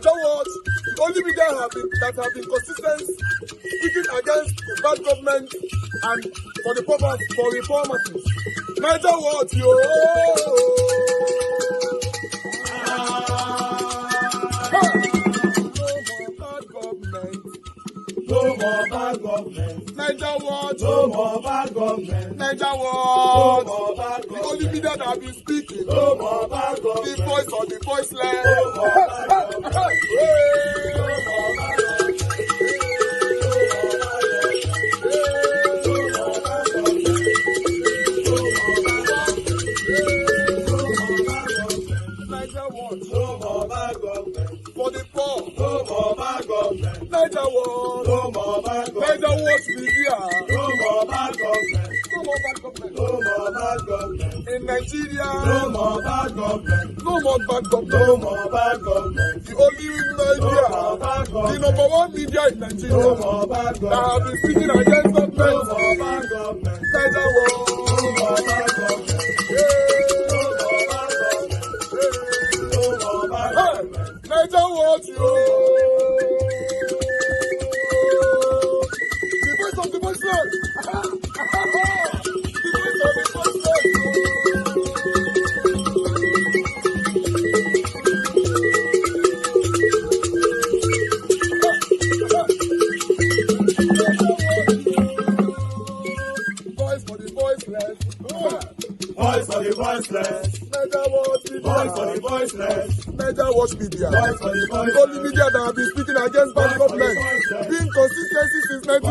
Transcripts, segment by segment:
Niger Watch, the only media that have been consistent speaking against the bad government and for the purpose for reformers. Niger Watch, yo! No more bad government. Niger Watch. No more bad government. Niger Watch. No more bad government. The only media that have been speaking. No more bad government. The voice of the voiceless. No more bad government. No more bad government. Niger Watch. No more bad government. For the poor. No more bad government. Niger Watch. No more bad government. Niger Watch media. No more bad government. No more bad government. No more bad government. In Nigeria. No more bad government. No more bad government. No more bad government. The only media. No more bad government. The number one media in Nigeria. No more bad government. That have been speaking against government. No more bad government. Niger Watch. No more bad government. Niger Watch, yo! The voice of the voiceless! The voice of the voiceless! Voice for the voiceless! Voice for the voiceless! Niger Watch media! Voice for the voiceless! Niger Watch media. Voice for the voiceless. The only media that have been speaking against bad government. Being consistency since 1944.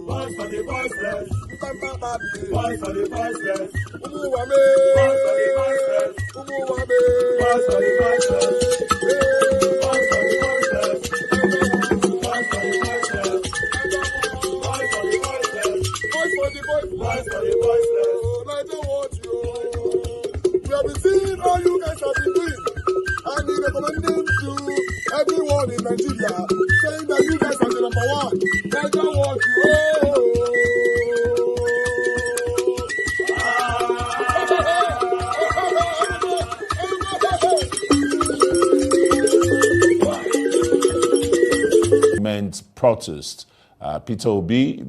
Voice for the voiceless. Voice for the voiceless. Umuwame. Voice for the voiceless. Umuwame. Voice for the voiceless. Voice for the voiceless. Voice for the voiceless. Voice for the voiceless. Voice for the voiceless. Voice for the voiceless. Niger Watch, yo. We have been seeing all you guys have been doing, and we recommending to everyone in Nigeria, saying that you guys are the number one. Niger Watch, protest. Peter Obi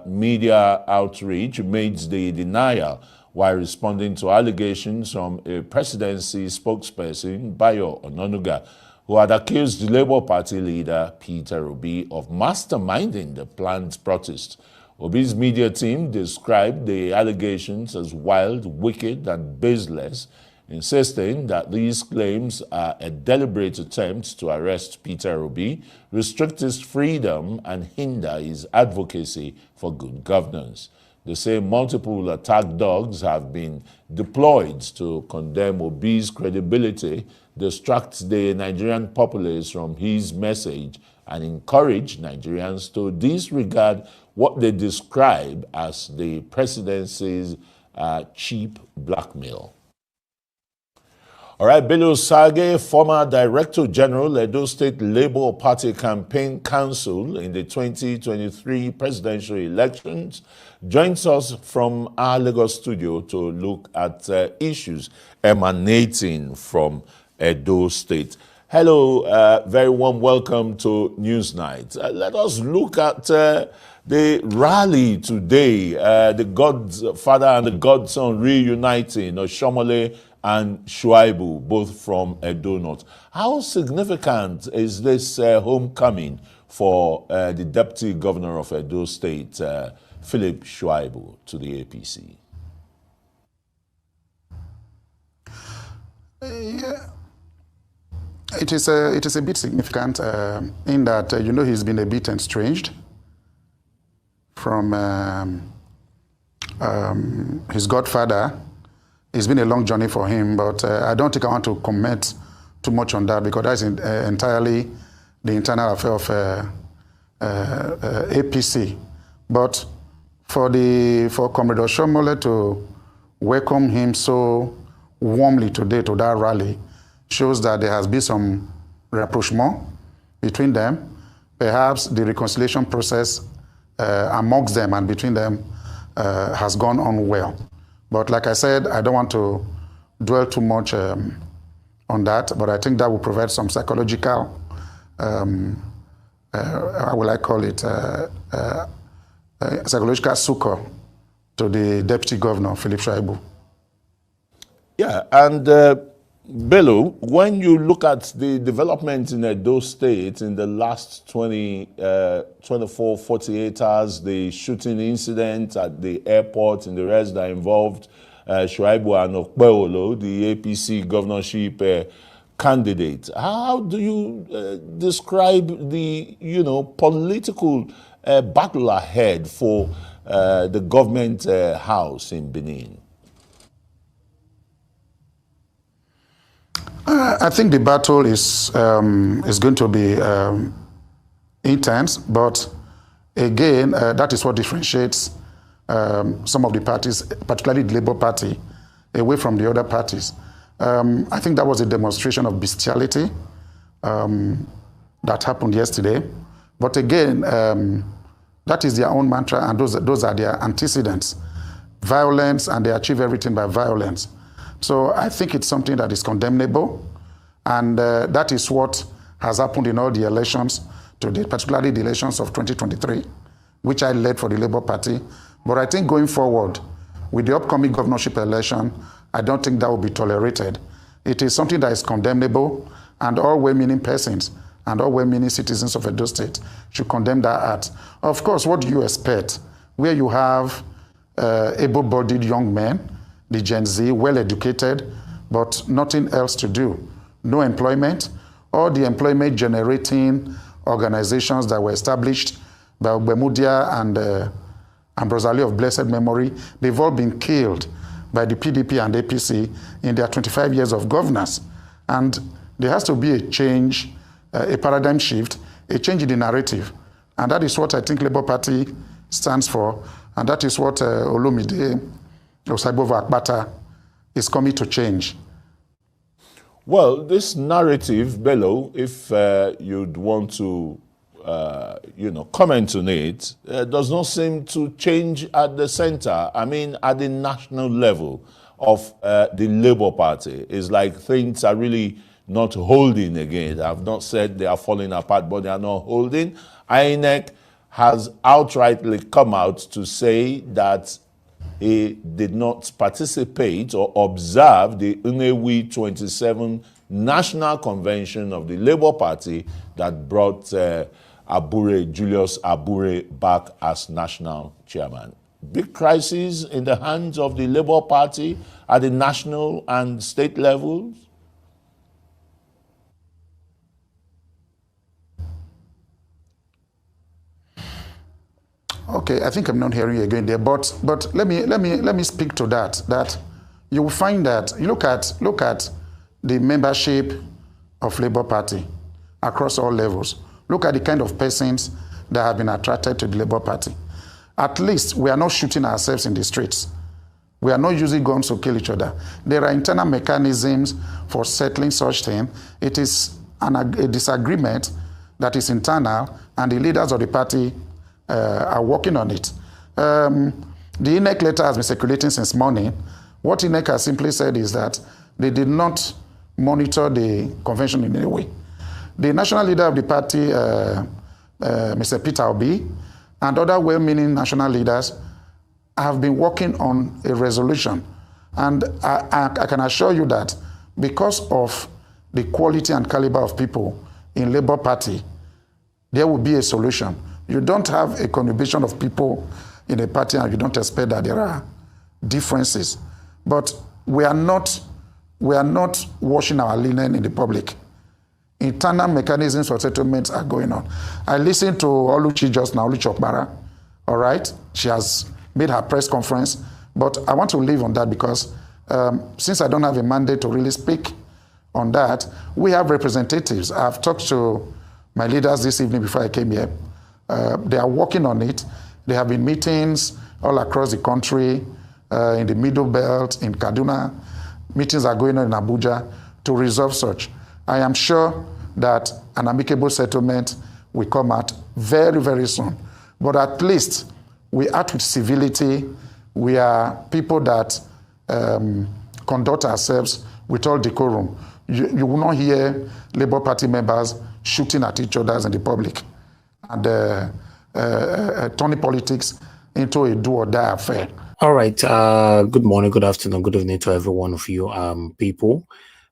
media outreach made the denial while responding to allegations from a presidency spokesperson, Bayo Ononuga, who had accused the Labour Party leader, Peter Obi, of masterminding the planned protest. Obi's media team described the allegations as wild, wicked, and baseless, insisting that these claims are a deliberate attempt to arrest Peter Obi, restrict his freedom, and hinder his advocacy for good governance. They say multiple attack dogs have been deployed to condemn Obi's credibility, distract the Nigerian populace from his message, and encourage Nigerians to disregard what they describe as the presidency's cheap blackmail. All right, Bello Sage, former Director General, Edo State Labour Party Campaign Council in the 2023 presidential elections, joins us from our Lagos studio to look at issues emanating from Edo State. Hello, very warm welcome to Newsnight. Let us look at the rally today, the Godfather and the Godson reuniting, Oshomole and Shuaibu, both from Edo North. How significant is this homecoming for the Deputy Governor of Edo State, Philip Shuaibu, to the APC? Yeah. It is a bit significant in that, he's been a bit estranged from his godfather. It's been a long journey for him, but I don't think I want to comment too much on that because that's entirely the internal affair of APC. But for Comrade Oshomole to welcome him so warmly today to that rally shows that there has been some rapprochement between them. Perhaps the reconciliation process amongst them and between them has gone on well. But like I said, I don't want to dwell too much on on that, but I think that will provide some psychological, how will I call it, psychological succor to the Deputy Governor, Philip Shaibu. Yeah, and Bello, when you look at the development in Edo State in the last 24, 48 hours, the shooting incident at the airport and the rest that involved Shaibu and Okpeolo, the APC governorship candidate, how do you describe the, political battle ahead for the government house in Benin? I think the battle is going to be intense, but again, that is what differentiates some of the parties, particularly the Labour Party, away from the other parties. I think that was a demonstration of bestiality that happened yesterday. But again, that is their own mantra, and those are their antecedents. Violence, and they achieve everything by violence. So I think it's something that is condemnable, and that is what has happened in all the elections today, particularly the elections of 2023, which I led for the Labour Party. But I think going forward, with the upcoming governorship election, I don't think that will be tolerated. It is something that is condemnable, and all well-meaning persons and all well-meaning citizens of Edo State should condemn that act. Of course, what do you expect? Where you have able-bodied young men, the Gen Z, well-educated, but nothing else to do. No employment. All the employment-generating organizations that were established by Bemudia and Ambrosali of blessed memory, they've all been killed by the PDP and APC in their 25 years of governance. And there has to be a change, a paradigm shift, a change in the narrative. And that is what I think Labour Party stands for. And that is what Olumide Osaigbovo Akpata is coming to change. Well, this narrative, Bello, if you'd want to, comment on it, does not seem to change at the center. I mean, at the national level of the Labour Party. It's like things are really not holding again. I've not said they are falling apart, but they are not holding. INEC has outrightly come out to say that he did not participate or observe the Unewi 27 National Convention of the Labour Party that brought Julius Abure back as national chairman. Big crisis in the hands of the Labour Party at the national and state levels. Okay, I think I'm not hearing you again there, but let me speak to that. That you will find that you look at the membership of Labour Party across all levels. Look at the kind of persons that have been attracted to the Labour Party. At least we are not shooting ourselves in the streets. We are not using guns to kill each other. There are internal mechanisms for settling such things. It is a disagreement that is internal, and the leaders of the party are working on it. The INEC letter has been circulating since morning. What INEC has simply said is that they did not monitor the convention in any way. The national leader of the party, Mr. Peter Obi, and other well-meaning national leaders have been working on a resolution. And I can assure you that because of the quality and caliber of people in Labour Party, there will be a solution. You don't have a conurbation of people in a party and you don't expect that there are differences. But we are not washing our linen in the public. Internal mechanisms for settlements are going on. I listened to Oluchi just now, Oluchi Okpara, all right? She has made her press conference, but I want to leave on that because since I don't have a mandate to really speak on that, we have representatives. I've talked to my leaders this evening before I came here. They are working on it. There have been meetings all across the country, in the Middle Belt, in Kaduna. Meetings are going on in Abuja to resolve such. I am sure that an amicable settlement will come out very, very soon. But at least we act with civility. We are people that conduct ourselves with all decorum. You will not hear Labour Party members shooting at each other in the public and turning politics into a do-or-die affair. All right. Good morning, good afternoon, good evening to every one of you people.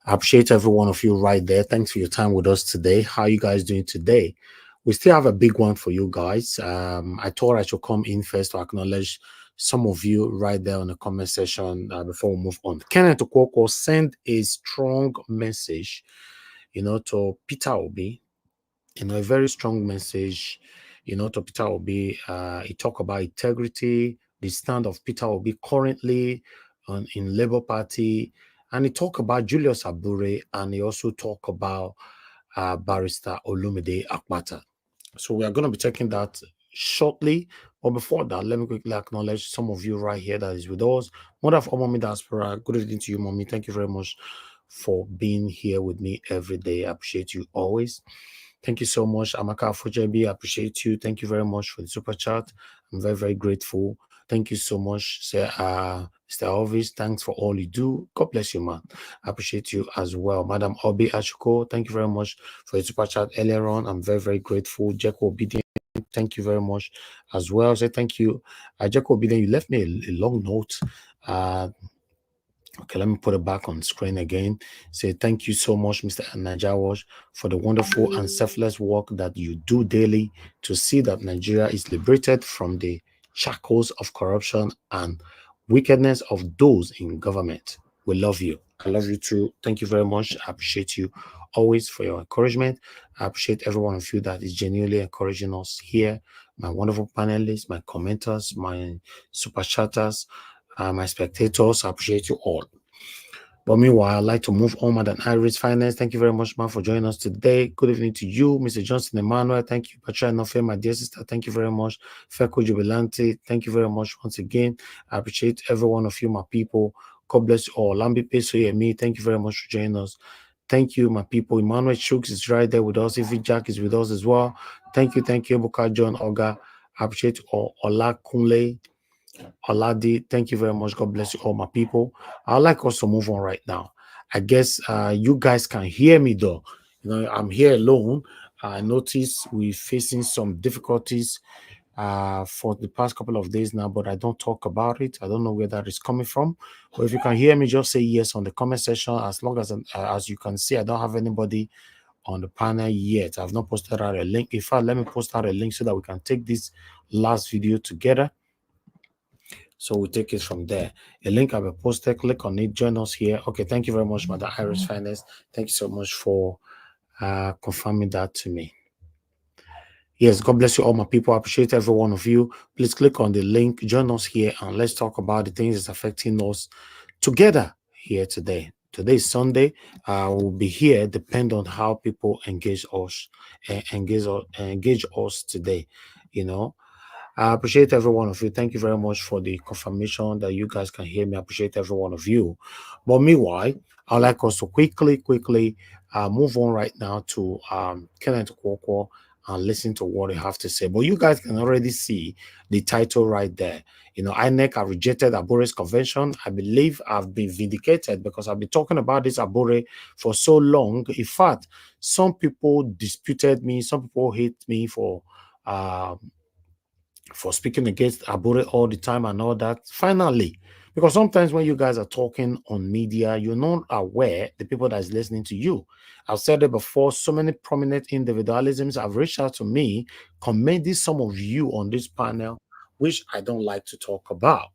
I appreciate every one of you right there. Thanks for your time with us today. How are you guys doing today? We still have a big one for you guys. I thought I should come in first to acknowledge some of you right there on the comment section before we move on. Kenneth Okwoko sent a strong message, to Peter Obi, a very strong message, to Peter Obi. He talked about integrity, the stand of Peter Obi currently in Labour Party, and he talked about Julius Abure, and he also talked about Barrister Olumide Akpata. So we are going to be taking that shortly. But before that, let me quickly acknowledge some of you right here that is with us. Mother of all Mommy Diaspora, good evening to you, Mommy. Thank you very much for being here with me every day. I appreciate you always. Thank you so much. Amaka Fujebi, I appreciate you. Thank you very much for the super chat. I'm very, very grateful. Thank you so much, Mr. Elvis. Thanks for all you do. God bless you, man. I appreciate you as well. Madam Obi Achuko, thank you very much for the super chat earlier on. I'm very, very grateful. Jeko Obedient, thank you very much as well. Say thank you. Jeko Obedient, you left me a long note. Okay, let me put it back on screen again. Say thank you so much, Mr. Najawash, for the wonderful and selfless work that you do daily to see that Nigeria is liberated from the shackles of corruption and wickedness of those in government. We love you. I love you too. Thank you very much. I appreciate you always for your encouragement. I appreciate every one of you that is genuinely encouraging us here. My wonderful panelists, my commenters, my super chatters, my spectators. I appreciate you all. But meanwhile, I'd like to move on. Madam Iris Finance, thank you very much, man, for joining us today. Good evening to you, Mr. Johnson Emmanuel. Thank you, Patricia Nofe, my dear sister. Thank you very much. Feko Jubilanti, thank you very much once again. I appreciate every one of you, my people. God bless you all. Lambi Peso me, thank you very much for joining us. Thank you, my people. Emmanuel Shooks is right there with us. Ify Jack is with us as well. Thank you, Ebuka John Oga. I appreciate you all. Ola Kunle, Oladi, thank you very much. God bless you all, my people. I'd like us to move on right now. I guess you guys can hear me though. I'm here alone. I notice we're facing some difficulties for the past couple of days now, but I don't talk about it. I don't know where that is coming from. But if you can hear me, just say yes on the comment section. As long as you can see, I don't have anybody on the panel yet. I've not posted out a link. In fact, let me post out a link so that we can take this last video together. So we take it from there. A link I've posted, click on it, join us here. Okay, thank you very much, Madam Iris Finance. Thank you so much for confirming that to me. Yes, God bless you all, my people. I appreciate every one of you. Please click on the link, join us here, and let's talk about the things that's affecting us together here today. Today is Sunday. We'll be here, depend on how people engage us today. I appreciate every one of you. Thank you very much for the confirmation that you guys can hear me. I appreciate every one of you. But meanwhile, I'd like us to quickly move on right now to Kenneth Okwoko and listen to what he have to say. But you guys can already see the title right there. INEC have rejected Abure's convention. I believe I've been vindicated because I've been talking about this Abure for so long. In fact, some people disputed me. Some people hate me for speaking against Abure all the time and all that. Finally, because sometimes when you guys are talking on media, you're not aware the people that is listening to you. I've said it before, so many prominent individualisms have reached out to me, commending some of you on this panel, which I don't like to talk about.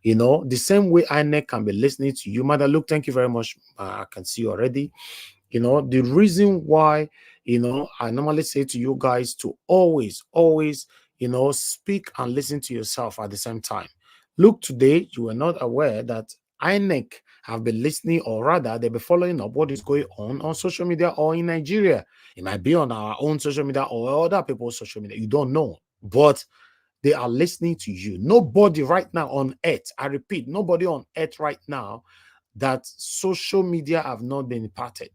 The same way INEC can be listening to you. Mother Luke, thank you very much. I can see you already. The reason why, I normally say to you guys to always, speak and listen to yourself at the same time. Look, today, you were not aware that INEC have been listening, or rather, they'll be following up what is going on social media or in Nigeria. It might be on our own social media or other people's social media. You don't know. But they are listening to you. Nobody right now on earth, I repeat, nobody on earth right now that social media have not been impacted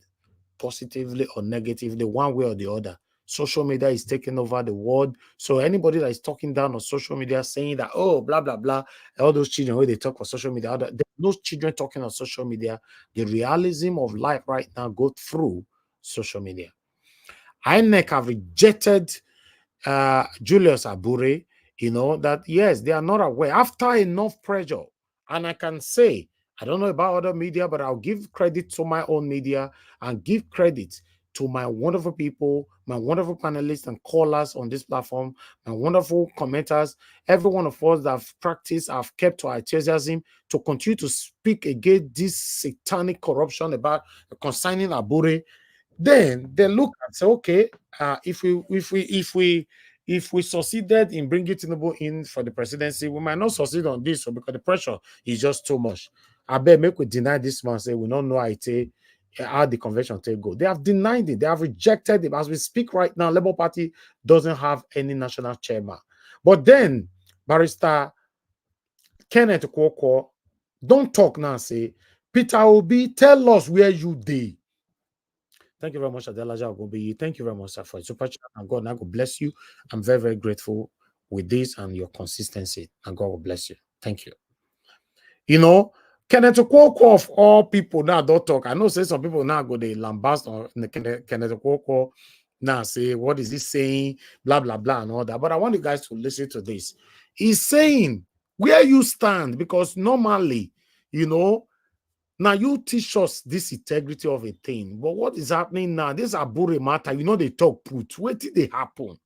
positively or negatively, one way or the other. social media is taking over the world. So anybody that is talking down on social media saying that, oh, blah, blah, blah, all those children who they talk on social media, those children talking on social media, the realism of life right now go through social media. INEC have rejected Julius Abure, that yes, they are not aware after enough pressure. And I can say, I don't know about other media, but I'll give credit to my own media and give credit to my wonderful people, my wonderful panelists and callers on this platform, my wonderful commenters, every one of us that have practiced, have kept our enthusiasm to continue to speak against this satanic corruption about concerning Abure. Then they look and say, okay, if we succeeded in bringing Tinubu in for the presidency, we might not succeed on this because the pressure is just too much. I bet make we deny this man, say we don't know how the convention take go. They have denied it, they have rejected it. As we speak right now, Labour Party doesn't have any national chairman. But then Barrister Kenneth Kwokwo don't talk now, say, Peter Obi, tell us where you dey. Thank you very much, Adelaja Ogobi. Thank you very much, sir, for it. Super chat. And God bless you. I'm very, very grateful with this and your consistency. And God will bless you. Thank you. Kenneth Okonkwo of all people now don't talk. I know say some people now go they lambast on Kenneth Okonkwo now say, what is he saying? Blah, blah, blah, and all that. But I want you guys to listen to this. He's saying where you stand, because normally, now you teach us this integrity of a thing, but what is happening now? This Abure matter, they talk put. What did they happen?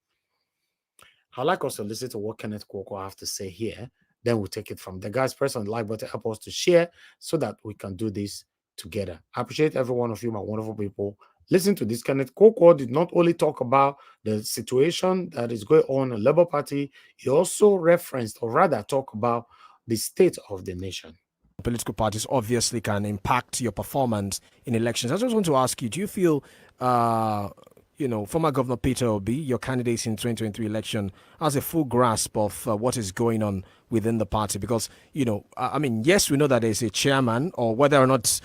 I'd like us to listen to what Kenneth Kwokwo have to say here. Then we'll take it from the guys. Press on the like button, help us to share so that we can do this together. I appreciate every one of you, my wonderful people. Listen to this. Kenneth Kwokwo did not only talk about the situation that is going on in the Labour Party, he also referenced, or rather talk about the state of the nation. Political parties obviously can impact your performance in elections. I just want to ask you, do you feel, former Governor Peter Obi, your candidate in 2023 election, has a full grasp of what is going on within the party? Because, yes, we know that there's a chairman, or whether or not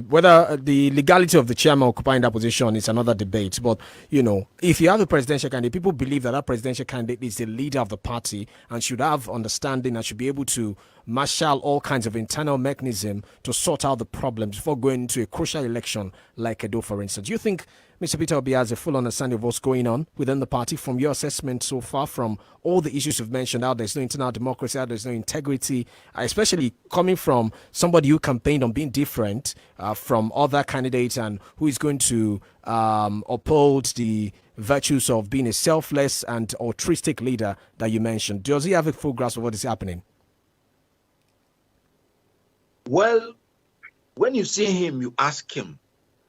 whether the legality of the chairman occupying that position is another debate. But, if you have a presidential candidate, people believe that that presidential candidate is the leader of the party and should have understanding and should be able to marshal all kinds of internal mechanism to sort out the problems before going into a crucial election like Edo, for instance. Do you think Mr. Peter Obi has a full understanding of what's going on within the party from your assessment so far, from all the issues you've mentioned, how there's no internal democracy, how there's no integrity, especially coming from somebody who campaigned on being different from other candidates and who is going to uphold the virtues of being a selfless and altruistic leader that you mentioned? Does he have a full grasp of what is happening? Well, when you see him, you ask him.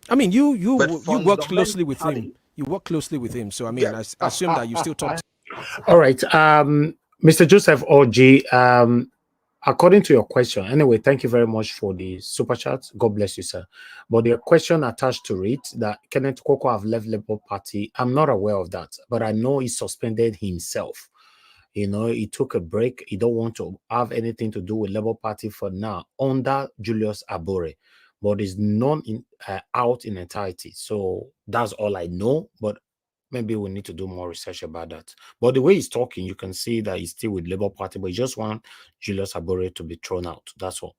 I mean, you work closely with him. You work closely with him. So, I mean, I assume that you still talk to him. All right. Mr. Joseph Oji, according to your question, anyway, thank you very much for the super chat. God bless you, sir. But the question attached to it, that Kenneth Kwokwo have left Labour Party, I'm not aware of that, but I know he suspended himself. He took a break. He don't want to have anything to do with Labour Party for now under Julius Abure, but is out in entirety. So that's all I know, but maybe we need to do more research about that. But the way he's talking, you can see that he's still with Labour Party, but he just wants Julius Abure to be thrown out. That's all.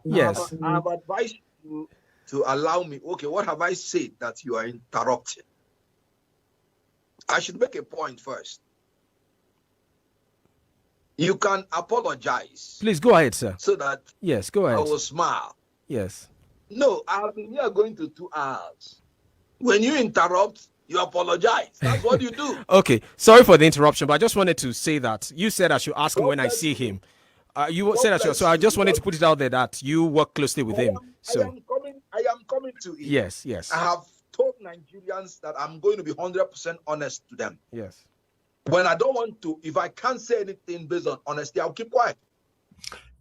Yes. I have advised you to allow me. Okay, what have I said that you are interrupting? I should make a point first. You can apologize. Please go ahead, sir. So that yes, go ahead. I will smile. Yes. No, I have been here going to 2 hours. When you interrupt, you apologize. That's what you do. Okay. Sorry for the interruption, but I just wanted to say that you said I should ask him when I see him. You said that, so I just wanted to put it out there that you work closely with him. So I am coming to it. Yes. I have told Nigerians that I'm going to be 100% honest to them. Yes. When I don't want to, if I can't say anything based on honesty, I'll keep quiet.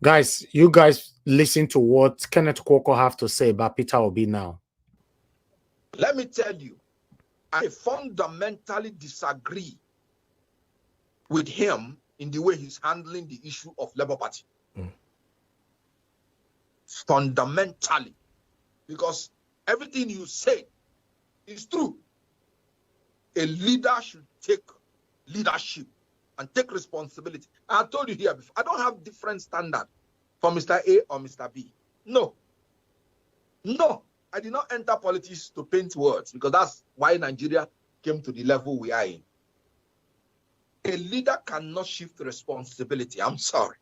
Guys, you guys listen to what Kenneth Kwokwo have to say about Peter Obi now. Let me tell you, I fundamentally disagree with him in the way he's handling the issue of Labour Party. Fundamentally. Because everything you say is true. a leader should take leadership and take responsibility. I told you here before, I don't have different standard for Mr. A or Mr. B. No. No. I did not enter politics to paint words, because that's why Nigeria came to the level we are in. A leader cannot shift responsibility. I'm sorry.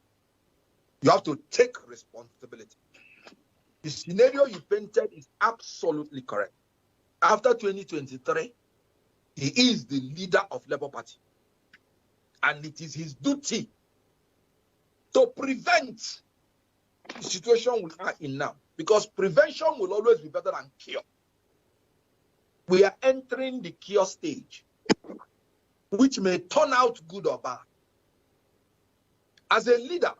You have to take responsibility. The scenario you painted is absolutely correct. After 2023, he is the leader of Labour Party. And it is his duty to prevent the situation we are in now. Because prevention will always be better than cure. We are entering the cure stage, which may turn out good or bad. As a leader,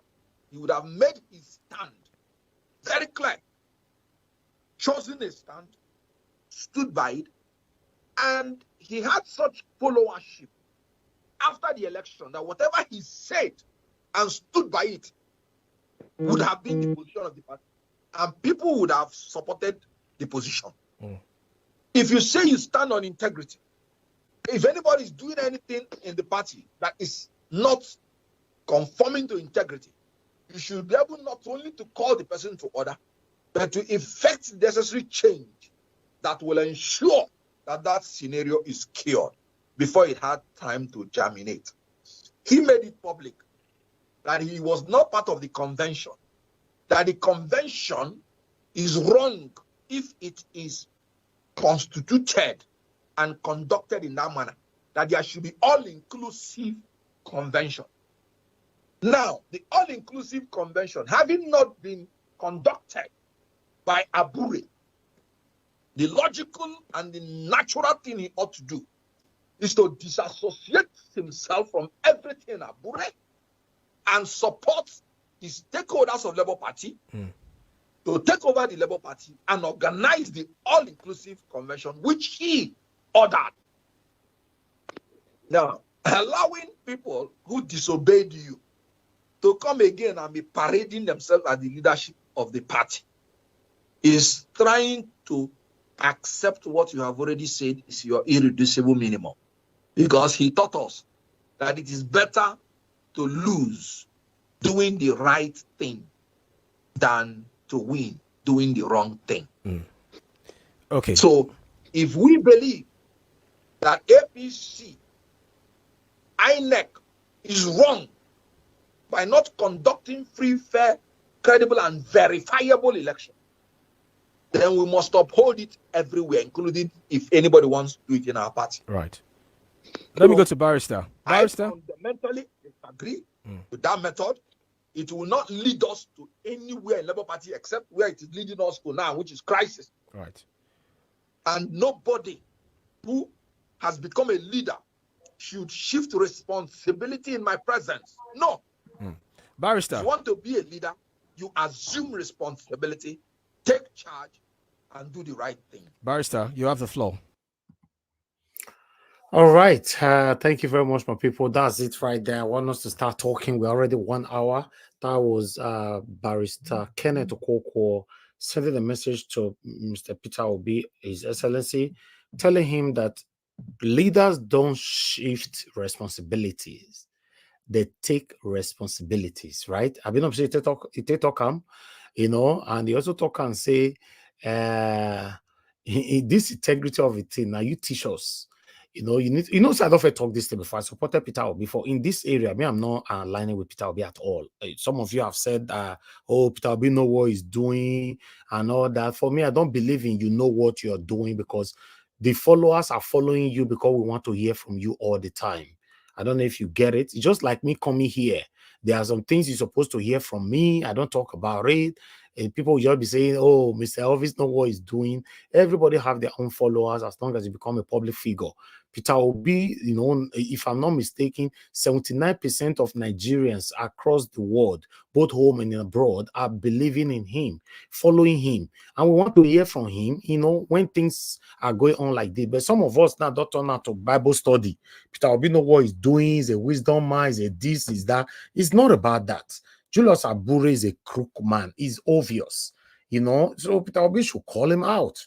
he would have made his stand very clear, chosen a stand, stood by it, and he had such followership after the election that whatever he said and stood by it would have been the position of the party, and people would have supported the position. If you say you stand on integrity, if anybody is doing anything in the party that is not conforming to integrity, you should be able not only to call the person to order, but to effect necessary change that will ensure that that scenario is cured before it had time to germinate. He made it public that he was not part of the convention, that the convention is wrong if it is constituted and conducted in that manner, that there should be all-inclusive convention. Now, the all-inclusive convention, having not been conducted by Abure, the logical and the natural thing he ought to do is to disassociate himself from everything Abure and support the stakeholders of Labour Party to take over the Labour Party and organize the all-inclusive convention, which he ordered. Now, allowing people who disobeyed you to come again and be parading themselves as the leadership of the party is trying to accept what you have already said is your irreducible minimum. Because he taught us that it is better to lose doing the right thing than to win doing the wrong thing. Okay. So if we believe that APC, INEC is wrong by not conducting free, fair, credible, and verifiable election, then we must uphold it everywhere, including if anybody wants to do it in our party. Right. Let me go to Barrister. Barrister? I fundamentally disagree with that method. It will not lead us to anywhere in Labour Party except where it is leading us to now, which is crisis. Right. And nobody who has become a leader should shift responsibility in my presence. No. Barrister. If you want to be a leader, you assume responsibility, take charge, and do the right thing. Barrister, you have the floor. All right. Thank you very much, my people. That's it right there. I want us to start talking. We're already 1 hour. That was Barrister Kenneth Okonkwo sending a message to Mr. Peter Obi, His Excellency, telling him that leaders don't shift responsibilities. They take responsibilities, right? I've been upset to talk, you know, and they also talk and say, this integrity of it, now you teach us. You know, you need, you know, so I don't talk this thing before. I supported Peter Obi before in this area. I mean, I'm not aligning with Peter Obi at all. Some of you have said, oh, Peter Obi know what he's doing and all that. For me, I don't believe in you know what you're doing, because the followers are following you because we want to hear from you all the time. I don't know if you get it. It's just like me coming here. There are some things you're supposed to hear from me. I don't talk about it. And people will just be saying, oh, Mr. Elvis know what he's doing. Everybody have their own followers as long as you become a public figure. Peter Obi, you know, if I'm not mistaken, 79% of Nigerians across the world, both home and abroad, are believing in him, following him. And we want to hear from him, you know, when things are going on like this. But some of us now don't turn out to Bible study. Peter Obi know what he's doing. He's a wisdom man. He's a this, is that. It's not about that. Julius Abure is a crook man. It's obvious, you know. So Peter Obi should call him out.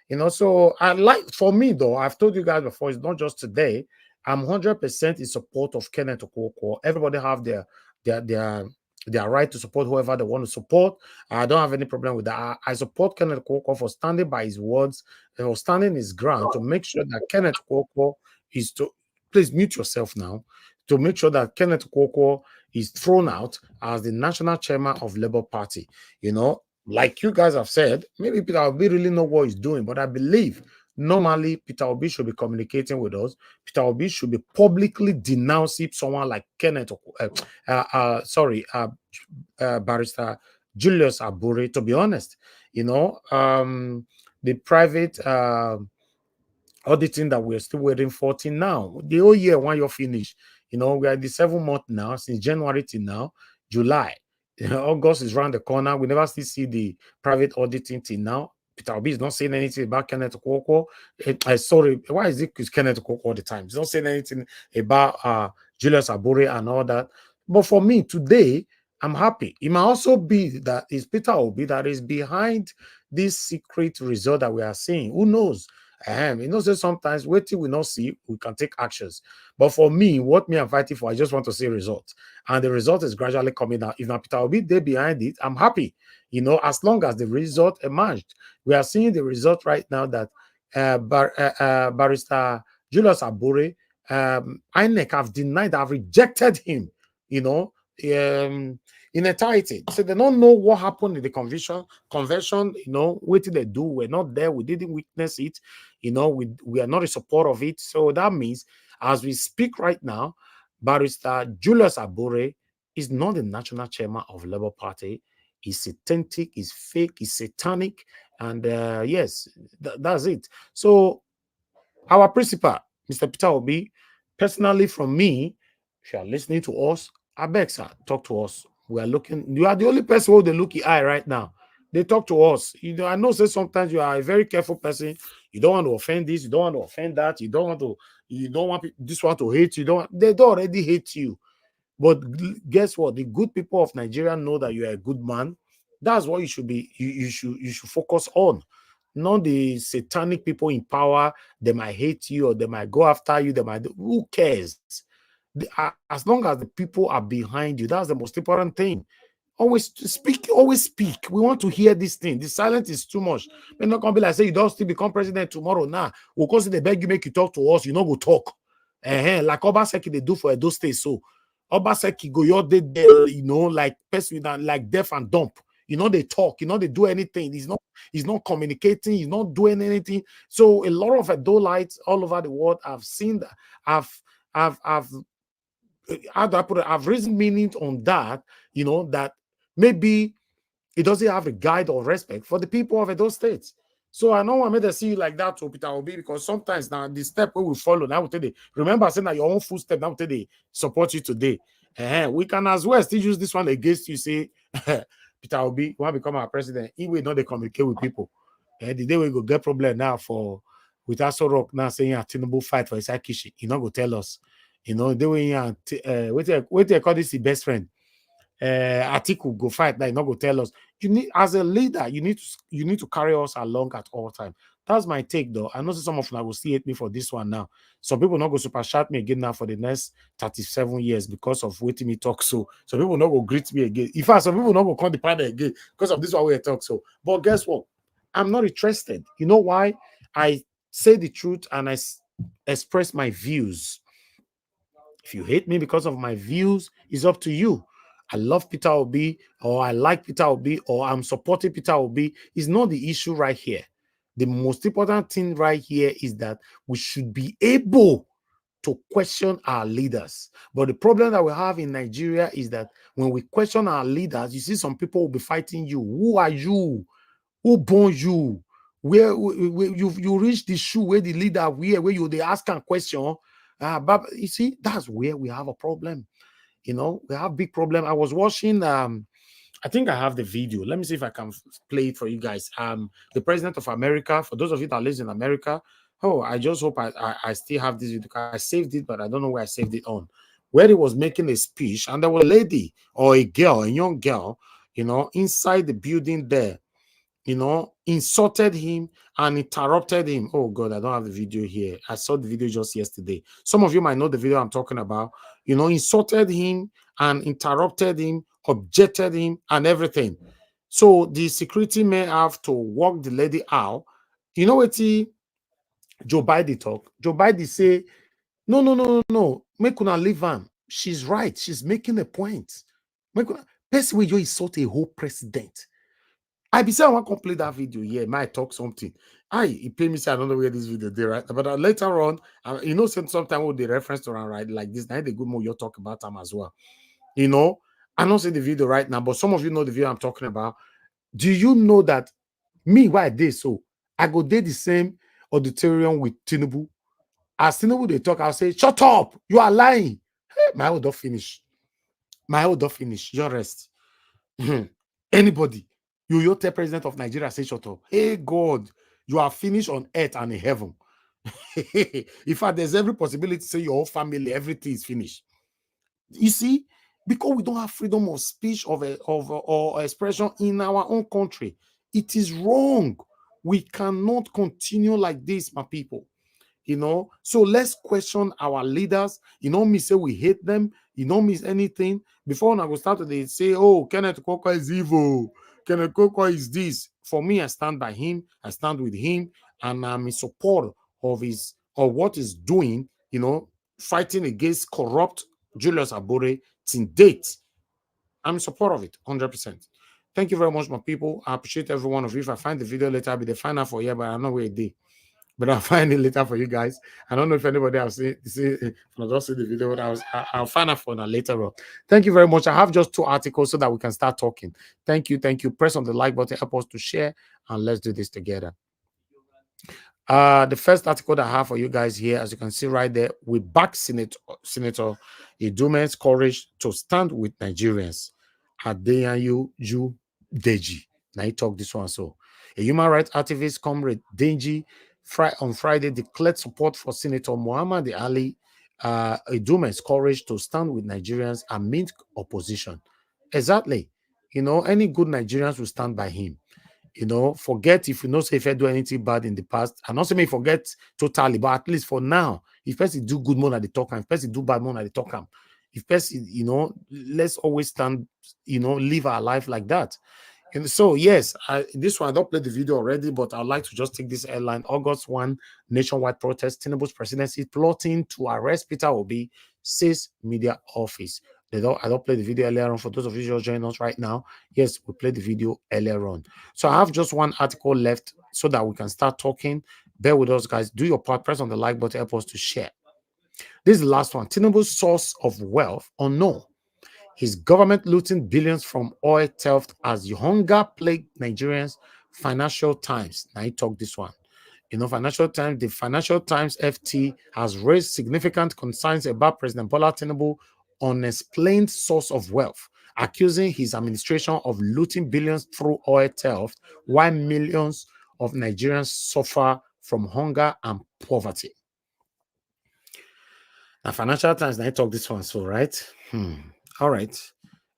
You know, so I like, for me though, I've told you guys before, it's not just today. I'm 100% in support of Kenneth Okonkwo. Everybody have their their right to support whoever they want to support. I don't have any problem with that. I support Kenneth Okonkwo for standing by his words and for standing his ground to make sure that Kenneth Okonkwo is to, please mute yourself now, to make sure that Kenneth Okonkwo is thrown out as the national chairman of Labour Party. You know, like you guys have said, maybe Peter Obi really know what he's doing, but I believe normally Peter Obi should be communicating with us. Peter Obi should be publicly denouncing someone like Barrister Julius Abure. To be honest, you know, the private auditing that we're still waiting for till now, the whole year, when you're finished, you know, we are the 7 month now, since January till now, July. August is around the corner. We never still see the private auditing till now. Peter Obi is not saying anything about Kenneth Okonkwo. Sorry, why is it Kenneth Okonkwo all the time? He's not saying anything about Julius Abure and all that. But for me today, I'm happy. It might also be that it's Peter Obi that is behind this secret result that we are seeing. Who knows? You know, so sometimes waiting we not see, we can take actions. But for me, what me I'm fighting for, I just want to see results. And the result is gradually coming out. If not Peter Obi there behind it, I'm happy. You know, as long as the result emerged. We are seeing the result right now that Barrister Julius Abure, INEC have denied, have rejected him, you know, in entirety. So they don't know what happened in the convention, you know, what did they do? We're not there, we didn't witness it, you know, we are not in support of it. So that means, as we speak right now, Barrister Julius Abure is not the national chairman of Labour Party. He's authentic, he's fake, he's satanic, and yes, that's it. So our principal, Mr. Peter Obi, personally from me, if you are listening to us, I beg, sir, talk to us. We are looking, you are the only person who they look in eye right now. They talk to us. You know, I know say sometimes you are a very careful person. You don't want to offend this, you don't want to offend that, you don't want this one to hate you. They don't already hate you. But guess what? The good people of Nigeria know that you are a good man. That's what you should be. You should focus on. Not the satanic people in power. They might hate you or they might go after you. They might. Who cares? As long as the people are behind you, that's the most important thing. Always speak. Always speak. We want to hear this thing. The silence is too much. We're not gonna be like, say you don't still become president tomorrow. Nah, we'll cause they beg you, make you talk to us. You know, go talk. Like Obaseki they do for Edo State. So Obaseki go your day there, you know, like person like deaf and dumb. You know, they talk, you know, they do anything. He's not communicating, he's not doing anything. So a lot of Adolites all over the world have seen that, I've raised meaning on that, you know, that maybe it doesn't have a guide or respect for the people of Edo State. So I know I made to see you like that to Peter Obi, because sometimes now the step we will follow now today. Remember saying that your own footstep now today support you today. We can as well still use this one against you. Say Peter Obi want to become our president. He will not they communicate with people. The day we go get problem now for with Aso Rock now saying Tinubu fight for his Kishi. He not go tell us. You know, the way wait they call this the best friend. Atiku go fight that, not go tell us. You need, as a leader, you need to carry us along at all time. That's my take, though. I know some of them will still hate me for this one now. Some people not go super chat me again now for the next 37 years because of waiting me talk. So some people not go greet me again. In fact, some people not go come the panel again because of this one we talk. So, but guess what? I'm not interested. You know why? I say the truth and I express my views. If you hate me because of my views, it's up to you. I love Peter Obi, or I like Peter Obi, or I'm supporting Peter Obi. It's not the issue right here. The most important thing right here is that we should be able to question our leaders. But the problem that we have in Nigeria is that when we question our leaders, you see some people will be fighting you. Who are you? Who born you? Where you reach the shoe where the leader where they ask a question. But you see, that's where we have a problem. You know, we have big problem. I was watching, I think I have the video. Let me see if I can play it for you guys. The president of America, for those of you that live in America, I just hope I still have this video. I saved it, but I don't know where I saved it on. Where he was making a speech, and there was a lady or a young girl, you know, inside the building there. insulted him and interrupted him. Oh God, I don't have the video here. I saw the video just yesterday. Some of you might know the video I'm talking about. Insulted him and interrupted him, objected him, and everything. So the security may have to walk the lady out. You know what Joe Biden talk? Joe Biden say, no. Make una leave her. She's right. She's making a point. Best way you insult a whole president. I be saying I want to play that video. Yeah, might talk something. He pay me say I don't know where this video they right. But later on, sometimes with the reference to run right like this, now the good more you talk about them as well. I don't see the video right now, but some of you know the video I'm talking about. Do you know that me why I did so? I go did the same auditorium with Tinubu. As Tinubu they talk, I'll say, shut up, you are lying. Hey, my old don't finish. Your rest. Anybody, you tell president of Nigeria, say shut up. Hey God, you are finished on earth and in heaven. In fact, there's every possibility to say your whole family, everything is finished. You see, because we don't have freedom of speech or expression in our own country, it is wrong. We cannot continue like this, my people. So let's question our leaders. Me say we hate them. Miss anything. Before I go start they say, oh, Kenneth Koko is evil. Kenneth Koko is this. For me, I stand by him. I stand with him, and I'm in support of what he's doing. Fighting against corrupt Julius Abure till date. I'm in support of it, 100%. Thank you very much, my people. I appreciate every one of you. If I find the video later, I'll be the final for you, but I know where it did. But I'll find it later for you guys. I don't know if anybody else see I'll just see the video. I'll find out for that later on. Thank you very much. I have just 2 articles so that we can start talking. Thank you. Press on the like button, help us to share, and let's do this together. The first article that I have for you guys here, as you can see right there, we back Senator Idume's courage to stand with Nigerians. Adeyanju Deji. Now he talk this one. So a human rights activist, Comrade Deji, on Friday declared support for Senator Muhammad Ali Idume's courage to stand with Nigerians amid opposition. Exactly. Any good Nigerians will stand by him. Forget if say if I do anything bad in the past. And also may forget totally, but at least for now, if person do good more at the talk, if person do bad more at the talk, if person, let's always stand, live our life like that. And so, yes, this one, I don't play the video already, but I'd like to just take this headline. August 1, nationwide protest, Tinubu's presidency plotting to arrest Peter Obi, says media office. I don't play the video earlier on. For those of you who are joining us right now, yes, we played the video earlier on. So I have just one article left so that we can start talking. Bear with us, guys. Do your part. Press on the like button. Help us to share. This is the last one. Tinubu's source of wealth unknown. His government looting billions from oil theft as hunger plagued Nigerians. Financial Times. Now, he talk this one. Financial Times, the Financial Times FT has raised significant concerns about President Bola Tinubu unexplained source of wealth, accusing his administration of looting billions through oil theft, while millions of Nigerians suffer from hunger and poverty. Now, Financial Times, now, he talk this one, so right? All right.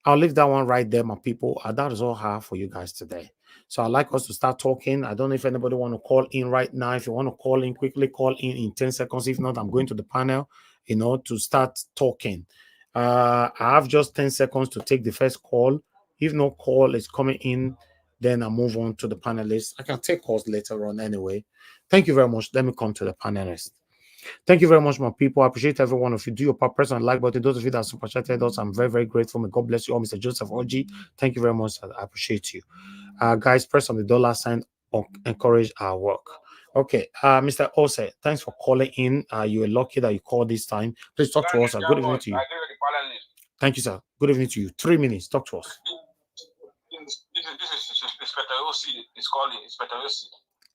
I'll leave that one right there, my people. That is all I have for you guys today. So I'd like us to start talking. I don't know if anybody want to call in right now. If you want to call in, quickly call in 10 seconds. If not, I'm going to the panel, to start talking. I have just 10 seconds to take the first call. If no call is coming in, then I'll move on to the panelists. I can take calls later on anyway. Thank you very much. Let me come to the panelists. Thank you very much, my people. I appreciate every one of you. Do your part, press on like button. Those of you that super chatted us, I'm very, very grateful. May God bless you all, Mr. Joseph Oji. Thank you very much. I appreciate you. Guys, press on the dollar sign or encourage our work. Okay, Mr. Ose, thanks for calling in. You were lucky that you called this time. Please talk to us. Good evening to you. Thank you, sir. Good evening to you. 3 minutes. Talk to us. This is Inspector Osi. It's calling Inspector Osi.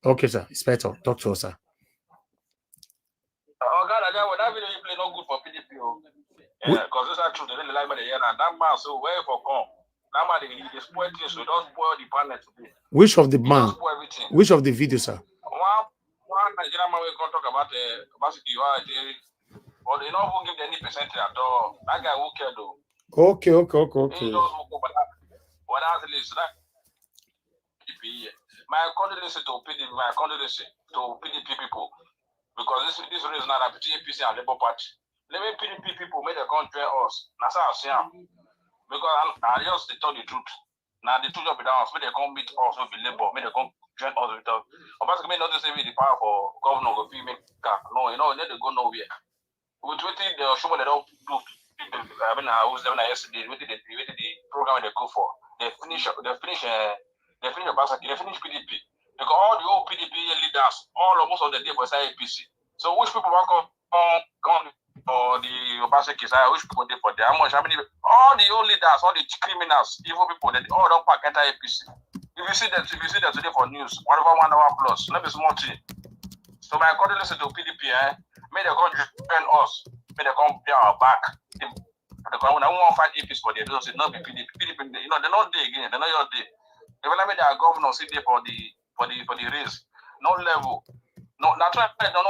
Okay, sir. Inspector, talk to us, sir. Oh God, that video you play not good for PDP. Because those are true. They really like me the year and that man so where for come. That man they spoil things, so don't spoil the panel today. Which of the man? Which of the video, sir? One Nigerian man we can talk about or they not even give any percentage at all. That guy who care though. Okay. He just what else is that? my condolences to PDP, my condolences to PDP people, because this race now between APC and Labour Party. Let me PDP people make the country us. That's how I say. Because I just tell the truth. Now the truth of the dance, may they come meet us with the Labour, may they come join us with us. But may not say the power for governor of female car. No, you know, let them go nowhere. With waiting the show they don't do. I mean, I was there yesterday. Waiting the program they go for. They finish Basaki, they finish PDP. Because all the old PDP leaders, most of the day was APC. So which people want come for the Obaseki side, which people there for them? How many all the old leaders, all the criminals, evil people, they all don't pack enter APC. If you see them today for news, 1 hour plus, let me small thing. So my condolences to PDP, may they come join us, may they come pay our back. When I want to fight APC for them, they don't say no be PDP. PDP, you know, they're not there again, they're not your day. Even I made their governor sit there for the race, no level, no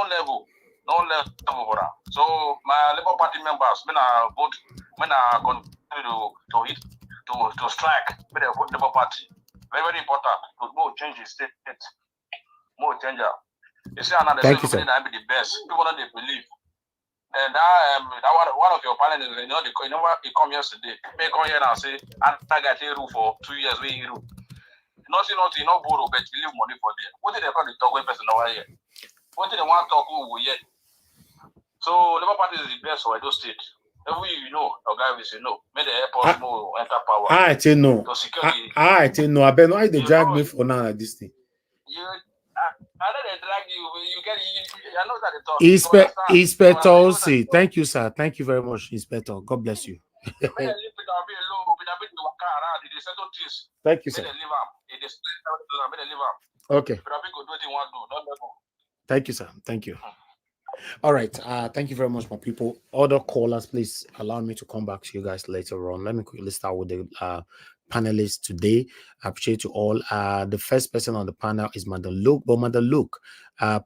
level. No level for that. So my Labour Party members, when I vote, when I continue to strike, when I vote Labour Party, very very important to more change the state, more change. You see, another say that be the best. People don't believe. And that one of your panelists, you know, he come yesterday. May come here and say, I got a rule for 2 years. We rule. Nothing, no borrow, but you leave money for them. What did they call the talk with person over here? What did they want to talk who yet? So Labour Party is the best for Edo State. Every you know, or guy will say no. May the airport more enter power. I tell no. I tell no. I bet no. I they drag me for now at this thing. I know they drag you. You get. I know that they talk. Inspector, say thank you, sir. Thank you very much, Inspector. God bless you. Thank you, sir. Okay. Thank you, sir. Thank you. All right. Thank you very much, my people. Other callers, please allow me to come back to you guys later on. Let me quickly start with the panelists today. I appreciate you all. The first person on the panel is Madam Luke. But Madam Luke,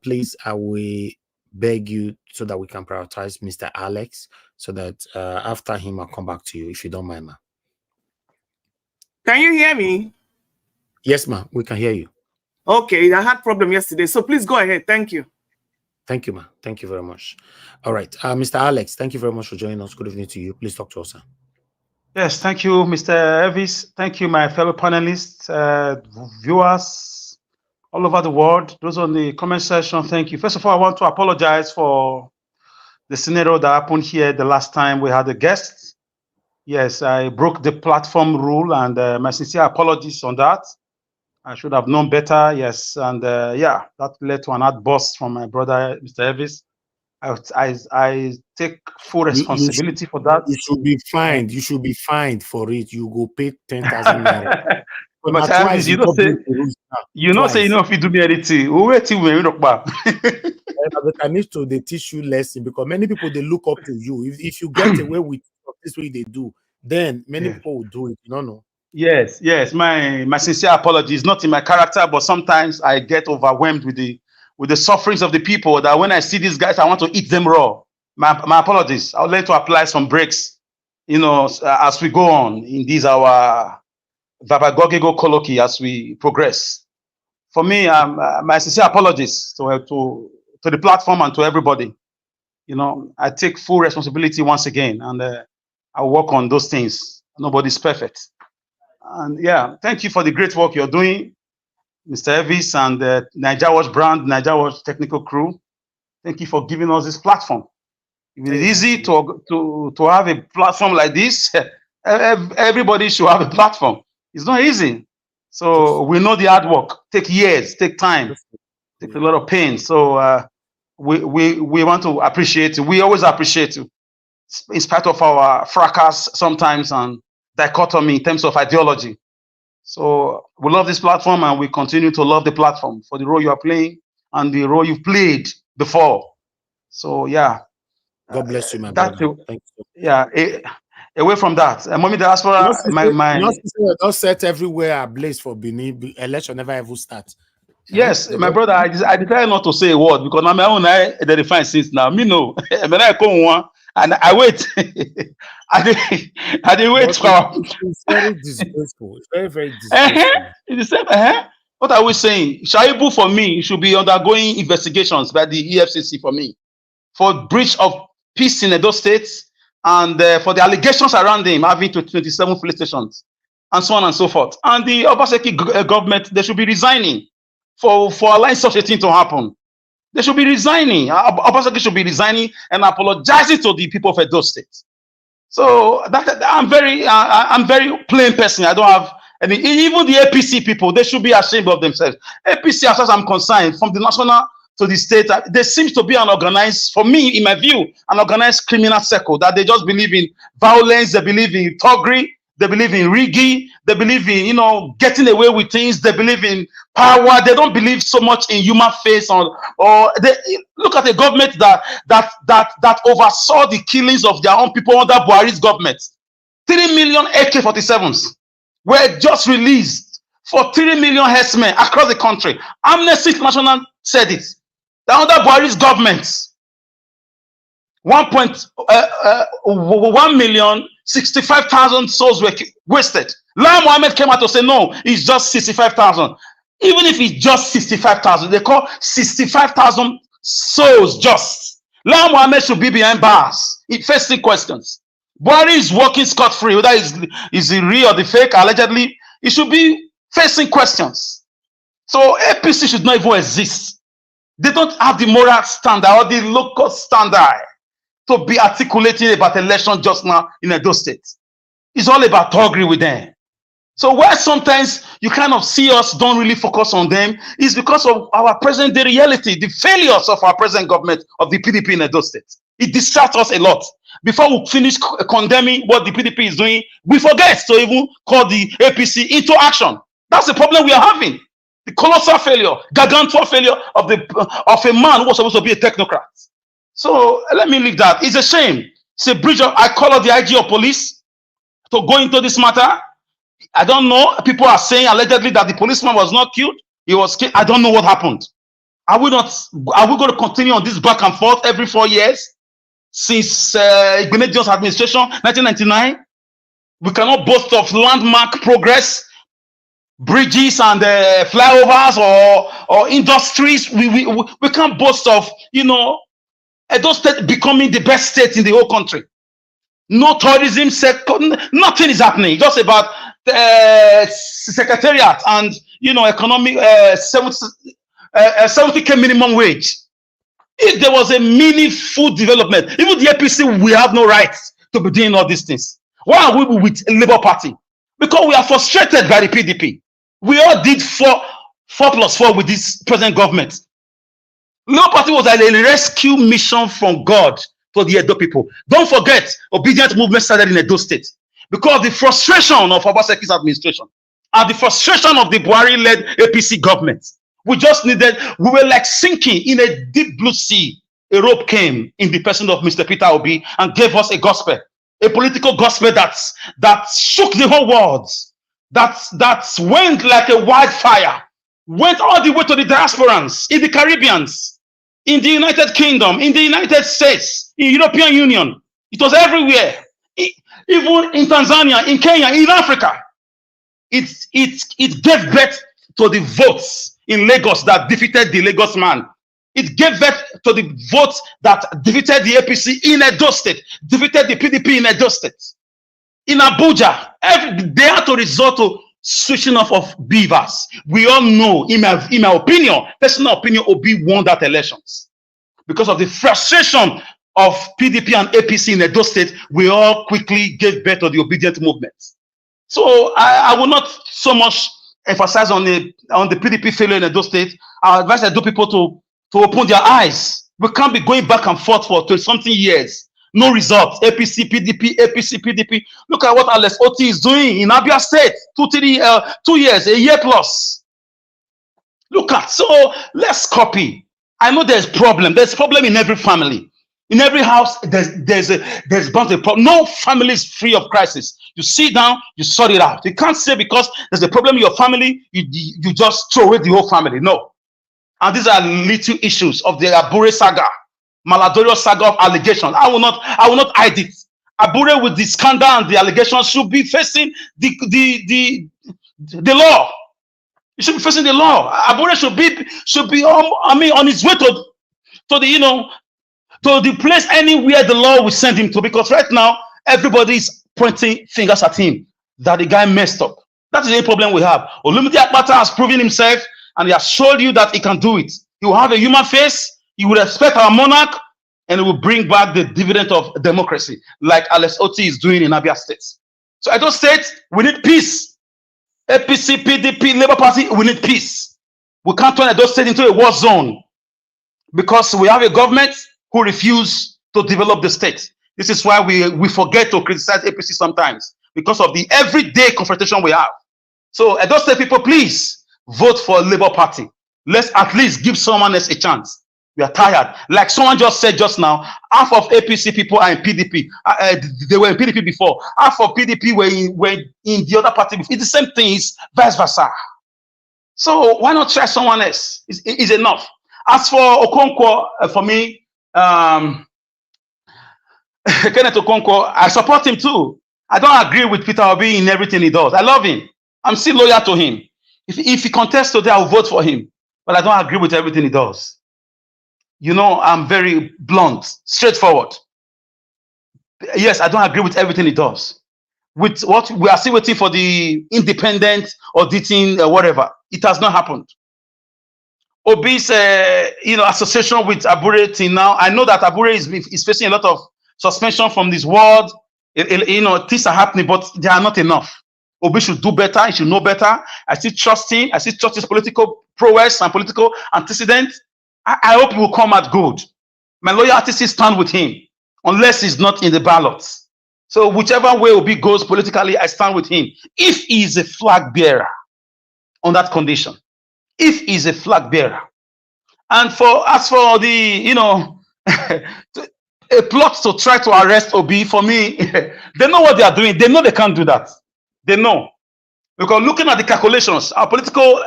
please, I will beg you so that we can prioritize Mr. Alex, so that after him, I'll come back to you, if you don't mind, ma'am. Can you hear me? Yes, ma'am. We can hear you. Okay. I had problem yesterday. So please go ahead. Thank you. Thank you, ma'am. Thank you very much. All right. Mr. Alex, thank you very much for joining us. Good evening to you. Please talk to us, sir. Yes, thank you, Mr. Evis. Thank you, my fellow panelists, viewers all over the world. Those on the comment section, thank you. First of all, I want to apologize for the scenario that happened here the last time we had a guest. Yes, I broke the platform rule, and my sincere apologies on that. I should have known better, yes. And yeah, that led to an outburst from my brother, Mr. Evis. I take full responsibility for that. You should be fined. You should be fined for it. You go pay 10,000 naira. But twice, you know, say if you do me anything, we wait till we I need to they teach you lesson, because many people they look up to you. If you get away with this way they do, then many people will do it. You don't know. Yes. My sincere apologies. Not in my character, but sometimes I get overwhelmed with the sufferings of the people, that when I see these guys, I want to eat them raw. My apologies. I would like to apply some breaks, you know, as we go on in these our Vabagogigo colloquy as we progress. For me, my sincere apologies to the platform and to everybody. You know, I take full responsibility once again, and I'll work on those things. Nobody's perfect. And yeah, thank you for the great work you're doing, Mr. Evis, and the Niger Watch brand, Niger Watch technical crew. Thank you for giving us this platform. It is easy to have a platform like this. Everybody should have a platform. It's not easy. So we know the hard work. Take years, take time, take a lot of pain. So we want to appreciate you. We always appreciate you, in spite of our fracas sometimes and dichotomy in terms of ideology. So we love this platform, and we continue to love the platform for the role you are playing and the role you've played before. So yeah. God bless you, my brother. Thank you. Yeah. Away from that, Mommy Diaspora, don't set everywhere ablaze for Benin. Election never ever start. Yes, my brother, I decided not to say a word, because I'm my own define since now. Me know. When I come one and I wait. I did wait for. It's very disgraceful. It's very, very disgraceful. It's the same. What are we saying? Shaibu, for me, should be undergoing investigations by the EFCC for me for breach of peace in Edo State and for the allegations around him having 27 police stations and so on and so forth. And the Obaseki government, they should be resigning for allowing such a thing to happen. They should be resigning. Obaseki should be resigning and apologizing to the people of Edo State. So I'm very plain person. I don't have any. Even the APC people, they should be ashamed of themselves. APC, as far as I'm concerned, from the national to the state, there seems to be an organized, for me, in my view, an organized criminal circle that they just believe in violence, they believe in thuggery, they believe in rigging, they believe in, getting away with things, they believe in power. They don't believe so much in human face or they look at a government that oversaw the killings of their own people under Buhari's government. 3 million AK-47s were just released for 3 million herdsmen across the country. Amnesty International said it. That under Buhari's government, 1,065,000 souls were wasted. Lai Mohammed came out to say, no, it's just 65,000. Even if it's just 65,000, they call 65,000 souls just. Lai Mohammed should be behind bars, facing questions. Buhari is working scot-free, whether is the real or the fake, allegedly, he should be facing questions. So APC should not even exist. They don't have the moral standard or the local standard to be articulating about election just now in Edo State. It's all about thuggery with them. So where sometimes you kind of see us don't really focus on them is because of our present day reality, the failures of our present government of the PDP in Edo State. It distracts us a lot. Before we finish condemning what the PDP is doing, we forget to even call the APC into action. That's the problem we are having. The colossal failure, gargantuan failure of a man who was supposed to be a technocrat. So let me leave that. It's a shame. It's a breach of, I call out the IG of police to go into this matter. I don't know. People are saying allegedly that the policeman was not killed. He was killed. I don't know what happened. Are we going to continue on this back and forth every 4 years since Igbenedi's administration, 1999? We cannot boast of landmark progress, bridges and flyovers or industries. We can't boast of, Edo State becoming the best state in the whole country. No tourism sector, nothing is happening. Just about secretariat and economic 70k minimum wage. If there was a meaningful development, even the APC, we have no right to be doing all these things. Why are we with Labour Party? Because we are frustrated by the PDP. We all did 4+4 with this present government. Labour Party was a rescue mission from God for the Edo people. Don't forget, obedient movement started in Edo State because the frustration of Obaseki's administration and the frustration of the Buhari-led APC government. We were like sinking in a deep blue sea. A rope came in the person of Mr. Peter Obi and gave us a gospel, a political gospel that shook the whole world, that went like a wildfire, went all the way to the diasporans, in the Caribbeans, in the United Kingdom, in the United States, in European Union. It was everywhere, even in Tanzania, in Kenya, in Africa. It gave birth to the votes in Lagos that defeated the Lagos man. It gave birth to the votes that defeated the APC in Edo State, defeated the PDP in Edo State. In Abuja, they had to resort to switching off of beavers. We all know, in my opinion, personal opinion, Obi won that elections. Because of the frustration of PDP and APC in Edo State, we all quickly gave birth to the obedient movement. So I will not so much emphasize on the PDP failure in Edo State. I advise Edo people to open their eyes. We can't be going back and forth for 20-something years. No results. APC, PDP, APC, PDP. Look at what Alex Oti is doing in Abure State. 2 years, a year plus. Look at, so let's copy. I know there's problem. There's problem in every family. In every house, there's bound to be a problem. No family is free of crisis. You sit down, you sort it out. You can't say because there's a problem in your family, you just throw away the whole family. No. And these are little issues of the Abure saga, Maladorious saga of allegations. I will not hide it. Abure with the scandal and the allegations should be facing the law. He should be facing the law. Abure should be on his way to the to the place anywhere the law will send him to, because right now everybody is pointing fingers at him that the guy messed up. That is the problem we have. Olumide Akpata has proven himself, and he has showed you that he can do it. He will have a human face, he will respect our monarch, and he will bring back the dividend of democracy, like Alex Oti is doing in Abia State. So Edo State, we need peace. APC, PDP, Labour Party, we need peace. We can't turn Edo State into a war zone because we have a government who refuse to develop the state. This is why we forget to criticize APC sometimes, because of the everyday confrontation we have. So Edo State people, please vote for Labour Party. Let's at least give someone else a chance. We are tired. Like someone just said just now, half of APC people are in PDP. They were in PDP before. Half of PDP were in the other party before. It's the same thing. It's vice versa. So why not try someone else? It's enough. As for Okonkwo, for me, Kenneth Okonkwo, I support him too. I don't agree with Peter Obi in everything he does. I love him. I'm still loyal to him. If he contests today, I'll vote for him. But I don't agree with everything he does. You know, I'm very blunt, straightforward. Yes, I don't agree with everything he does. With what we are still waiting for the independent auditing, whatever. It has not happened. Obi's, association with Abure till now. I know that Abure is facing a lot of suspension from this world. Things are happening, but they are not enough. Obi should do better. He should know better. I still trust him. I still trust his political prowess and political antecedent. I hope he will come out good. My loyalty still stand with him, unless he's not in the ballots. So whichever way Obi goes politically, I stand with him. If he is a flag bearer on that condition, if he's a flag bearer. And as for the, a plot to try to arrest Obi, for me, they know what they are doing. They know they can't do that. They know. Because looking at the calculations, our political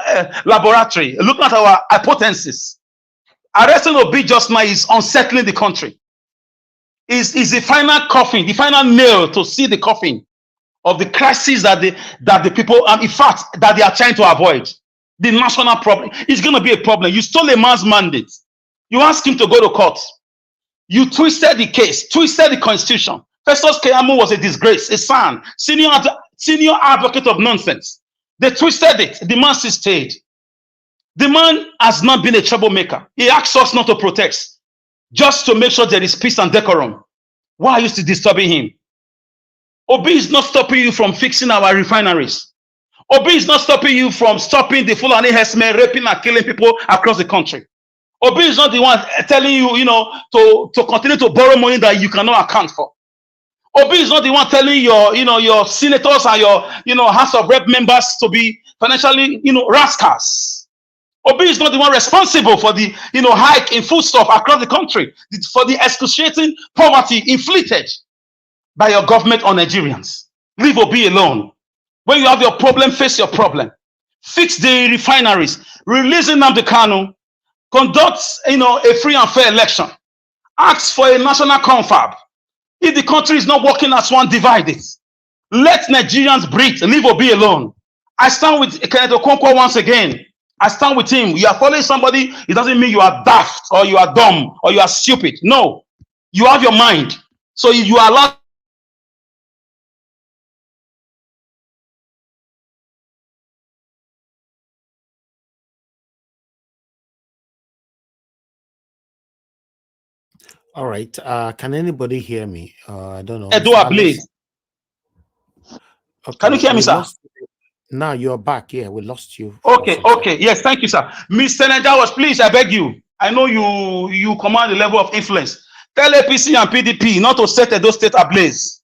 laboratory, looking at our hypotheses, arresting Obi just now is unsettling the country. Is the final coffin, the final nail to see the coffin of the crisis that the people, in fact, that they are trying to avoid. The national problem is going to be a problem. You stole a man's mandate. You asked him to go to court. You twisted the case, twisted the constitution. Festus Keyamo was a disgrace, a son, senior advocate of nonsense. They twisted it. The man still stayed. The man has not been a troublemaker. He asks us not to protest, just to make sure there is peace and decorum. Why are you still disturbing him? Obi is not stopping you from fixing our refineries. Obi is not stopping you from stopping the Fulani herdsmen raping and killing people across the country. Obi is not the one telling you, to continue to borrow money that you cannot account for. Obi is not the one telling your senators and your House of Rep members to be financially, rascals. Obi is not the one responsible for the, hike in foodstuff across the country, for the excruciating poverty inflicted by your government on Nigerians. Leave Obi alone. When you have your problem, face your problem. Fix the refineries. Release Nnamdi Kanu. Conduct, a free and fair election. Ask for a national confab. If the country is not working as one, divide it. Let Nigerians breathe. Leave Obi alone. I stand with Kenneth Okonkwo once again. I stand with him. You are following somebody, it doesn't mean you are daft or you are dumb or you are stupid. No. You have your mind. So you are allowed. All right. Can anybody hear me? I don't know. Edward, please. Okay. Can you hear me, sir? Now you're back. Yeah, we lost you. Okay. Yes, thank you, sir. Mr. Najawas, please, I beg you. I know you command the level of influence. Tell APC and PDP not to set Edo State ablaze.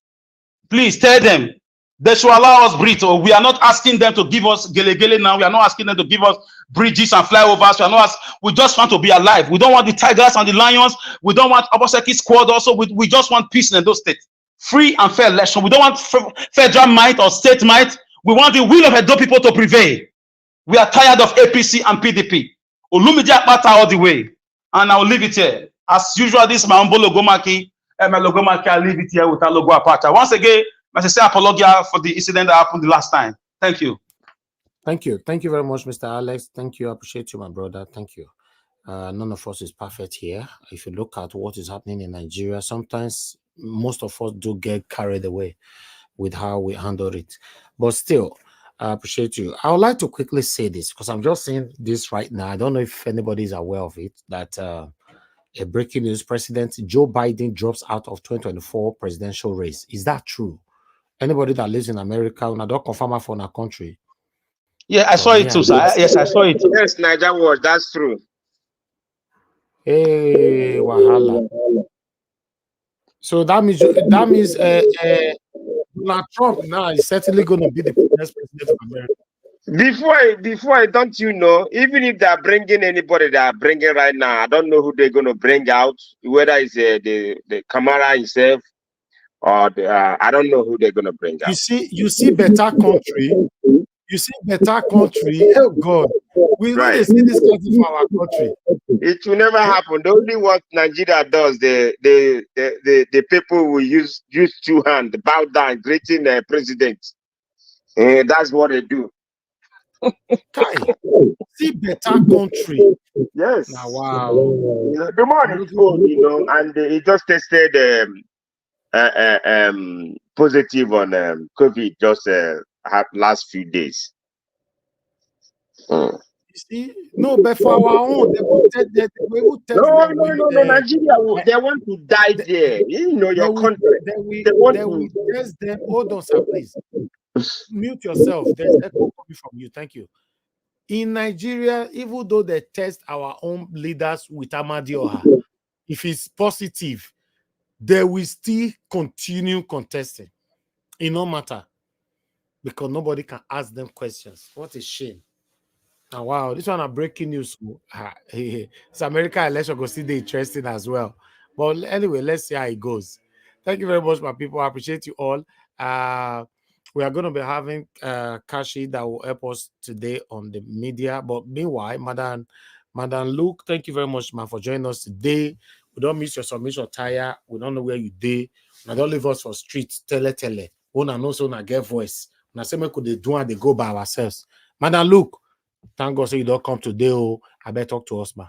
Please tell them they should allow us breathe. We are not asking them to give us gele now. We are not asking them to give us bridges and flyovers. We just want to be alive. We don't want the tigers and the lions. We don't want Obaseki squad also. We just want peace in Edo State. Free and fair election. We don't want federal might or state might. We want the will of Edo people to prevail. We are tired of APC and PDP. Olumide Akpata all the way. And I will leave it here. As usual, this is my humble logomaki. My logomaki, I'll leave it here with our logo Apache. Once again, I say apology for the incident that happened the last time. Thank you. Thank you. Thank you very much, Mr. Alex. Thank you. I appreciate you, my brother. Thank you. None of us is perfect here. If you look at what is happening in Nigeria, sometimes most of us do get carried away with how we handle it. But still, I appreciate you. I would like to quickly say this because I'm just saying this right now. I don't know if anybody is aware of it, that a breaking news: President Joe Biden drops out of 2024 presidential race. Is that true? Anybody that lives in America, and I don't confirm for our country. Yeah, I saw it too, sir. Yes, I saw it. Yes, Niger Watch, that's true. Hey, wahala. So that means Donald Trump now is certainly going to be the next president of America. Before, don't you know, even if they're bringing anybody they are bringing right now, I don't know who they're going to bring out, whether it's the Kamara himself or I don't know who they're going to bring out. You see better country. You see better country. Oh God, we know they see this country for our country. It will never happen. The only what Nigeria does, the people will use two hands, bow down, greeting the president. That's what they do. See better country. Yes. Now, wow. The man is cold, and he just tested positive on COVID just last few days. You see, no, but for our own, they will test No, Nigeria, they want to die there. Your country. They will test them. Hold on, sir, please. Mute yourself. There's echo coming from you. Thank you. In Nigeria, even though they test our own leaders with Amadioha, if it's positive, they will still continue contesting. It no matter. Because nobody can ask them questions. What a shame. Oh, wow, this one are breaking news. It's America election go still interesting as well. But anyway, let's see how it goes. Thank you very much, my people. I appreciate you all. We are going to be having Kashi that will help us today on the media. But meanwhile, Madam Luke, thank you very much, man, for joining us today. We don't miss your submission tire. We don't know where you did. Now don't leave us for streets. Tele. Una know so na get voice. Now say me could they do and they go by ourselves. Madam Luke, thank God so you don't come today. Oh, I better talk to us, man.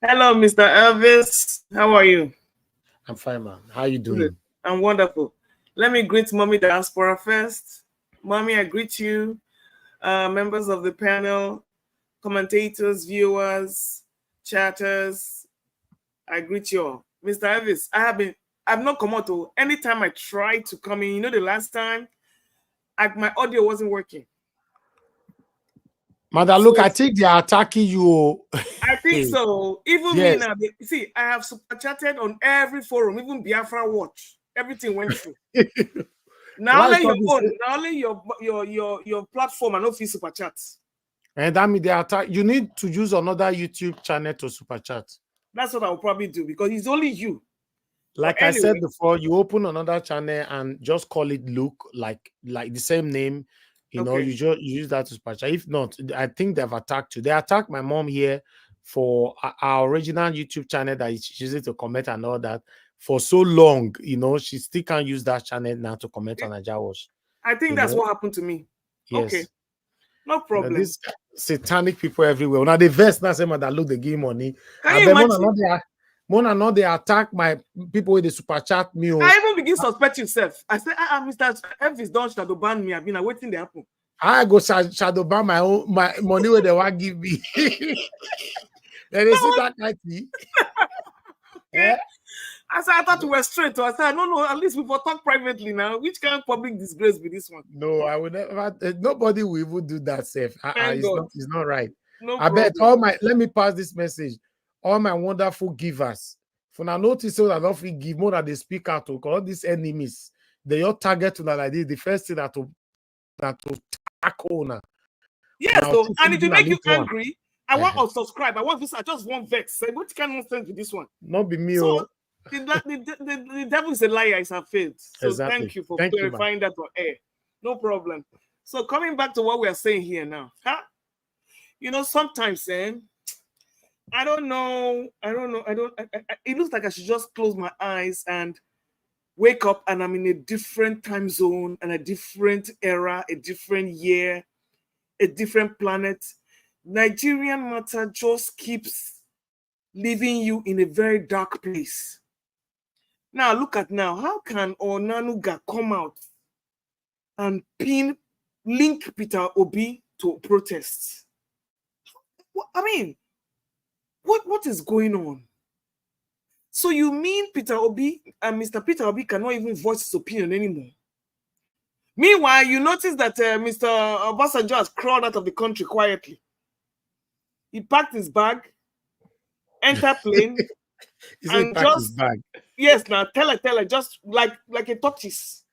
Hello, Mr. Elvis. How are you? I'm fine, man. How are you doing? Good. I'm wonderful. Let me greet Mommy Diaspora first. Mommy, I greet you, members of the panel, commentators, viewers, chatters. I greet you all. Mr. Elvis, I've not come out. Anytime I try to come in, the last time, my audio wasn't working. Madam, look, I think they are attacking you. I think so. Even me now, see, I have super chatted on every forum, even Biafra Watch. Everything went through. Now only your platform and not free super chats. And that means they attack. You need to use another YouTube channel to super chat. That's what I will probably do because it's only you. Like I said before, you open another channel and just call it Luke, like the same name. You use that to super chat. If not, I think they've attacked you. They attacked my mom here for our original YouTube channel that is using to comment and all that. For so long, she still can't use that channel now to comment on Niger Watch. I think that's what happened to me. Yes. Okay, no problem. These satanic people everywhere. Now the verse now say that look they give money. Can you imagine? Mona know they attack my people with the super chat me. I even begin suspect yourself. I said, Mr. F is done shadow ban me. I've been waiting to happen. I go shadow ban my money where they want give me. Then they see that like me. Okay. I thought we were straight. So I said, no, at least we will talk privately now. Which kind of public disgrace be this one? No, I would never. Nobody will even do that, safe. It's not right. No I problem. bet let me pass this message. All my wonderful givers. For now, notice so that don't give more than they speak out to all these enemies. They all target to that like this. The first thing that to tackle now. Yes, so and it will make you angry. I want to subscribe. I want this. I just want vex. Say, what kind of nonsense with this one? Not be me. So, the devil is a liar. It's a faith. So exactly. Thank you for clarifying that on air. No problem. So coming back to what we are saying here now, sometimes I don't know. It looks like I should just close my eyes and wake up and I'm in a different time zone and a different era, a different year, a different planet. Nigerian matter just keeps leaving you in a very dark place. Now look at now, how can Onanuga come out and link Peter Obi to protests? I mean, what is going on? So you mean Peter Obi and Mr. Peter Obi cannot even voice his opinion anymore? Meanwhile, you notice that Mr. Obasanjo has crawled out of the country quietly. He packed his bag, entered plane, and just his bag. Yes, now tell her, just like a tortoise.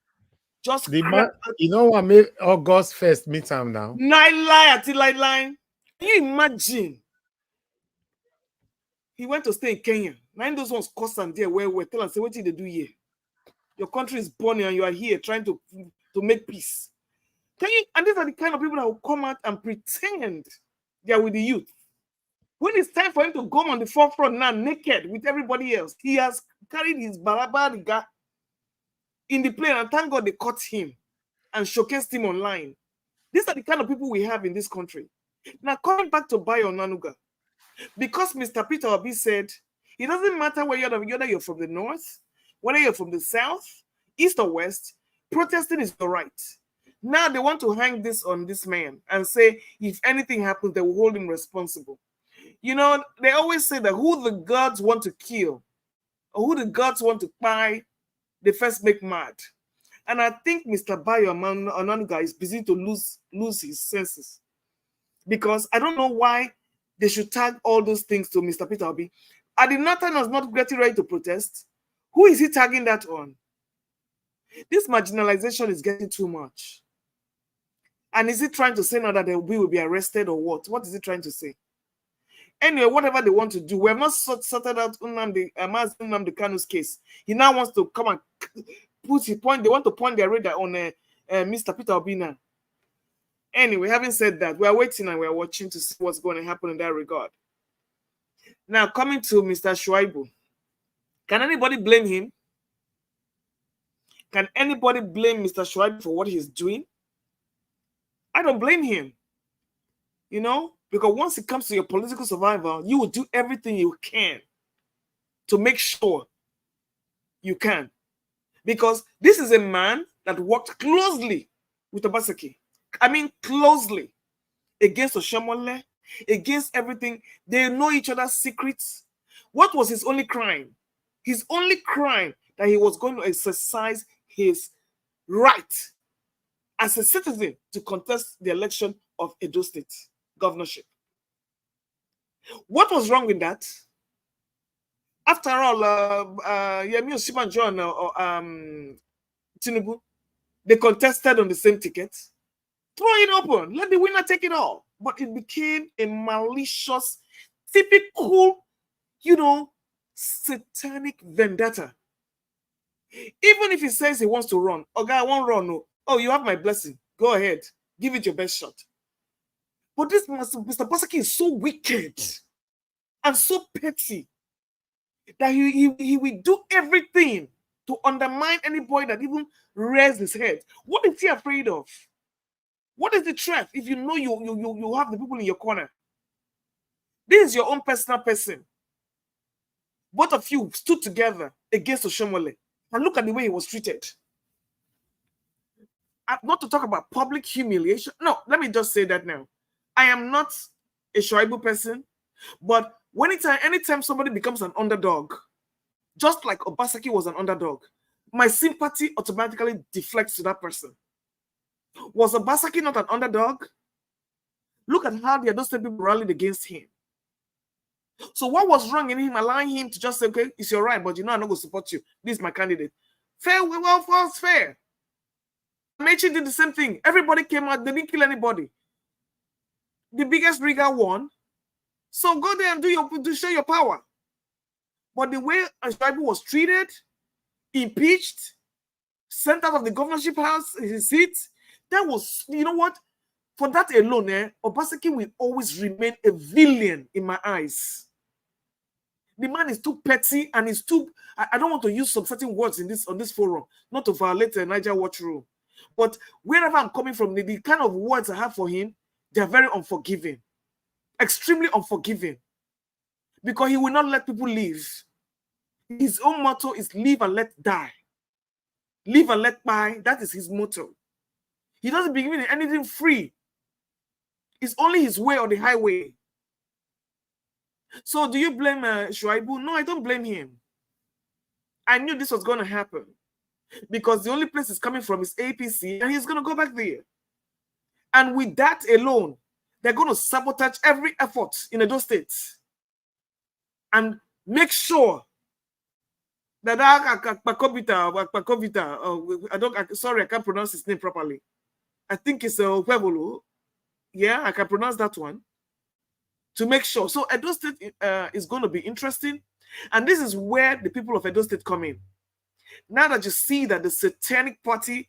Just the man, you know what made August 1st meet him now? Lie. Can you imagine? He went to stay in Kenya. Nine those ones cost and there where we tell and say, what did they do here? Your country is burning and you are here trying to make peace. And these are the kind of people that will come out and pretend they are with the youth. When it's time for him to go on the forefront now, naked with everybody else, he has carried his barabariga in the plane, and thank God they caught him and showcased him online. These are the kind of people we have in this country. Now, coming back to Bayo Onanuga, because Mr. Peter Obi said, it doesn't matter whether you're from the north, whether you're from the south, east or west, protesting is your right. Now they want to hang this on this man and say, if anything happens, they will hold him responsible. You know, they always say that who the gods want to kill or who the gods want to buy, they first make mad. And I think Mr. Bayo Onanuga is busy to lose his senses. Because I don't know why they should tag all those things to Mr. Peter Obi. Adi Nathan was not getting ready to protest. Who is he tagging that on? This marginalization is getting too much. And is he trying to say now that we will be arrested or what? What is he trying to say? Anyway, whatever they want to do, we have not sorted out Nnamdi Kanu's case. He now wants to come and put his point. They want to point their radar on Mr. Peter Obi now. Anyway, having said that, we are waiting and we are watching to see what's going to happen in that regard. Now, coming to Mr. Shuaibu, can anybody blame him? Can anybody blame Mr. Shuaibu for what he's doing? I don't blame him. You know, because once it comes to your political survival, you will do everything you can to make sure you can. Because this is a man that worked closely with Obaseki. I mean, closely against Oshomole, against everything. They know each other's secrets. What was his only crime? His only crime that he was going to exercise his right as a citizen to contest the election of Edo State governorship. What was wrong with that? After all, Yemi Osibanjo and Tinubu, they contested on the same ticket. Throw it open. Let the winner take it all. But it became a malicious, typical, you know, satanic vendetta. Even if he says he wants to run, okay, I won't run. No. Oh, you have my blessing. Go ahead. Give it your best shot. But this Mr. Basaki is so wicked and so petty that he will do everything to undermine anybody that even rears his head. What is he afraid of? What is the threat if you know you have the people in your corner? This is your own personal person. Both of you stood together against Oshomole. And look at the way he was treated. Not to talk about public humiliation. No, let me just say that now. I am not a Shuaibu person, but anytime somebody becomes an underdog, just like Obaseki was an underdog, my sympathy automatically deflects to that person. Was Obaseki not an underdog? Look at how the Edo State people rallied against him. So what was wrong in him allowing him to just say, okay, it's your right, but you know I'm not going to support you. This is my candidate. Fair, well, false, fair. Mechi did the same thing. Everybody came out. They didn't kill anybody. The biggest rigger won. So go there and do show your power. But the way Shuaibu was treated, impeached, sent out of the governorship house, his seat, that was, you know what? For that alone, Obaseki will always remain a villain in my eyes. The man is too petty and is too. I don't want to use some certain words in this on this forum, not to violate the Niger Watch rule. But wherever I'm coming from, the kind of words I have for him, they're very unforgiving, extremely unforgiving, because he will not let people live. His own motto is live and let die. Live and let die. That is his motto. He doesn't believe in anything free. It's only his way or the highway. So do you blame Shuaibu? No, I don't blame him. I knew this was going to happen because the only place he's coming from is APC and he's going to go back there. And with that alone, they're going to sabotage every effort in Edo State and make sure that sorry, I can't pronounce his name properly. I think it's Pueblo. Yeah, I can pronounce that one. To make sure. So Edo State is going to be interesting. And this is where the people of Edo State come in. Now that you see that the satanic party,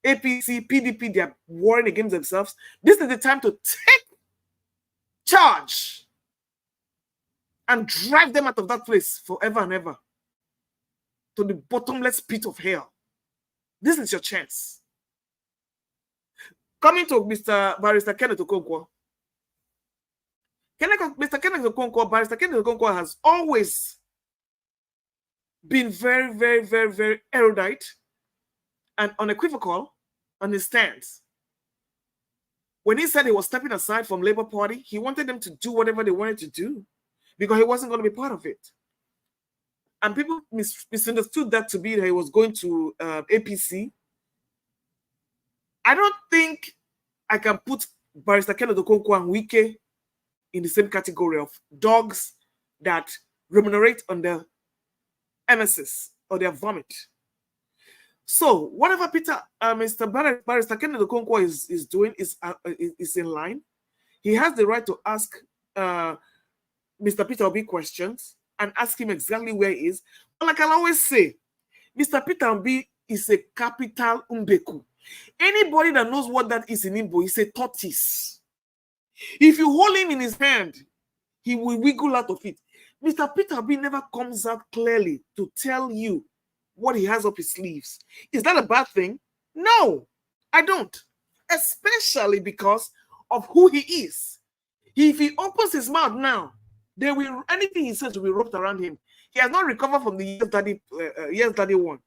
APC, PDP, they are warring against themselves, this is the time to take charge and drive them out of that place forever and ever to the bottomless pit of hell. This is your chance. Coming to Mr. Barrister Kenneth Okonkwo. Mr. Kenneth Okonkwo, Barrister Kenneth Okonkwo has always been very, very, very, very erudite and unequivocal on his stance. When he said he was stepping aside from Labour Party, he wanted them to do whatever they wanted to do because he wasn't going to be part of it. And people misunderstood that to be that he was going to APC. I don't think I can put Barrister Kenneth Okonkwo and Wike in the same category of dogs that ruminate on their emesis or their vomit. So whatever Mr. Barrister Kenneth Okonkwo is doing is in line. He has the right to ask Mr. Peter Obi questions and ask him exactly where he is. But like I always say, Mr. Peter Obi is a capital umbeku. Anybody that knows what that is in Igbo is a tortoise. If you hold him in his hand, he will wiggle out of it. Mr. Peter Obi never comes out clearly to tell you what he has up his sleeves. Is that a bad thing? No, I don't. Especially because of who he is. If he opens his mouth now, there will anything he says will be wrapped around him. He has not recovered from the Yes Daddy one.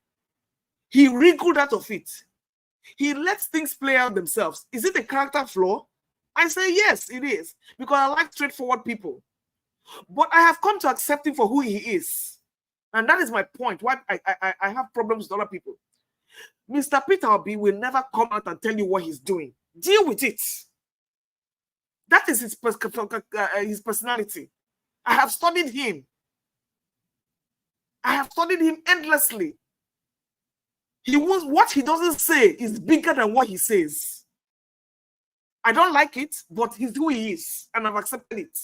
He wriggled out of it. He lets things play out themselves. Is it a character flaw? I say yes, it is, because I like straightforward people. But I have come to accept him for who he is. And that is my point, why I have problems with other people. Mr. Peter Obi will never come out and tell you what he's doing. Deal with it. That is his personality. I have studied him. I have studied him endlessly. What he doesn't say is bigger than what he says. I don't like it, but he's who he is, and I've accepted it.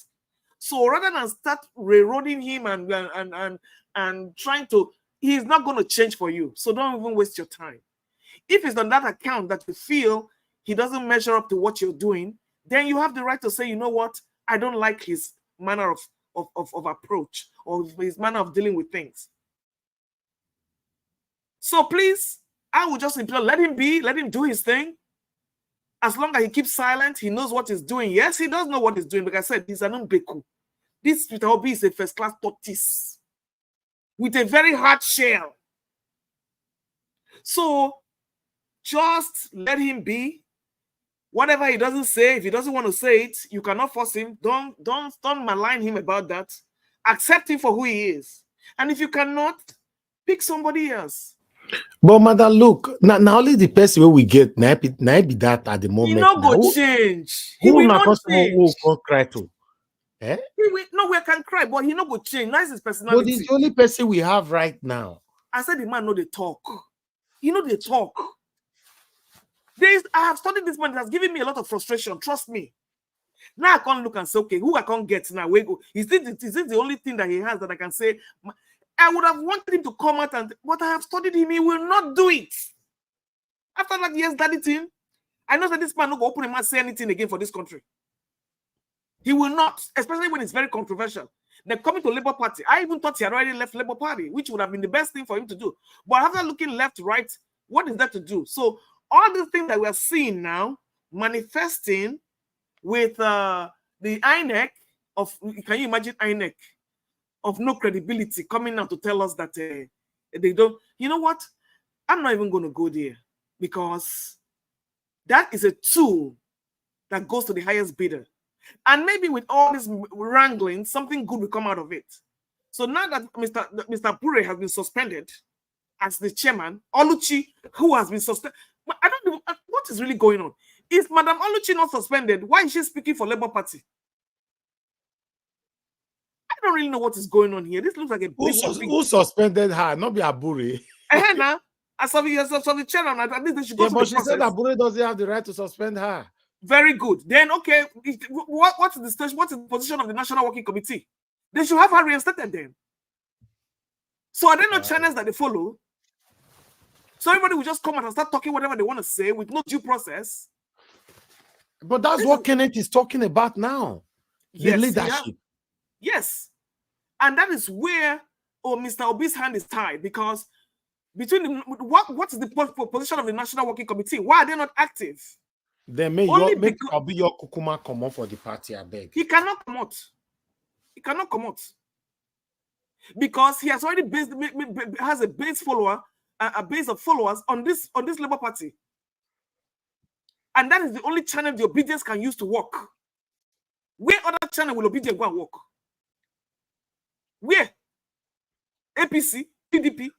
So rather than start railroading him and trying to, he's not going to change for you. So don't even waste your time. If it's on that account that you feel he doesn't measure up to what you're doing, then you have the right to say, you know what, I don't like his manner of approach or his manner of dealing with things. So please, I would just implore, let him be, let him do his thing. As long as he keeps silent, he knows what he's doing. Yes, he does know what he's doing. Like I said, he's an umbeku. This Peter Obi is a first-class tortoise with a very hard shell. So just let him be. Whatever he doesn't say, if he doesn't want to say it, you cannot force him. Don't malign him about that. Accept him for who he is. And if you cannot, pick somebody else. But mother, look, now only the person where we get now be that at the moment. He not go change. He will not change. Who will cry to? Eh? Nowhere can cry, but he not go change. That's his personality. But it's the only person we have right now. I said the man know they talk. You know they talk. I have studied this man. It has given me a lot of frustration. Trust me. Now I can't look and say, okay, who I can't get now? Where go? Is this the only thing that he has that I can say? I would have wanted him to come out but I have studied him. He will not do it. After that, yes, daddy thing, I know that this man will not open him and say anything again for this country. He will not, especially when it's very controversial. Then coming to Labour Party, I even thought he had already left Labour Party, which would have been the best thing for him to do. But after looking left, right, what is that to do? So all these things that we are seeing now manifesting with the INEC of, can you imagine INEC of no credibility coming out to tell us that they don't, you know what? I'm not even going to go there, because that is a tool that goes to the highest bidder. And maybe with all this wrangling, something good will come out of it. So now that Mr. Abure has been suspended as the chairman, Oluchi, who has been suspended, I don't know what is really going on. Is Madam Oluchi not suspended? Why is she speaking for Labour Party? I don't really know what is going on here. This looks like a who suspended her? Not be Abure. Now, as of the chairman, at least they should go to but the she process. said Abure doesn't have the right to suspend her. Very good. Then, okay, what's the position of the National Working Committee? They should have her reinstated then. So are there no channels that they follow? So everybody will just come out and start talking whatever they want to say with no due process. But that's what Kenneth is talking about now. The leadership. Yes. And that is where Mr. Obi's hand is tied, because between what is the position of the National Working Committee? Why are they not active? They make Obi your kukuma come out for the party, I beg. He cannot come out. He cannot come out. Because he has already has a base follower, a base of followers on this Labour Party. And that is the only channel the obedience can use to work. Where other channel will obedience go and work? Where? APC, PDP.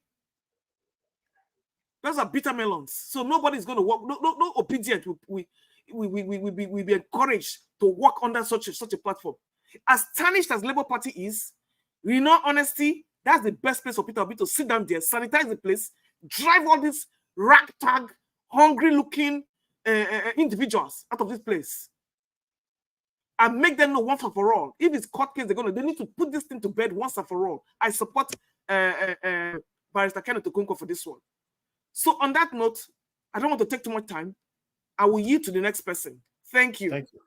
Those are bitter melons. So nobody's going to work. No obedient will be encouraged to work under such a platform. As tarnished as Labour Party is, in all honesty, that's the best place for Peter Obi to sit down there, sanitize the place, drive all these ragtag, hungry-looking individuals out of this place, and make them know once and for all. If it's court case, they need to put this thing to bed once and for all. I support Barrister Kenneth Okonkwo for this one. So on that note, I don't want to take too much time. I will yield to the next person. Thank you. Thank you.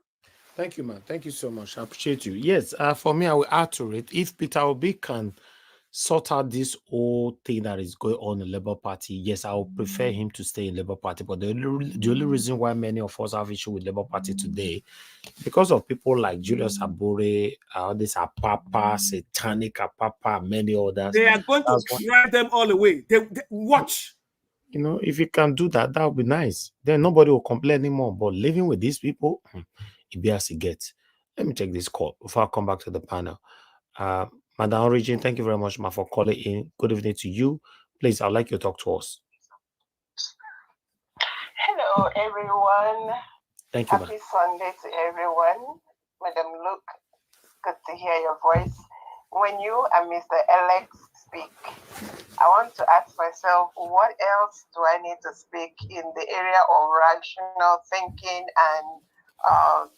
Thank you, man. Thank you so much. I appreciate you. Yes, for me, I will add to it. If Peter Obi can sort out this whole thing that is going on in the Labour Party, yes, I would prefer him to stay in Labour Party. But the only reason why many of us have issue with Labour Party today, because of people like Julius Abure, this Apapa, Satanic Apapa, many others. They are going to drive them all away. They watch. You know, if you can do that, that would be nice. Then nobody will complain anymore. But living with these people, it be as it gets. Let me take this call before I come back to the panel. Madam Origin, thank you very much, ma, for calling in. Good evening to you. Please, I'd like you to talk to us. Hello, everyone. Thank you, Happy Sunday to everyone. Madam Luke, good to hear your voice. When you and Mr. Alex speak, I want to ask myself, what else do I need to speak in the area of rational thinking and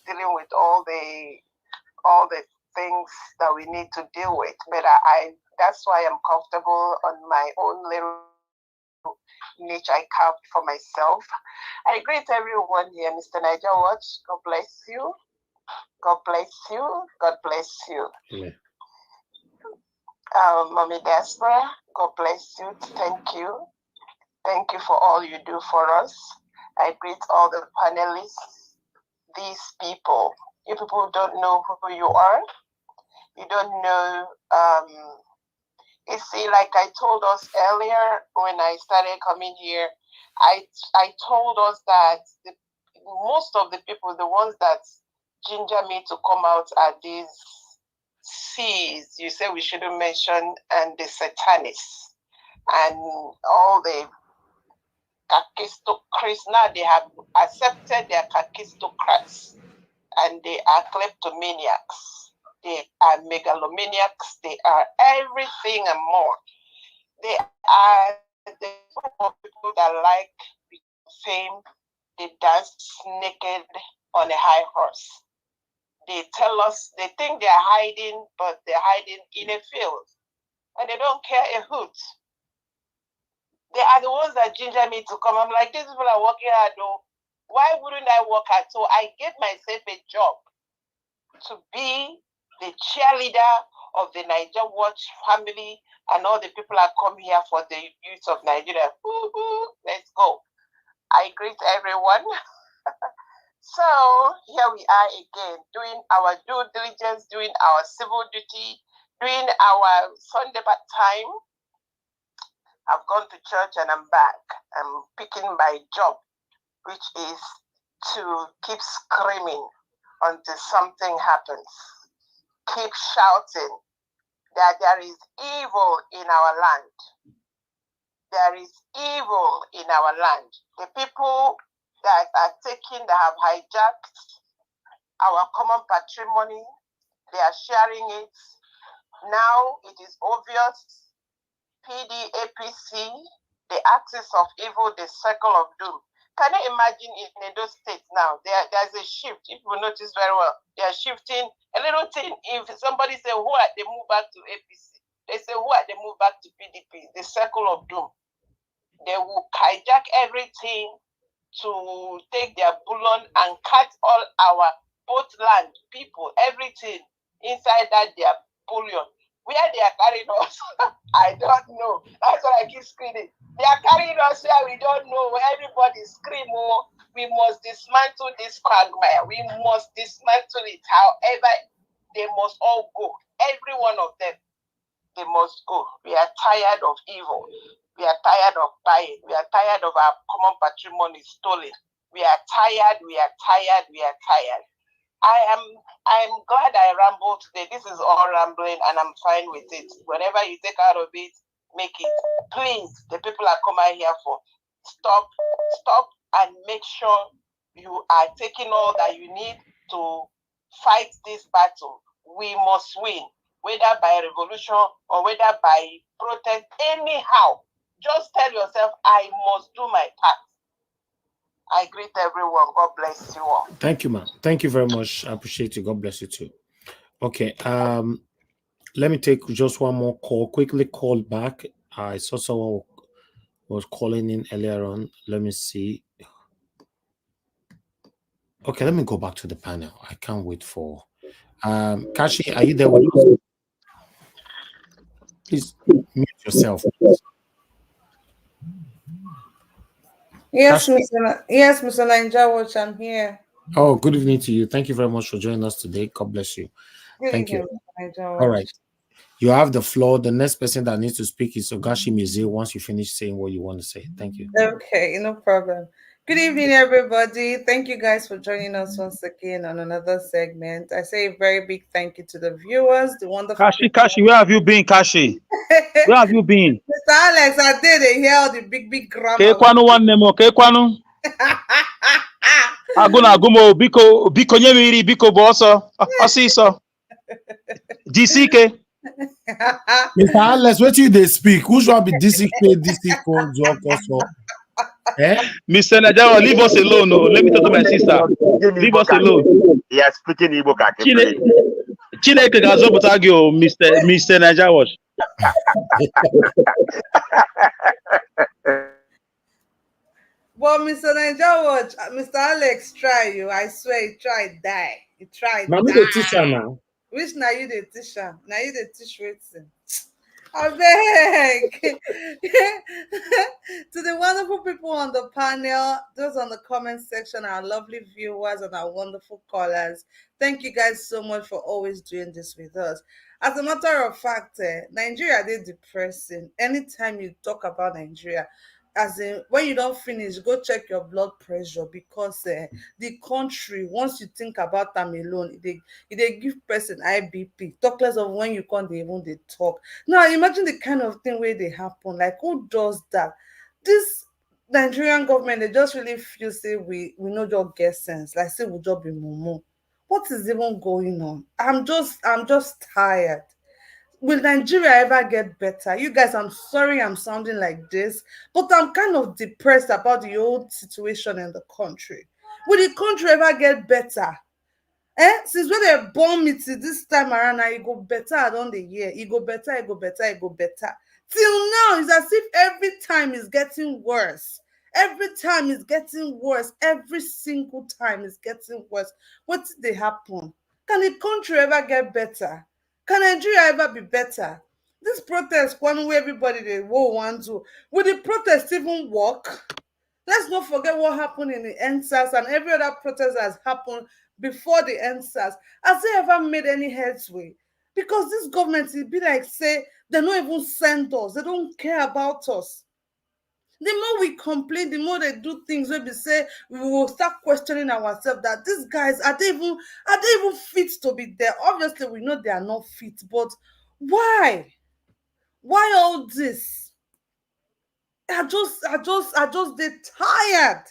dealing with all the things that we need to deal with? But that's why I'm comfortable on my own little niche I carved for myself. I greet everyone here. Mr. Niger Watch, God bless you. God bless you. God bless you. Yeah. Mommy Diaspora, God bless you. Thank you. Thank you for all you do for us. I greet all the panelists, these people. You people don't know who you are. You don't know. You see, like I told us earlier when I started coming here, I told us that most of the people, the ones that ginger me to come out are these C's, you say we shouldn't mention, and the Satanists and all the kakistocrats. Now they have accepted their kakistocrats and they are kleptomaniacs. They are megalomaniacs. They are everything and more. They are the people that like fame. They dance naked on a high horse. They tell us they think they're hiding, but they're hiding in a field. And they don't care a hoot. They are the ones that ginger me to come. I'm like, these people are working hard though. Why wouldn't I work hard? So I gave myself a job to be the cheerleader of the Niger Watch family and all the people that come here for the youth of Nigeria. Let's go. I greet everyone. So here we are again, doing our due diligence, doing our civil duty, doing our Sunday back time. I've gone to church and I'm back. I'm picking my job, which is to keep screaming until something happens. Keep shouting that there is evil in our land. There is evil in our land. The people that are taking, that have hijacked our common patrimony, they are sharing it. Now it is obvious. PD, APC, the axis of evil, the circle of doom. Can you imagine in Edo State now, there's a shift. If you notice very well, they are shifting a little thing. If somebody say, who are they move back to APC? They say, who are they move back to PDP? The circle of doom. They will hijack everything to take their bullion and cut all our both land, people, everything inside that their bullion. Where they are carrying us, I don't know. That's what I keep screaming. They are carrying us where we don't know. Everybody scream, oh, we must dismantle this quagmire. We must dismantle it. However, they must all go. Every one of them, they must go. We are tired of evil. We are tired of buying. We are tired of our common patrimony stolen. We are tired. We are tired. We are tired. I'm glad I rambled today. This is all rambling and I'm fine with it. Whatever you take out of it, make it. Please, the people are coming here for, stop and make sure you are taking all that you need to fight this battle. We must win, whether by revolution or whether by protest. Anyhow, just tell yourself, I must do my part. I greet everyone. God bless you all. Thank you, ma'am. Thank you very much. I appreciate you. God bless you too. Okay. Let me take just one more call. Quickly call back. I saw someone was calling in earlier on. Let me see. Okay, let me go back to the panel. I can't wait for Kashi, are you there with us? Please mute yourself. Yes, Mr. Ninja Watch, I'm here. Oh, good evening to you. Thank you very much for joining us today. God bless you. Thank you. All right. You have the floor. The next person that needs to speak is Ogashi Mize once you finish saying what you want to say. Thank you. Okay, no problem. Good evening, everybody. Thank you guys for joining us once again on another segment. I say a very big thank you to the viewers, the wonderful Kashi, where have you been, Kashi? Where have you been? Mr. Alex, I did hear all the big grammar. Kekwanu. Agumo, biko nyemiri, biko boso, osiso. DCK. Mr. Alex, what you they speak? Who should be DCK, also? Mr. Najawa, leave us alone. No. Let me talk to my sister. Leave us alone. Yes, speaking Igbo kake. Chineke gazopụta gị o, Mr. Najawa. Well, Mr. Ninja Watch, Mr. Alex, try you. I swear, he tried die. He tried die. The teacher now. Which now you the teacher? Now you the teach waiting. I beg. To the wonderful people on the panel, those on the comment section, our lovely viewers and our wonderful callers, thank you guys so much for always doing this with us. As a matter of fact, Nigeria is depressing. Anytime you talk about Nigeria, as in when you don't finish, go check your blood pressure, because the country, once you think about them alone, they give person IBP. Talk less of when you can't even they talk. Now imagine the kind of thing where they happen. Like, who does that? This Nigerian government, they just really feel say we know just get sense. Like say we just be mumu. What is even going on? I'm just tired. Will Nigeria ever get better? You guys, I'm sorry I'm sounding like this, but I'm kind of depressed about the old situation in the country. Will the country ever get better? Since when they bomb it this time around, now it go better than the year. It go better, it go better, it go better. Till now, it's as if every time is getting worse. Every time is getting worse. Every single time is getting worse. What did they happen? Can the country ever get better? Can Nigeria ever be better? This protest, one way everybody they want to. Will the protest even work? Let's not forget what happened in the NSAS and every other protest that has happened before the NSAS. Has they ever made any headway? Because this government, it be like, say, they don't even send us. They don't care about us. The more we complain, the more they do things where we say we will start questioning ourselves that these guys are they even fit to be there? Obviously, we know they are not fit, but why? Why all this? I just get tired.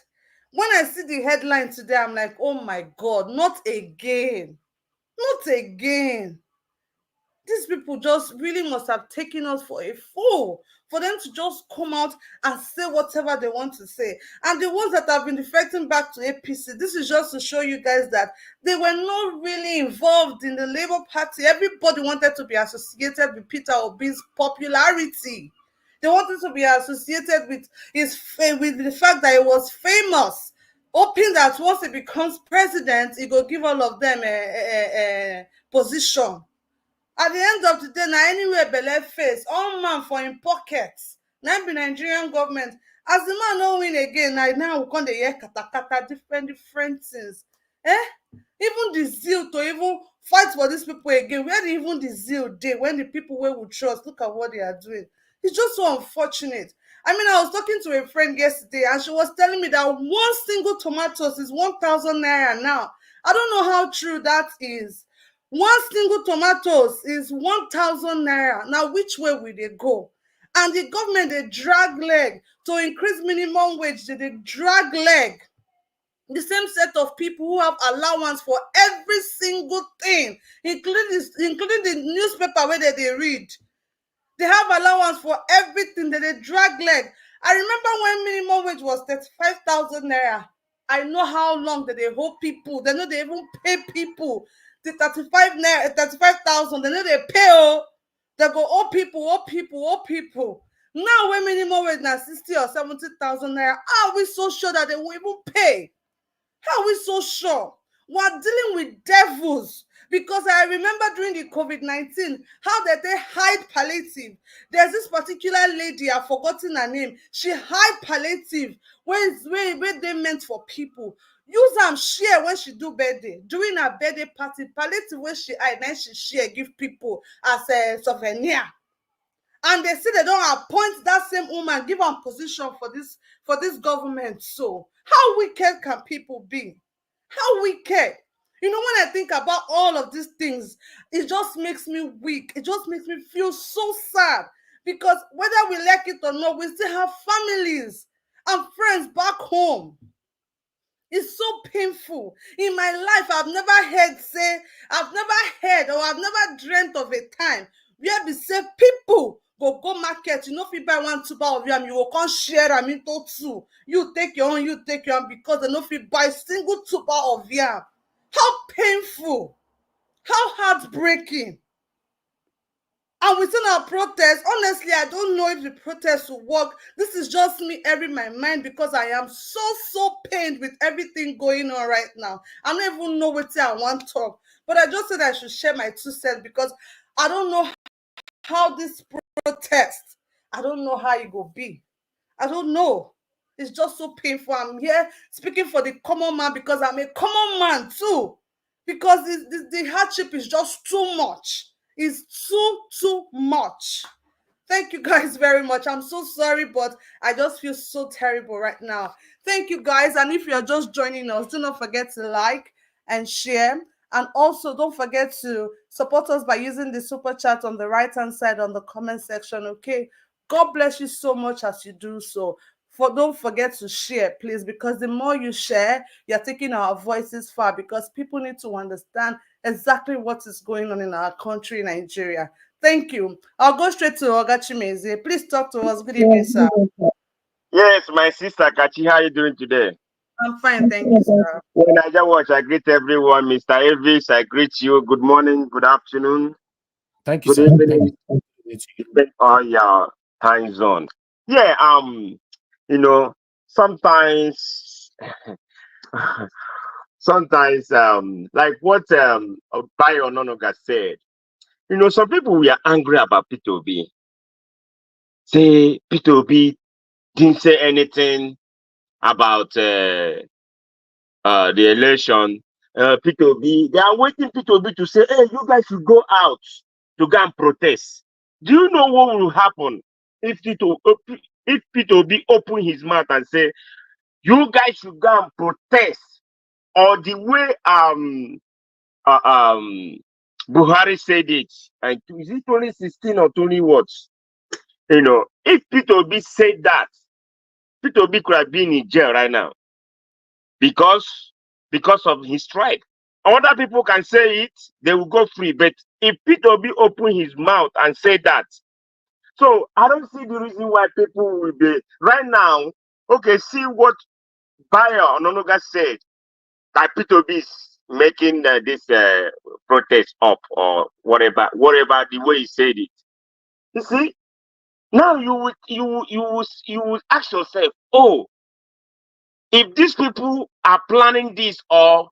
When I see the headline today, I'm like, oh my God, not again. Not again. These people just really must have taken us for a fool for them to just come out and say whatever they want to say. And the ones that have been defecting back to APC, this is just to show you guys that they were not really involved in the Labour Party. Everybody wanted to be associated with Peter Obi's popularity. They wanted to be associated with with the fact that he was famous, hoping that once he becomes president, he will give all of them a position. At the end of the day, now anywhere belle face, all man for in pockets. Now be Nigerian government. As the man no win again, now we come the hear kata different things. Even the zeal to even fight for these people again. Where even the zeal dey when the people wey we trust look at what they are doing? It's just so unfortunate. I mean, I was talking to a friend yesterday and she was telling me that one single tomatoes is 1,000 naira now. I don't know how true that is. One single tomatoes is 1,000 naira. Now, which way will they go? And the government, they drag leg to increase minimum wage. They drag leg. The same set of people who have allowance for every single thing, including the newspaper where they read. They have allowance for everything that they drag leg. I remember when minimum wage was 35,000 naira. I know how long that they hold people. They know they even pay people the 35,000. They know they pay. Oh, they go owe people. Now when minimum wage now 60 or 70,000 naira, are we so sure that they will even pay? How are we so sure? We're dealing with devils. Because I remember during the COVID-19, how did they hide palliative? There's this particular lady, I've forgotten her name. She hide palliative where they meant for people. Use them share when she do birthday. During her birthday party, palliative where she hide, then she share, give people as a souvenir. And they say they don't appoint that same woman, give her position for this government. So how wicked can people be? How wicked? You know, when I think about all of these things, it just makes me weak. It just makes me feel so sad. Because whether we like it or not, we still have families and friends back home. It's so painful. In my life, I've never heard or I've never dreamt of a time where we say people go market, you know, if you buy one tuber of yam, you will come share them into two. You take your own, because they know if you buy single tuber of yam. How painful, how heartbreaking. And within our protest, honestly, I don't know if the protest will work. This is just me airing my mind because I am so pained with everything going on right now. I don't even know what I want to talk. But I just said I should share my 2 cents because I don't know how this protest, I don't know how it will be. I don't know. It's just so painful. I'm here speaking for the common man because I'm a common man too. Because the hardship is just too much. It's too much. Thank you guys very much. I'm so sorry, but I just feel so terrible right now. Thank you guys. And if you're just joining us, do not forget to like and share. And also don't forget to support us by using the super chat on the right-hand side on the comment section, okay? God bless you so much as you do so. Don't forget to share, please, because the more you share, you're taking our voices far because people need to understand exactly what is going on in our country, Nigeria. Thank you. I'll go straight to Oga Chimeze. Please talk to us. Good evening, sir. Yes, my sister Kachi, how are you doing today? I'm fine, thank you, sir. When I just watch, I greet everyone. Mr. Elvis, I greet you. Good morning, good afternoon. Thank you, Good sir. evening. On your time zone. Yeah, you know, sometimes like what Bayo Nonoga said, You know, some people were angry about P2B. Say P2B didn't say anything about the election. P2B, they are waiting P2B to say, hey, you guys should go out to go and protest. Do you know what will happen if P2B open his mouth and say, you guys should go and protest? Or the way Buhari said it, and is it 2016 or 20 what? You know, if P2B said that, P2B could have been in jail right now because of his tribe. Other people can say it, they will go free. But if P2B open his mouth and say that, so I don't see the reason why people will be right now. Okay, see what Bayo Ononoga said that P2B is making this protest up or whatever the way he said it. You see, now you would ask yourself, oh, if these people are planning this or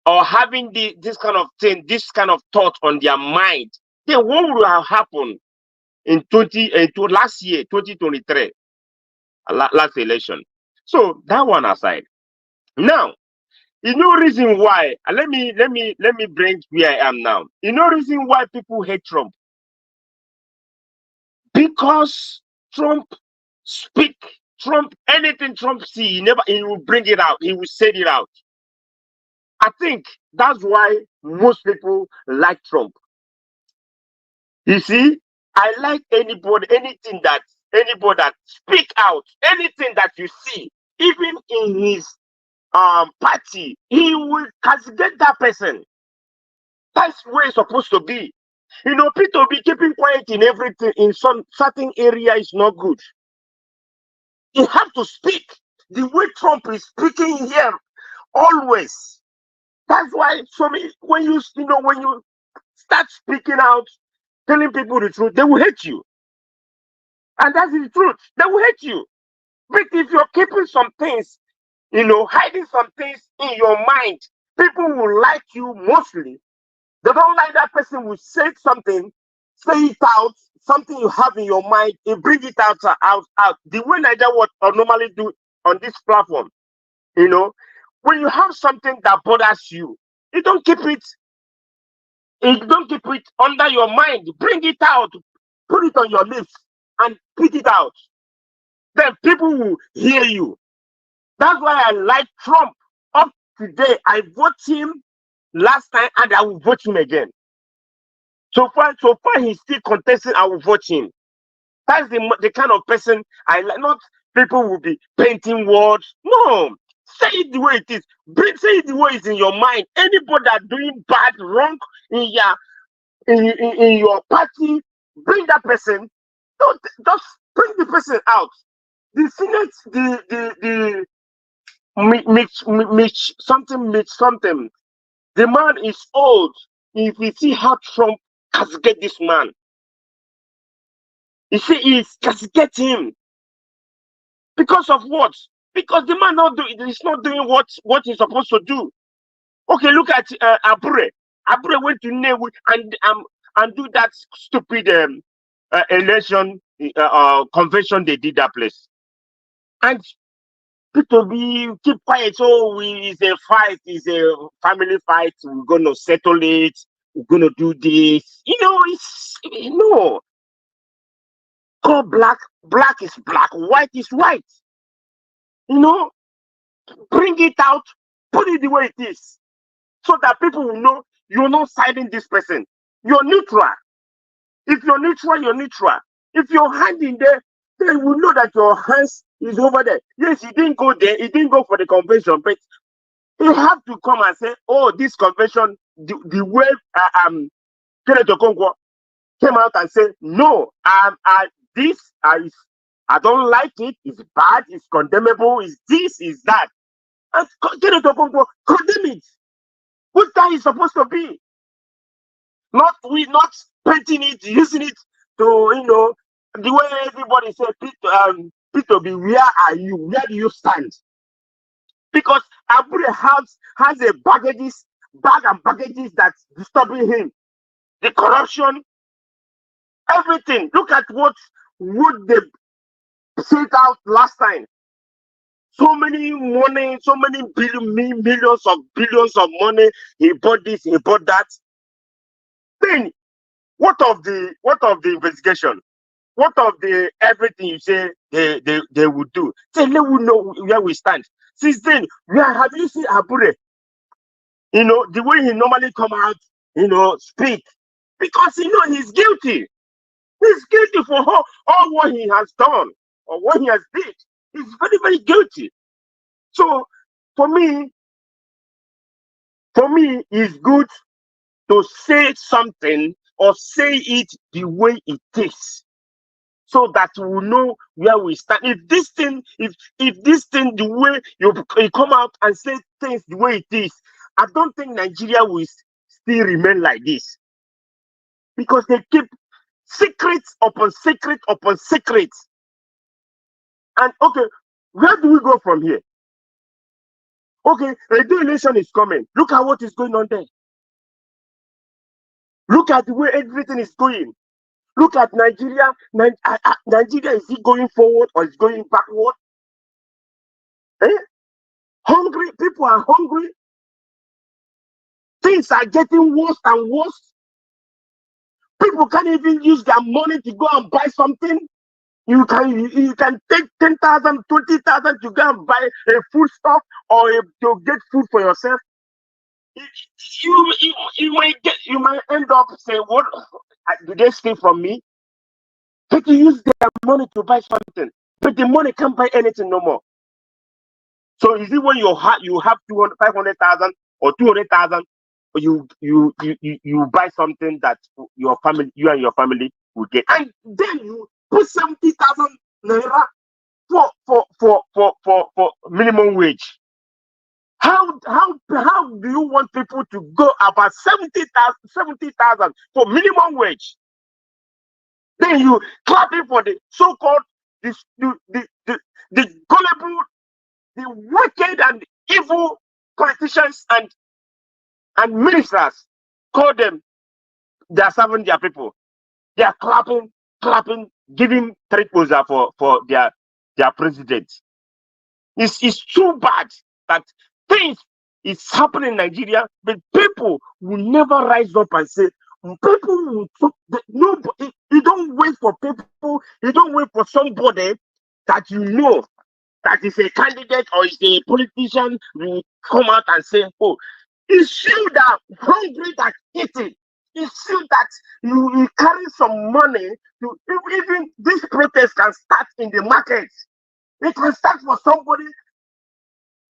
having this kind of thing, this kind of thought on their mind, then what would have happened in last year, 2023, last election? So that one aside. Now, you know reason why. Let me bring where I am now. You know reason why people hate Trump? Because Trump speak. Trump, anything Trump see, he will bring it out. He will say it out. I think that's why most people like Trump. You see, I like anything that speak out, anything that you see, even in his party, he will castigate that person. That's where it's supposed to be. You know, people be keeping quiet in everything in some certain area is not good. You have to speak the way Trump is speaking here always. That's why when you start speaking out, telling people the truth, they will hate you. And that's the truth. They will hate you. But if you're keeping some things, hiding some things in your mind, people will like you mostly. They don't like that person will say something, say it out, something you have in your mind, you bring it out. The way Nigeria would normally do on this platform, when you have something that bothers you, you don't keep it under your mind. Bring it out, put it on your lips, and spit it out. Then people will hear you. That's why I like Trump. Up today, I vote him last time, and I will vote him again. So far he's still contesting, I will vote him. That's the kind of person I like. Not people will be painting words. No, say it the way it is. Say it the way it's in your mind. Anybody that doing bad, wrong in your party, bring that person. Don't just bring the person out. The Senate, Mitch something. The man is old. If you see how Trump castigate this man, you see, he's castigate him because of what? Because the man he's not doing what he's supposed to do. Okay, look at Abure. Abure went to Newu and do that stupid election convention they did that place, and people keep quiet. So it's a fight, it's a family fight. We're gonna settle it. We're gonna do this. It's no. Call black is black, white is white. Bring it out, put it the way it is, so that people will know you're not siding this person. You're neutral. If you're neutral, you're neutral. If your hand in there, they will know that your hands is over there. Yes, he didn't go there, he didn't go for the convention, but you have to come and say, oh, this convention, the way Kenneth Okonkwo came out and said, no, I don't like it, it's bad, it's condemnable, it's this, it's that. And Kenneth Okonkwo condemn it. What that is supposed to be. Not painting it, using it to, the way everybody said, Peter, where are you? Where do you stand? Because Abure has a bag and baggages that's disturbing him. the corruption, everything. Look at what would they set out last time. So many money, so many millions of billions of money. He bought this, he bought that. Then what of the investigation? What of the everything you say they would do? Say, let we know where we stand. Since then, have you seen Abure? You know, the way he normally come out, you know, speak. Because you know he's guilty. He's guilty for all what he has done or what he has did. He's very, very guilty. So for me, it's good to say something or say it the way it is, so that we will know where we stand. If this thing, the way you come out and say things the way it is, I don't think Nigeria will still remain like this, because they keep secrets upon secret upon secret. And okay, where do we go from here? Okay, regulation is coming. Look at what is going on there. Look at the way everything is going. Look at Nigeria. Nigeria, is it going forward or is going backward? Hungry people are hungry. Things are getting worse and worse. People can't even use their money to go and buy something. You can take 10,000, 20,000 to go and buy a food stuff or to get food for yourself. You might end up saying, what did they steal from me? But you use their money to buy something, but the money can't buy anything no more. So is it when you have 200, 500,000 or 200,000, you buy something that you and your family will get, and then you put 70,000 naira for minimum wage? How do you want people to go about 70,000 for minimum wage? Then you clapping for the so-called the gullible, the wicked and evil politicians and ministers. Call them, they are serving their people. They are clapping, giving proposal for their president. It's too bad that things is happening in Nigeria, but people will never rise up and say, people will talk. No, you don't wait for people, you don't wait for somebody that you know that is a candidate or is a politician will come out and say, oh, it's you that hungry that eating. It's you that you carry some money to even this protest can start in the market. It can start for somebody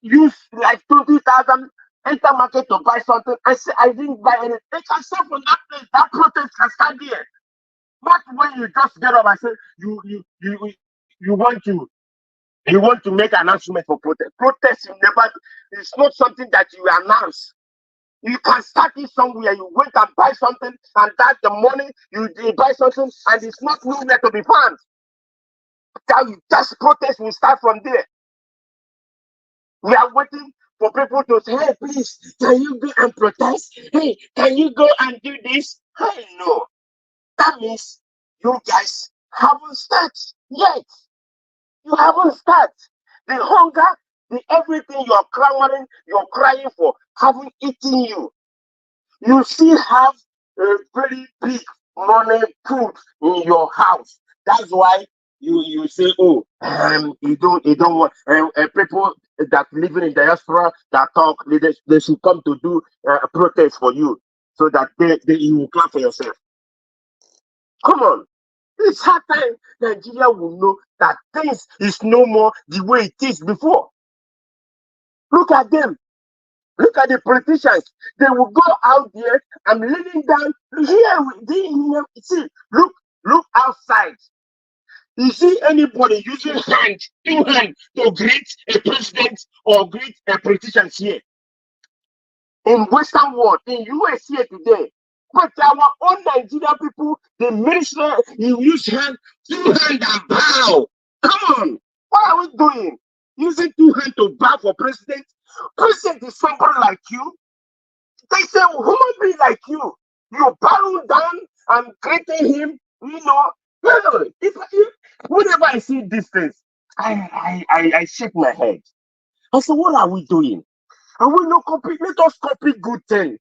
use like 20,000, enter market to buy something. I say I didn't buy anything. It can start from that place. That protest can start there. Not when you just get up and say you want to make an announcement for protest. Protest it's not something that you announce. You can start it somewhere. You went and buy something, and that's the money you buy something, and it's not nowhere to be found. Just protest will start from there. We are waiting for people to say, hey, please, can you go and protest? Hey, can you go and do this? Hey, no. That means you guys haven't started yet. You haven't started. The hunger, the everything you're crying for, haven't eaten you. You still have a very big money put in your house. That's why you say, oh, you don't want people that living in diaspora that talk, they should come to do a protest for you so that you will clap for yourself. Come on. It's hard time Nigeria will know that things is no more the way it is before. Look at them. Look at the politicians. They will go out there and leaning down. Here, see, look outside. You see anybody using two hands to greet a president or greet a politician here? In Western world, in US here today. But our own Nigerian people, the minister, you use two hands and bow. Come on, what are we doing? Using two hands to bow for president? President is somebody like you. They say human being like you. You bow down and greeting him, if whenever I see these things, I shake my head. I say, what are we doing? And we not copy, let us copy good things.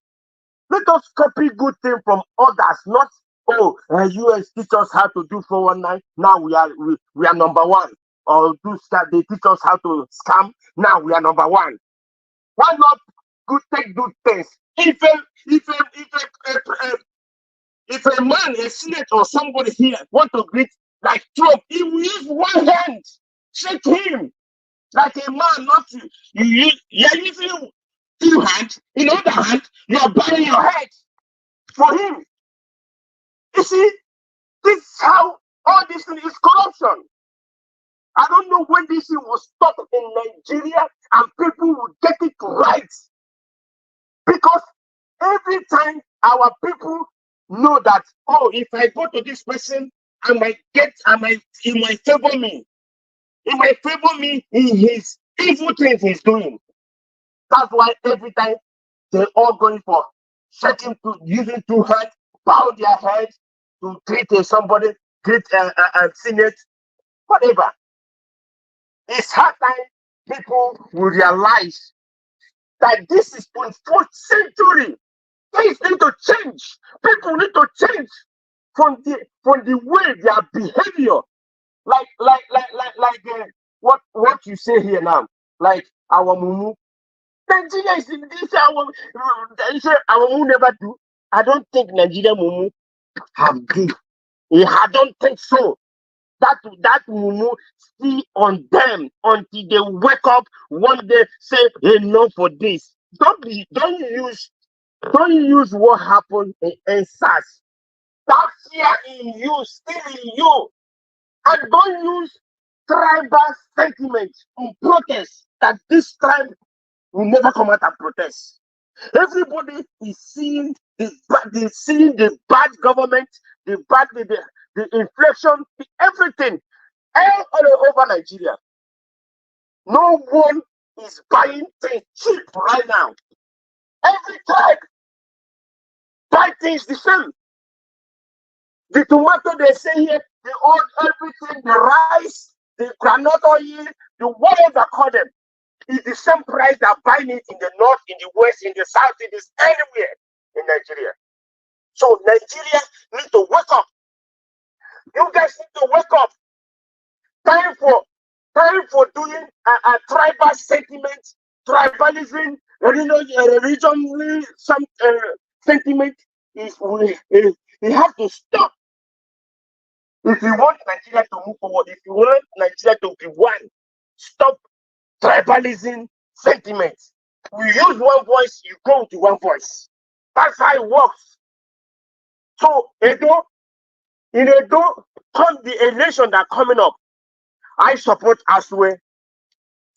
Let us copy good things from others, not US teach us how to do 419. Now we are number one. Or they teach us how to scam. Now we are number one. Why not take good things? If a man, a senator, or somebody here want to greet like Trump, he will use one hand, shake him like a man. Not you're using two hands. In the other hand, you are bowing your head for him. You see, this is how all this thing is corruption. I don't know when this thing will stop in Nigeria and people will get it right. Because every time our people know that, if I go to this person, he might favor me. He might favor me in his evil things he's doing. That's why every time they're all going for using two hands, bow their heads to greet somebody, greet a senate, whatever. It's hard time people will realize that this is 24th century. Things need to change. People need to change from the way their behavior, what you say here now, like our mumu. Nigeria is in this our mumu never do. I don't think Nigeria mumu have do. I don't think so. That mumu see on them until they wake up one day, say enough for this. Don't use what happened in SARS. That fear in you, still in you. And don't use tribal sentiment in protest that this tribe will never come out and protest. Everybody is seeing the bad government, the inflation, everything all over Nigeria. No one is buying things cheap right now. Every tribe buy things the same. The tomato they say here, the oil, everything, the rice, the groundnut oil, the whatever call them, is the same price they're buying it in the north, in the west, in the south, in this anywhere in Nigeria. So Nigeria needs to wake up. You guys need to wake up. Time for doing a tribal sentiment, tribalism, regionally some sentiment it has to stop. If you want Nigeria to move forward, if you want Nigeria to be one, stop tribalism sentiments. We use one voice, you go to one voice. That's how it works. So in Edo, come the election that coming up, I support Abure,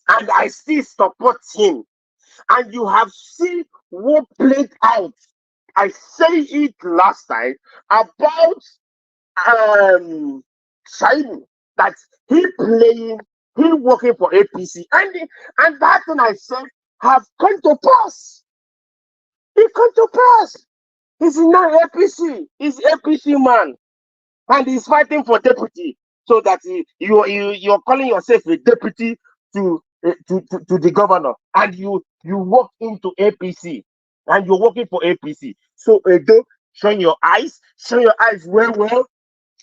and I still support him. And you have seen what played out. I say it last time about Shiny, that he working for APC, and that thing I said have come to pass. It come to pass. He's not APC. He's APC man, and he's fighting for deputy. So that you're calling yourself a deputy to the governor, and you walk into APC, and you're working for APC. So Edo, shine your eyes well.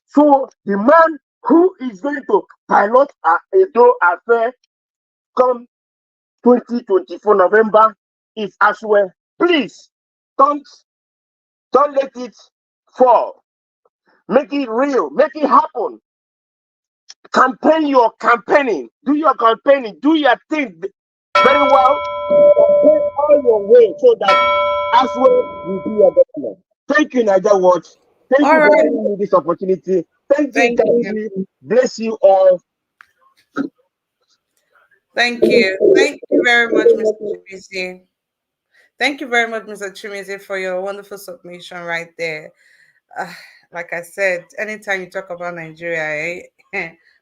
So the man who is going to pilot Edo affair come 2024 November is Abure. Please don't let it fall. Make it real. Make it happen. Campaign your campaigning. Do your campaigning. Do your thing very well. Campaign all your way so that Abure will be your governor. Thank you, Niger Watch. Thank you for giving me this opportunity. Thank you. Bless you all. Thank you. Thank you very much, Mr. Chimizi. Thank you very much, Mr. Chimizi, for your wonderful submission right there. Like I said, anytime you talk about Nigeria,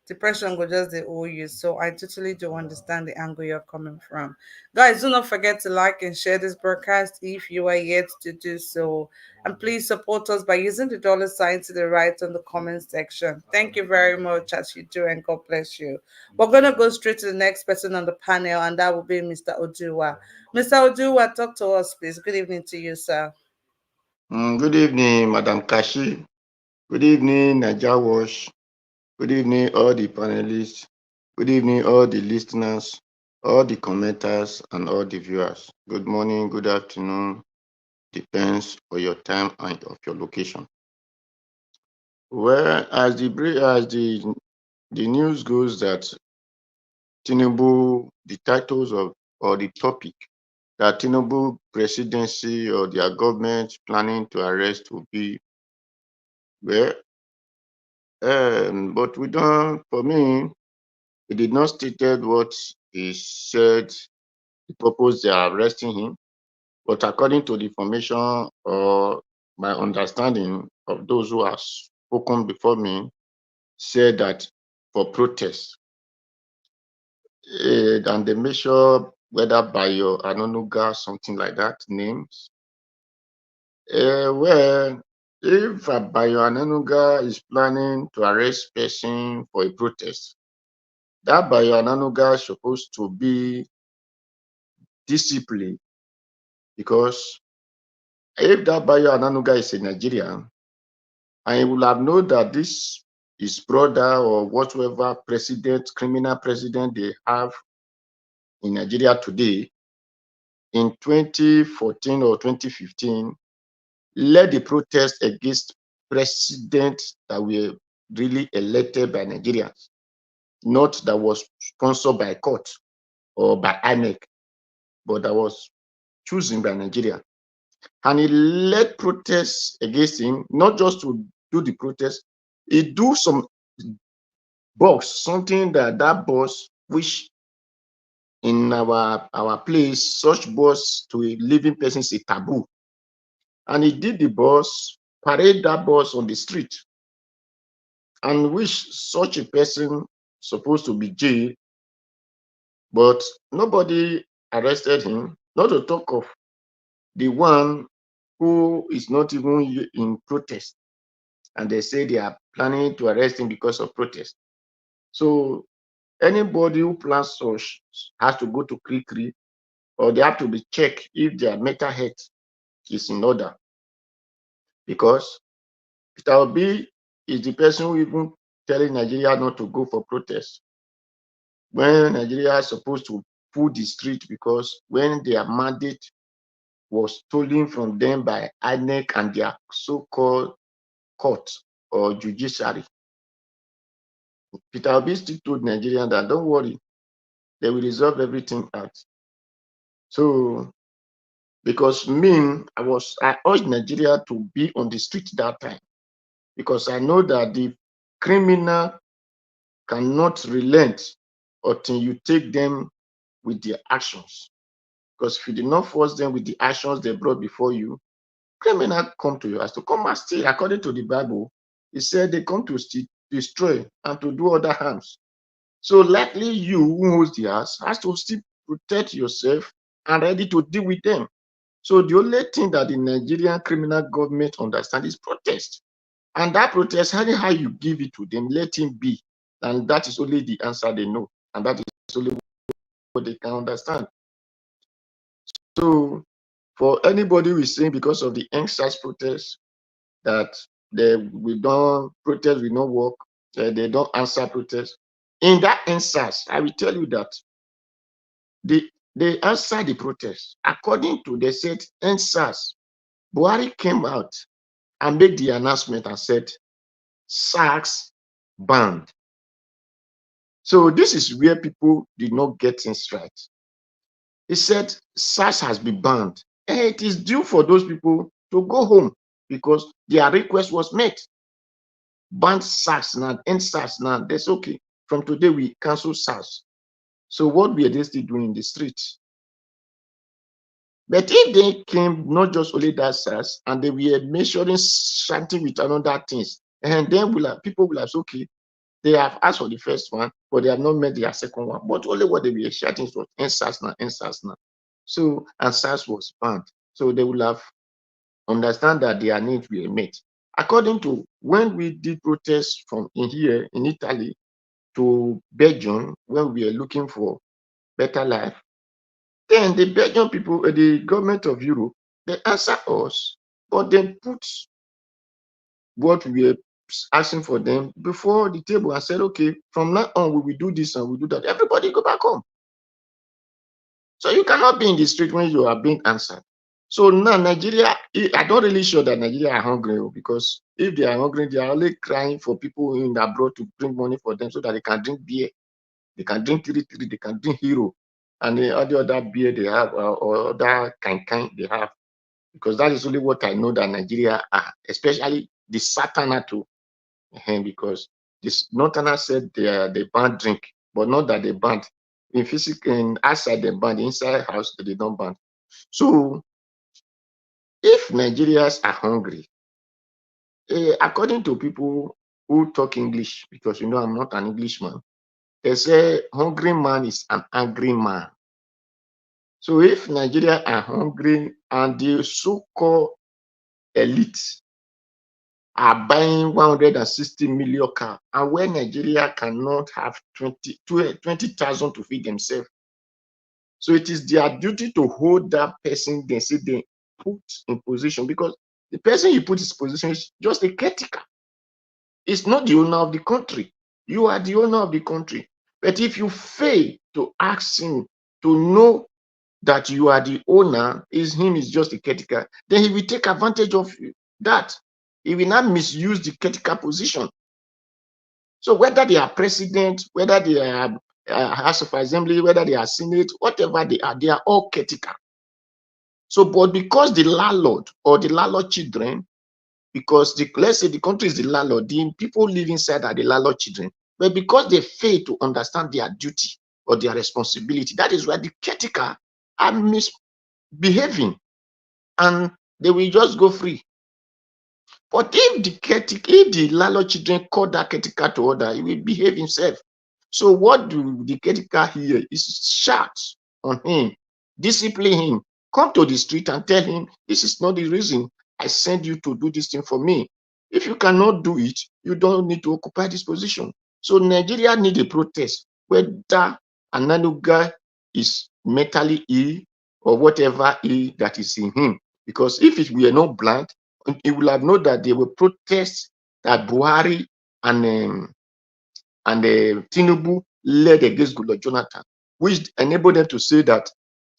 depression go just the owe you. So I totally do understand the angle you're coming from. Guys, do not forget to like and share this broadcast if you are yet to do so. And please support us by using the $ to the right on the comment section. Thank you very much as you do, and God bless you. We're gonna go straight to the next person on the panel, and that will be Mr. Oduwa. Mr. Oduwa, talk to us, please. Good evening to you, sir. Good evening, Madam Kashi. Good evening, Naija Wash. Good evening, all the panelists. Good evening, all the listeners, all the commenters, and all the viewers. Good morning, good afternoon. Depends on your time and of your location. Well, as the news goes that Tinubu, the titles of or the topic that Tinubu Presidency or their government planning to arrest will be well. But we don't, for me, he did not stated what he said, the purpose they are arresting him. But according to the information or my understanding of those who have spoken before me, said that for protest. And they measure whether by your Anonuga, something like that, names. Well, if Bayo Ananuga is planning to arrest person for a protest, that Bayo Ananuga is supposed to be disciplined, because if that Bayo Ananuga is a Nigerian, and he will have known that this is brother or whatever president, criminal president they have in Nigeria today, in 2014 or 2015, led the protest against presidents that were really elected by Nigerians, not that was sponsored by court or by INEC, but that was chosen by Nigeria. And he led protests against him, not just to do the protest, he do some box, something that boss, which in our place, such boss to a living person is a taboo. And he did the boss, parade that boss on the street, and which such a person supposed to be jailed, but nobody arrested him, not to talk of the one who is not even in protest, and they say they are planning to arrest him because of protest. So anybody who plans such has to go to Krikri, or they have to be checked if their mental health is in order, because Peter Obi is the person who even telling Nigeria not to go for protest, when Nigeria is supposed to pull the street, because when their mandate was stolen from them by INEC and their so-called court or judiciary, Peter Obi still told Nigerians that don't worry, they will resolve everything out. So, because I urged Nigeria to be on the street that time, because I know that the criminal cannot relent until you take them with their actions. Because if you did not force them with the actions they brought before you, criminal come to you as to come and steal. According to the Bible, it said they come to steal, destroy, and to do other harms. So likely you who holds the house has to still protect yourself and ready to deal with them. So the only thing that the Nigerian criminal government understands is protest. And that protest, how you give it to them, let him be. And that is only the answer they know. And that is only what they can understand. So for anybody who is saying because of the NSAS protest that we don't protest, we don't work, they don't answer protest. In that NSAS, I will tell you that they answered the protest. According to, they said NSAS, Buhari came out and made the announcement and said, SARS banned. So this is where people did not get things right. He said SARS has been banned. And it is due for those people to go home because their request was met. Ban SARS now, end SARS now. That's okay. From today, we cancel SARS. So what were they still doing in the streets? But if they came, not just only that SARS, and they were measuring something with another things, and then people will have said, okay, They have asked for the first one, but they have not met their second one. But only what they were shouting was NSAS now, NSAS now. So, and SARS was banned. So they will have understand that their needs were met. According to when we did protests from in here in Italy to Belgium, when we are looking for better life, then the Belgian people, the government of Europe, they answer us, but they put what we are asking for them before the table and said, okay, from now on, we will do this and we will do that. Everybody go back home. So you cannot be in the street when you are being answered. So now Nigeria, I don't really sure that Nigeria are hungry, because if they are hungry, they are only crying for people in abroad to bring money for them so that they can drink beer, they can drink 33, they can drink Hero, and all the other beer they have, or other kind they have, because that is only what I know that Nigeria are, especially the Satanato, because this Northerner said they banned drink, but not that they banned. In physical and outside they banned, inside house they did not ban. So if Nigerians are hungry, according to people who talk English, because I'm not an Englishman, they say hungry man is an angry man. So if Nigeria are hungry and the so-called elite are buying 160 million cars, and where Nigeria cannot have 20,000 to feed themselves, so it is their duty to hold that person they say they put in position, because the person you put in position is just a caretaker. It's not the owner of the country. You are the owner of the country. But if you fail to ask him to know that you are the owner, is just a caretaker, then he will take advantage of that. He will not misuse the caretaker position. So whether they are president, whether they are House of Assembly, whether they are Senate, whatever they are all caretaker. So, but because the landlord or the landlord children, because let's say the country is the landlord, the people live inside are the landlord children, but because they fail to understand their duty or their responsibility, that is why the caretaker are misbehaving, and they will just go free. But if the landlord children call that caretaker to order, he will behave himself. So what do the caretaker here is shout on him, discipline him, come to the street and tell him, this is not the reason I send you to do this thing for me. If you cannot do it, you don't need to occupy this position. So Nigeria need a protest, whether Ananuga is mentally ill or whatever ill that is in him. Because if it were not blind, he will have known that they will protest that Buhari and Tinubu led against Goodluck Jonathan, which enabled them to say that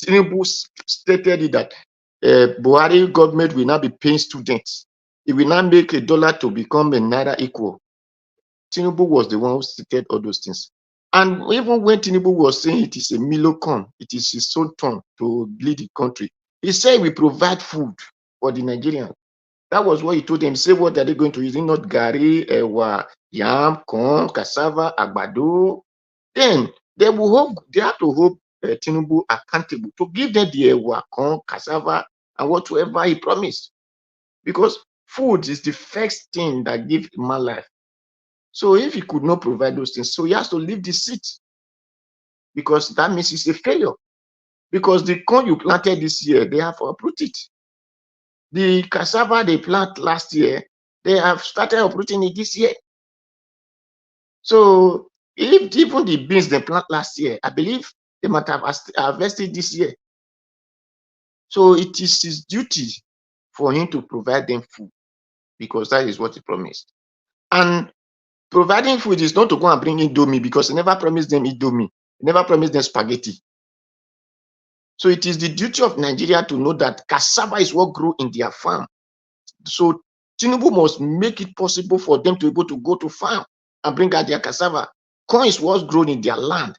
Tinubu stated that Buhari government will not be paying students. It will not make $1 to become a naira equal. Tinubu was the one who stated all those things. And even when Tinubu was saying it is a milocon, it is his own turn to lead the country, he said we provide food for the Nigerians. That was what he told them. Say, what are they going to use? Not gari, yam, corn, cassava, agbado. Then they have to hold Tinubu accountable to give them the corn, cassava, and whatsoever he promised. Because food is the first thing that gives man life. So if he could not provide those things, so he has to leave the seat, because that means it's a failure. Because the corn you planted this year, they have uprooted. The cassava they planted last year, they have started uprooting it this year. So if even the beans they planted last year, I believe they might have harvested this year. So it is his duty for him to provide them food, because that is what he promised. And providing food is not to go and bring Indomie, because he never promised them Indomie. He never promised them spaghetti. So it is the duty of Nigeria to know that cassava is what grows in their farm. So Tinubu must make it possible for them to be able to go to farm and bring out their cassava. Corn is what's grown in their land.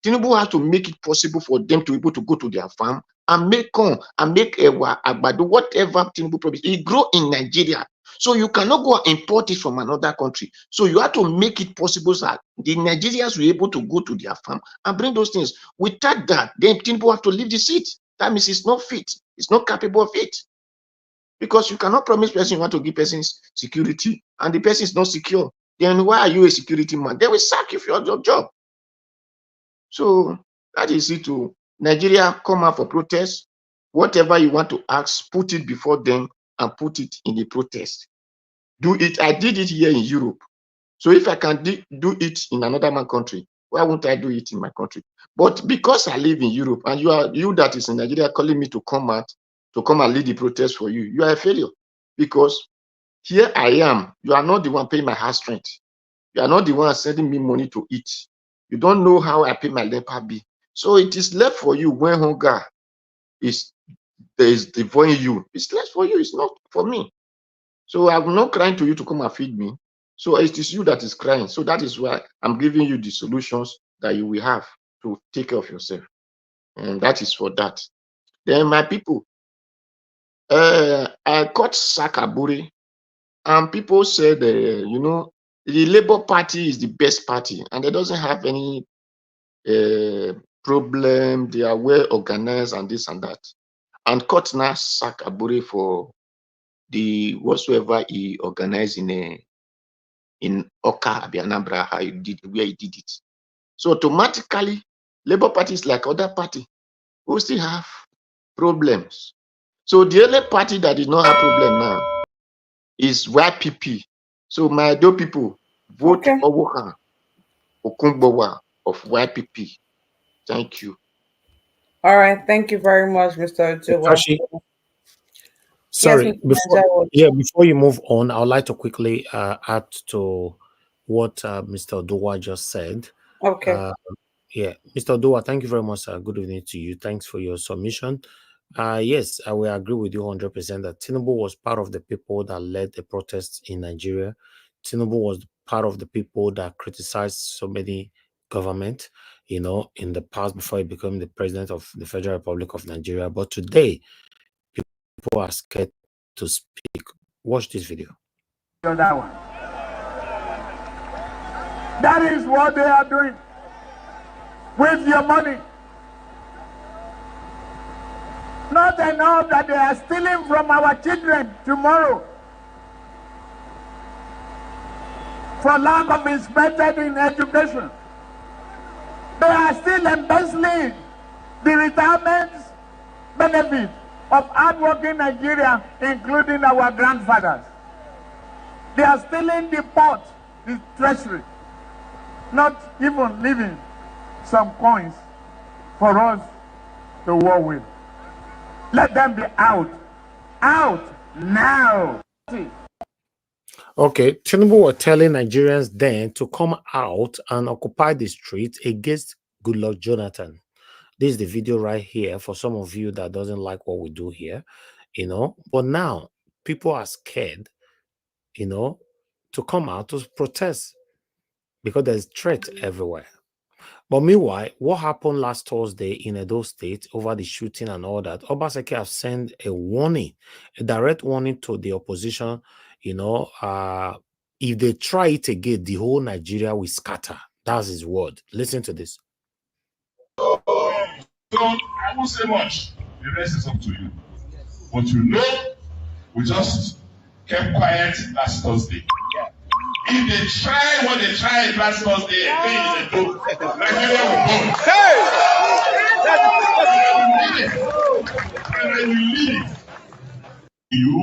Tinubu has to make it possible for them to be able to go to their farm and make corn and make agbado, whatever Tinubu promised. It grow in Nigeria. So you cannot go and import it from another country. So you have to make it possible so that the Nigerians will be able to go to their farm and bring those things. Without that, then Tinubu have to leave the seat. That means it's not fit. It's not capable of it. Because you cannot promise person you want to give person security and the person is not secure. then why are you a security man? They will sack you for your job. So that is it. To Nigeria, come out for protest. Whatever you want to ask, put it before them and put it in the protest. Do it. I did it here in Europe. So if I can do it in another man country, why won't I do it in my country? But because I live in Europe and you that is in Nigeria calling me to come out, to come and lead the protest for you, you are a failure. Because here I am. You are not the one paying my house rent. You are not the one sending me money to eat. You don't know how I pay my NEPA bill. So it is left for you when hunger is devouring you. It's left for you. It's not for me. So I'm not crying to you to come and feed me. So it is you that is crying. So that is why I'm giving you the solutions that you will have to take care of yourself. And that is for that. Then my people, I caught Abure, and people said, you know, the Labour Party is the best party and it doesn't have any problem. They are well organized and this and that. And court now sack Abure for the whatsoever he organized in Oka, Anambra, how he did, where he did it. So automatically, Labour Party is like other party who still have problems. So the only party that did not have problem now is YPP. So my Edo people, vote Owoka Okungbowa of YPP. Thank you. All right. Thank you very much, Mr. Ojowa. Sorry, Yes, before you move on, I would like to quickly add to what Mr. Odowa just said. Okay. Yeah, Mr. Odowa, thank you very much. Good evening to you. Thanks for your submission. Yes, I will agree with you 100% that Tinubu was part of the people that led the protests in Nigeria. Tinubu was part of the people that criticized so many government, you know, in the past before he became the president of the Federal Republic of Nigeria. But today, people are scared to speak. Watch this video. That one. That is what they are doing with your money. Not enough that they are stealing from our children tomorrow for lack of investment in education. They are still embezzling the retirement benefit of hardworking Nigeria, including our grandfathers. They are stealing the port, the treasury, not even leaving some coins for us to war with. Let them be out. Out now. Okay, Tinubu were telling Nigerians then to come out and occupy the streets against Goodluck Jonathan. This is the video right here for some of you that doesn't like what we do here, you know. But now people are scared, you know, to come out to protest because there's threat everywhere. But meanwhile, what happened last Thursday in Edo State over the shooting and all that, Obaseki have sent a warning, a direct warning to the opposition, you know, if they try it again, the whole Nigeria will scatter. That's his word. Listen to this. So I won't say much. The rest is up to you. But you know, we just kept quiet last Thursday. If they try what they tried last Thursday, again is a joke. Nigeria will go. Hey! And I will lead it. You?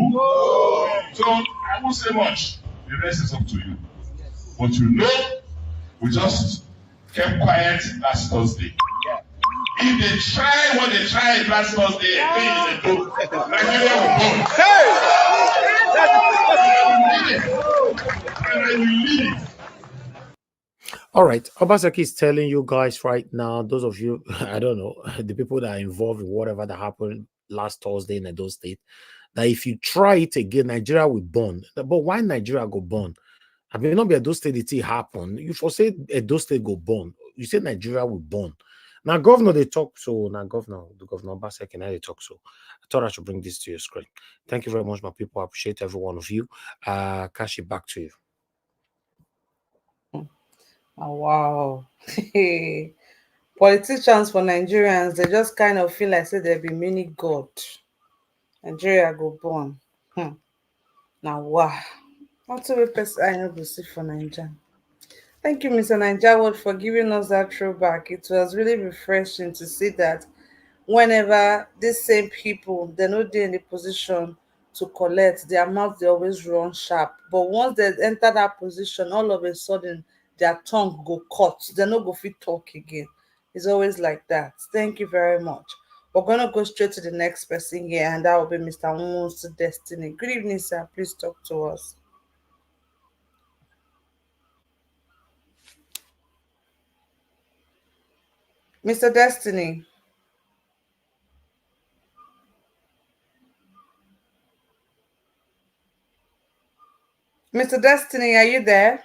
So I won't say much. The rest is up to you. But you know, we just kept quiet last Thursday. If they try what they tried last Thursday, again is a joke. Nigeria will go. Hey! And I will lead it. All right, Obaseki is telling you guys right now, those of you, I don't know, the people that are involved in whatever that happened last Thursday in Edo State, that if you try it again, Nigeria will burn. But why Nigeria go burn? I mean, not be Edo State it happen. You foresee Edo State go burn. You say Nigeria will burn. Now, governor, they talk so. Now, the governor Obaseki, now they talk so. I thought I should bring this to your screen. Thank you very much, my people. I appreciate every one of you. Kashi, back to you. Oh, wow. Politicians for Nigerians, they just kind of feel like say there be mini God. Nigeria go born. Now wow. Also, we person I know go see for Nigeria. Thank you, Mr. Nigeria, for giving us that throwback. It was really refreshing to see that whenever these same people they're not in the position to collect, their mouth they always run sharp. But once they enter that position, all of a sudden their tongue go cut. They're not go fit talk again. It's always like that. Thank you very much. We're gonna go straight to the next person here, and that will be Mr. Wounds Destiny. Good evening, sir. Please talk to us. Mr. Destiny. Mr. Destiny, are you there?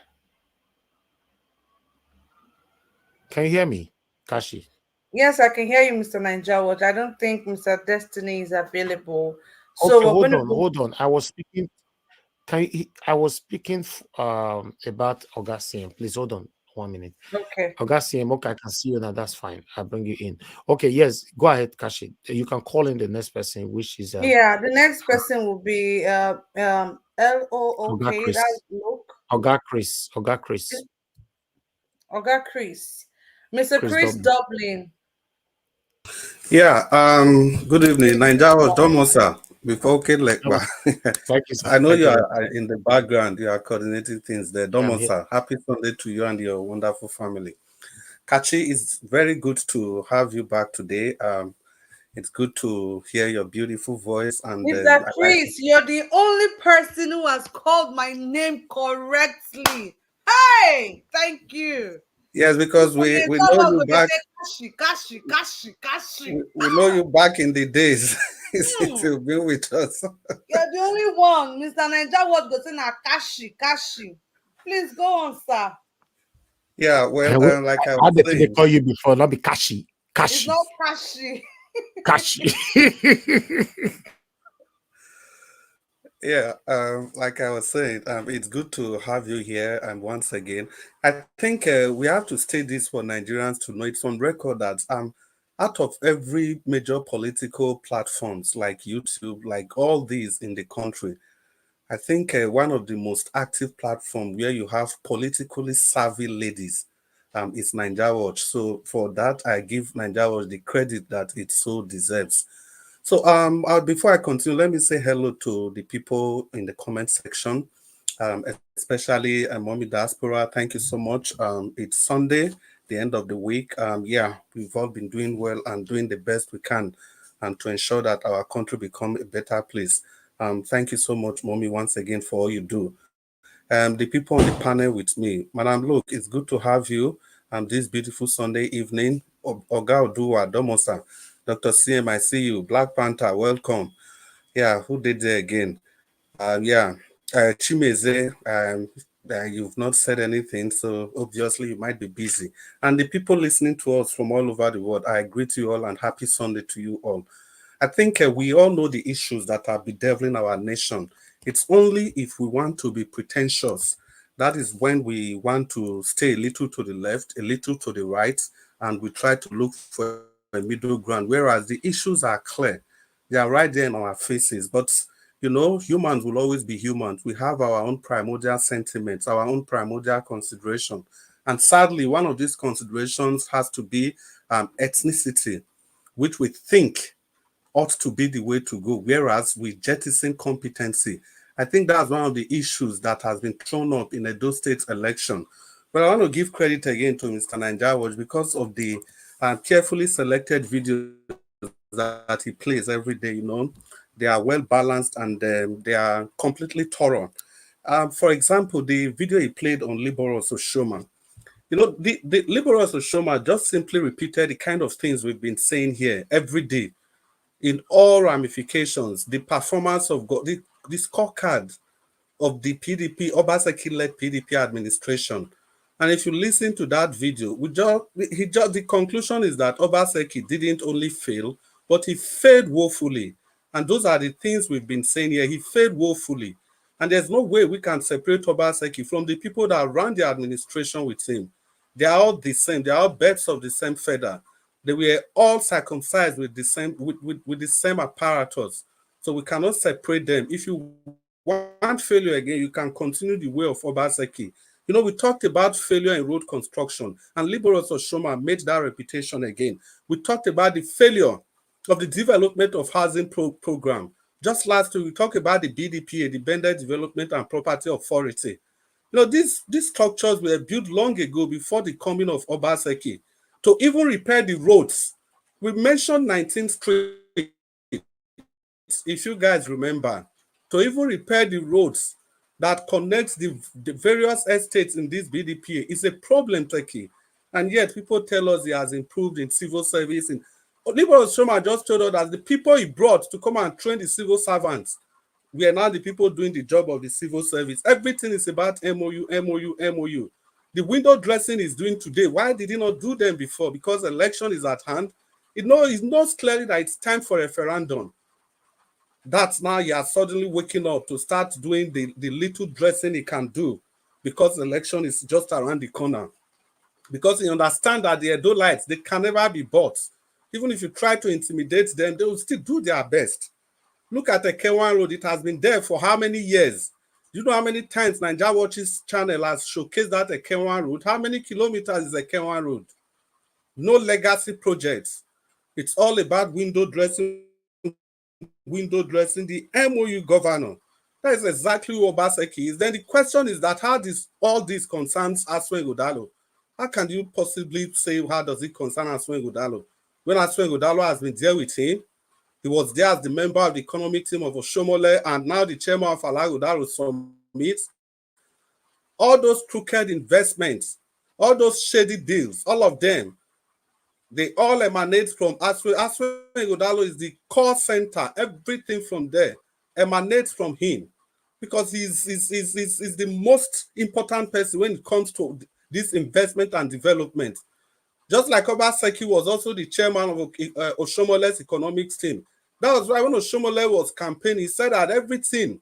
Can you hear me, Kashi? Yes, I can hear you, Mr. Ninja Watch. I don't think Mr. Destiny is available. So Okay, we're going hold to on, go. hold on. I was speaking. I was speaking about Augustine. Please hold on 1 minute. Okay. Augustine, okay, I can see you now. That's fine. I'll bring you in. Okay, yes, go ahead, Kashi. You can call in the next person, which is Yeah, the next person will be Oga LOOK. That's Chris. Look. Oga Chris. Oga Chris. Oga Chris. Mr. Chris Chris Dublin. Dublin. Yeah, good evening. Naija was Domosa before That Lekba. was thank you, sir. I know Thank you you very are much. in the background, you are coordinating things there. I'm here. Domosa, happy Sunday to you and your wonderful family. Kachi, it's very good to have you back today. It's good to hear your beautiful voice, and Mr. I like. Chris, you're the only person who has called my name correctly. Hey, thank you. Yes, because we know you back. Kashi. We know you back in the days. Hmm. To be with us. You're the only one. Mr. Ninja was going to say Kashi. Please go on, sir. Yeah, well, like I How was did they saying. call you before? Not be Kashi. It's Kashi. not Kashi. Kashi. Yeah, like I was saying, it's good to have you here. And once again, I think we have to state this for Nigerians to know it's on record that out of every major political platforms like YouTube, like all these in the country, I think one of the most active platform where you have politically savvy ladies is Ninja Watch. So for that, I give Ninja Watch the credit that it so deserves. So before I continue, let me say hello to the people in the comment section, um, especially Mommy Diaspora. Thank you so much. It's Sunday, the end of the week. Yeah, we've all been doing well and doing the best we can to ensure that our country become a better place. Thank you so much, Mommy, once again for all you do. The people on the panel with me, Madam, look, it's good to have you this beautiful Sunday evening. Oga Oduwa Domosa, Dr. CM, I see you. Black Panther, welcome. Yeah, who did there again? Yeah, Chimeze, you've not said anything, so obviously you might be busy. And the people listening to us from all over the world, I greet you all and happy Sunday to you all. I think we all know the issues that are bedeviling our nation. It's only if we want to be pretentious, that is when we want to stay a little to the left, a little to the right, and we try to look for a middle ground, whereas the issues are clear. They are right there in our faces. But, you know, humans will always be humans. We have our own primordial sentiments, our own primordial consideration. And sadly, one of these considerations has to be ethnicity, which we think ought to be the way to go, whereas we jettison competency. I think that's one of the issues that has been thrown up in Edo State election. But I want to give credit again to Mr. Nanjawa because of the carefully selected videos that he plays every day. You know, they are well balanced and they are completely thorough. For example, the video he played on Liberals Oshoma, you know, the Liberals Oshoma just simply repeated the kind of things we've been saying here every day in all ramifications. The performance of the scorecard of the PDP, Obaseki-led PDP administration. And if you listen to that video, the conclusion is that Obaseki didn't only fail, but he failed woefully. And those are the things we've been saying here. He failed woefully. And there's no way we can separate Obaseki from the people that ran the administration with him. They are all the same. They are all birds of the same feather. They were all circumcised with the same with the same apparatus. So we cannot separate them. If you want failure again, you can continue the way of Obaseki. You know, we talked about failure in road construction, and Liberals of Shoma made that reputation again. We talked about the failure of the development of housing program. Just last week, we talked about the BDPA, the Bended Development and Property Authority. You know, these structures were built long ago before the coming of Obaseki to even repair the roads. We mentioned 19th Street, if you guys remember, to even repair the roads that connects the various estates in this BDPA is a problem, Turkey. And yet people tell us he has improved in civil service. Liberal Shoma just told us that the people he brought to come and train the civil servants, we are now the people doing the job of the civil service. Everything is about MOU, MOU, MOU. The window dressing is doing today. Why did he not do them before? Because election is at hand. It knows clearly that it's time for a referendum. That's now you are suddenly waking up to start doing the little dressing he can do because the election is just around the corner. Because he understands that the Edolites, they can never be bought. Even if you try to intimidate them, they will still do their best. Look at the K1 Road. It has been there for how many years? Do you know how many times Nigeria Watch's channel has showcased that K1 Road? How many kilometers is the K1 Road? No legacy projects. It's all about window dressing, the MOU governor. That is exactly what Obaseki is. Then the question is that how does all this concerns Aswen Godalo? How can you possibly say how does it concern Aswen Godalo? When Aswen Godalo has been there with him, he was there as the member of the economic team of Oshomole and now the chairman of Alagodaro Summit. All those crooked investments, all those shady deals, all of them, they all emanate from Aswen. Aswen Godalo is the core center. Everything from there emanates from him because he's the most important person when it comes to this investment and development. Just like Obaseki was also the chairman of Oshomole's economics team. That was why when Oshomole was campaigning, he said that everything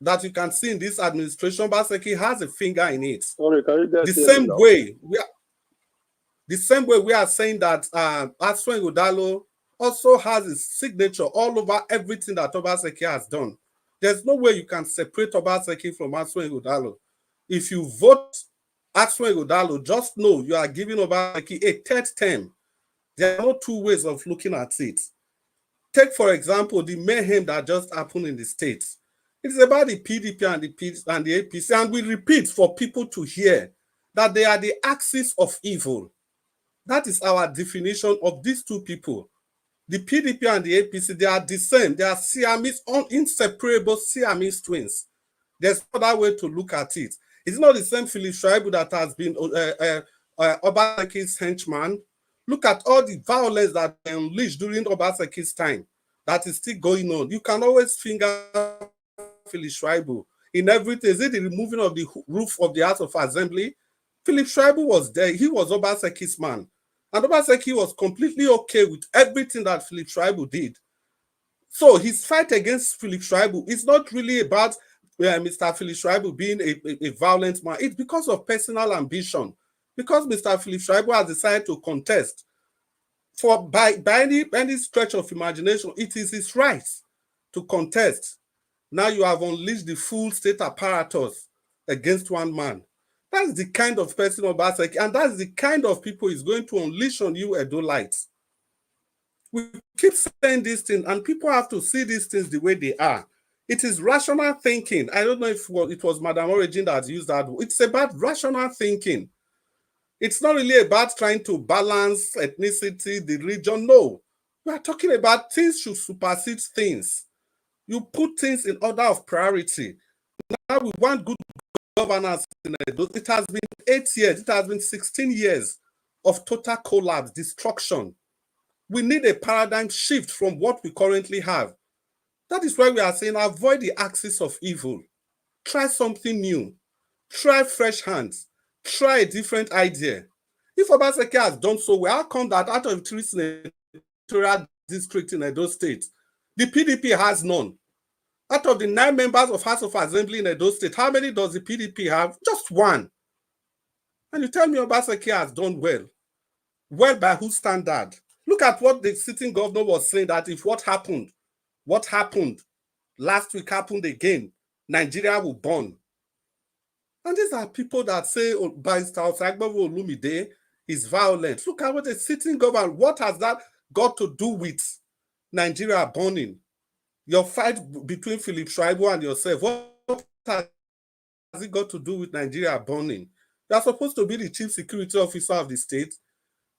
that you can see in this administration, Obaseki has a finger in it. Sorry, can you guys The hear same me now? way we are saying that Aswen Godalo also has his signature all over everything that Obaseki has done. There's no way you can separate Obaseki from Aswen Godalo. If you vote Aswen Godalo, just know you are giving Obaseki a third term. There are no two ways of looking at it. Take, for example, the mayhem that just happened in the States. It's about the PDP and the APC, and we repeat for people to hear that they are the axis of evil. That is our definition of these two people. The PDP and the APC, they are the same. They are Siamese, inseparable Siamese twins. There's no other way to look at it. It's not the same Philip Shaibu that has been Obaseki's henchman. Look at all the violence that unleashed during Obaseki's time. That is still going on. You can always finger Philip Shaibu in everything. Is it the removing of the roof of the House of Assembly? Philip Shaibu was there. He was Obaseki's man. And Obaseki was completely okay with everything that Philip Shaibu did. So his fight against Philip Shaibu is not really about Mr. Philip Shaibu being a violent man. It's because of personal ambition. Because Mr. Philip Shaibu has decided to contest. By any stretch of imagination, it is his right to contest. Now you have unleashed the full state apparatus against one man. That's the kind of person Obaseki, and that's the kind of people he's going to unleash on you, Edolites. We keep saying these things, and people have to see these things the way they are. It is rational thinking. I don't know if it was Madam Origin that used that. It's about rational thinking. It's not really about trying to balance ethnicity, the region. No. We are talking about things should supersede things. You put things in order of priority. Now we want good governance. It has been 8 years. It has been 16 years of total collapse, destruction. We need a paradigm shift from what we currently have. That is why we are saying avoid the axis of evil. Try something new. Try fresh hands. Try a different idea. If Obaseki has done so well, how come that out of 3 senatorial districts in Edo State, the PDP has none? Out of the 9 members of House of Assembly in Edo State, how many does the PDP have? Just 1. And you tell me Obaseki has done well. Well, by whose standard? Look at what the sitting governor was saying, that if what happened last week happened again, Nigeria will burn. And these are people that say, oh, Barrister Osaigbovo Olumide is violent. Look at what a sitting government, what has that got to do with Nigeria burning? Your fight between Philip Schreiber and yourself, what has it got to do with Nigeria burning? You are supposed to be the chief security officer of the state.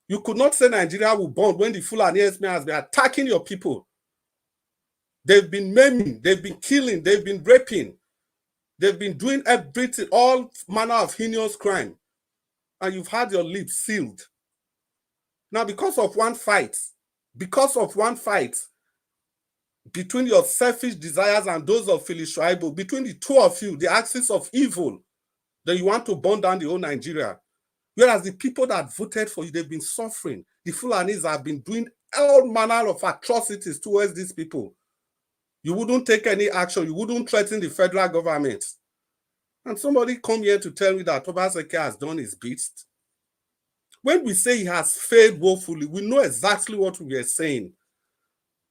You could not say Nigeria will burn when the Fulani herdsmen has been attacking your people. They've been maiming, they've been killing, they've been raping. They've been doing everything, all manner of heinous crime. And you've had your lips sealed. Now, because of one fight between your selfish desires and those of Philip Schreiber, between the two of you, the axis of evil, that you want to burn down the whole Nigeria. Whereas the people that voted for you, they've been suffering. The Fulanis have been doing all manner of atrocities towards these people. You wouldn't take any action. You wouldn't threaten the federal government. And somebody come here to tell me that Obaseki has done his best. When we say he has failed woefully, we know exactly what we are saying.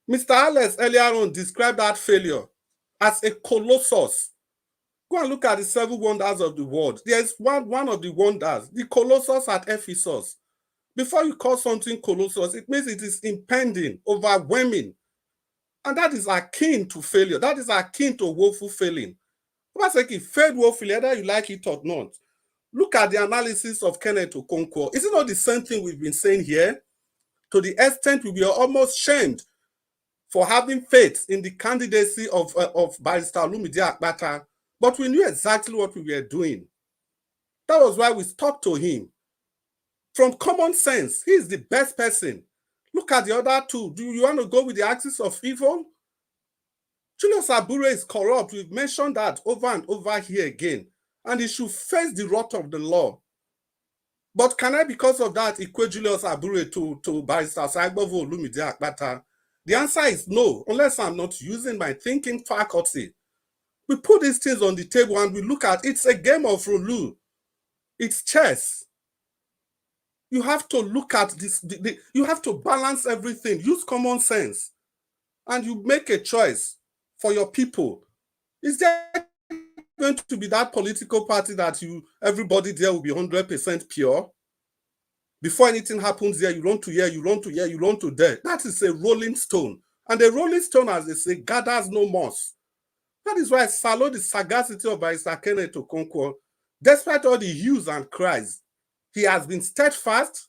Mr. Alex earlier on described that failure as a colossus. Go and look at the 7 wonders of the world. There's one of the wonders, the colossus at Ephesus. Before you call something colossus, it means it is impending, overwhelming. And that is akin to failure. That is akin to woeful failing. Obaseki failed woefully, whether you like it or not. Look at the analysis of Kenneth Okonkwo. Is it not the same thing we've been saying here? To the extent we were almost shamed for having faith in the candidacy of Barrister Olumide Akpata, but we knew exactly what we were doing. That was why we stuck to him. From common sense, he is the best person. Look at the other two. Do you want to go with the axis of evil? Julius Abure is corrupt. We've mentioned that over and over here again. And he should face the wrath of the law. But can I, because of that, equate Julius Abure to Barrister Osaigbovo Olumide Akpata? The answer is no, unless I'm not using my thinking faculty. We put these things on the table and we look at it's a game of roulette. It's chess. You have to look at this, you have to balance everything, use common sense, and you make a choice for your people. Is there going to be that political party that everybody there will be 100% pure? Before anything happens there, you run to here, you run to here, you run to there. That is a rolling stone. And a rolling stone, as they say, gathers no moss. That is why I salute the sagacity of Barrister Kenneth Okonkwo. Despite all the hues and cries, he has been steadfast,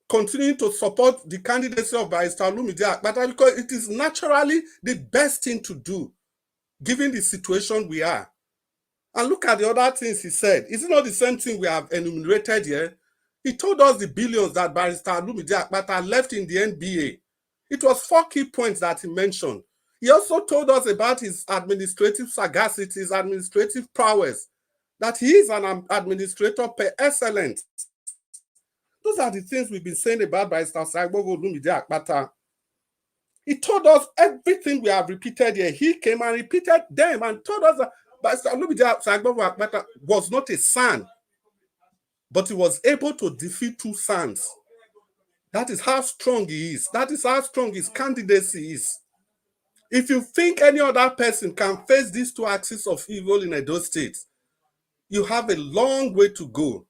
continuing to support the candidacy of Barrister Olumide Akpata because it is naturally the best thing to do, given the situation we are. And look at the other things he said. Is it not the same thing we have enumerated here? He told us the billions that Barrister Olumide Akpata left in the NBA. It was 4 key points that he mentioned. He also told us about his administrative sagacity, his administrative prowess, that he is an administrator per excellence. Those are the things we've been saying about Barrister Osaigbovo Olumide Akpata. He told us everything we have repeated here. He came and repeated them and told us that Barrister Olumide Osaigbovo Akpata was not a son, but he was able to defeat 2 sons. That is how strong he is. That is how strong his candidacy is. If you think any other person can face these 2 axes of evil in Edo State, you have a long way to go.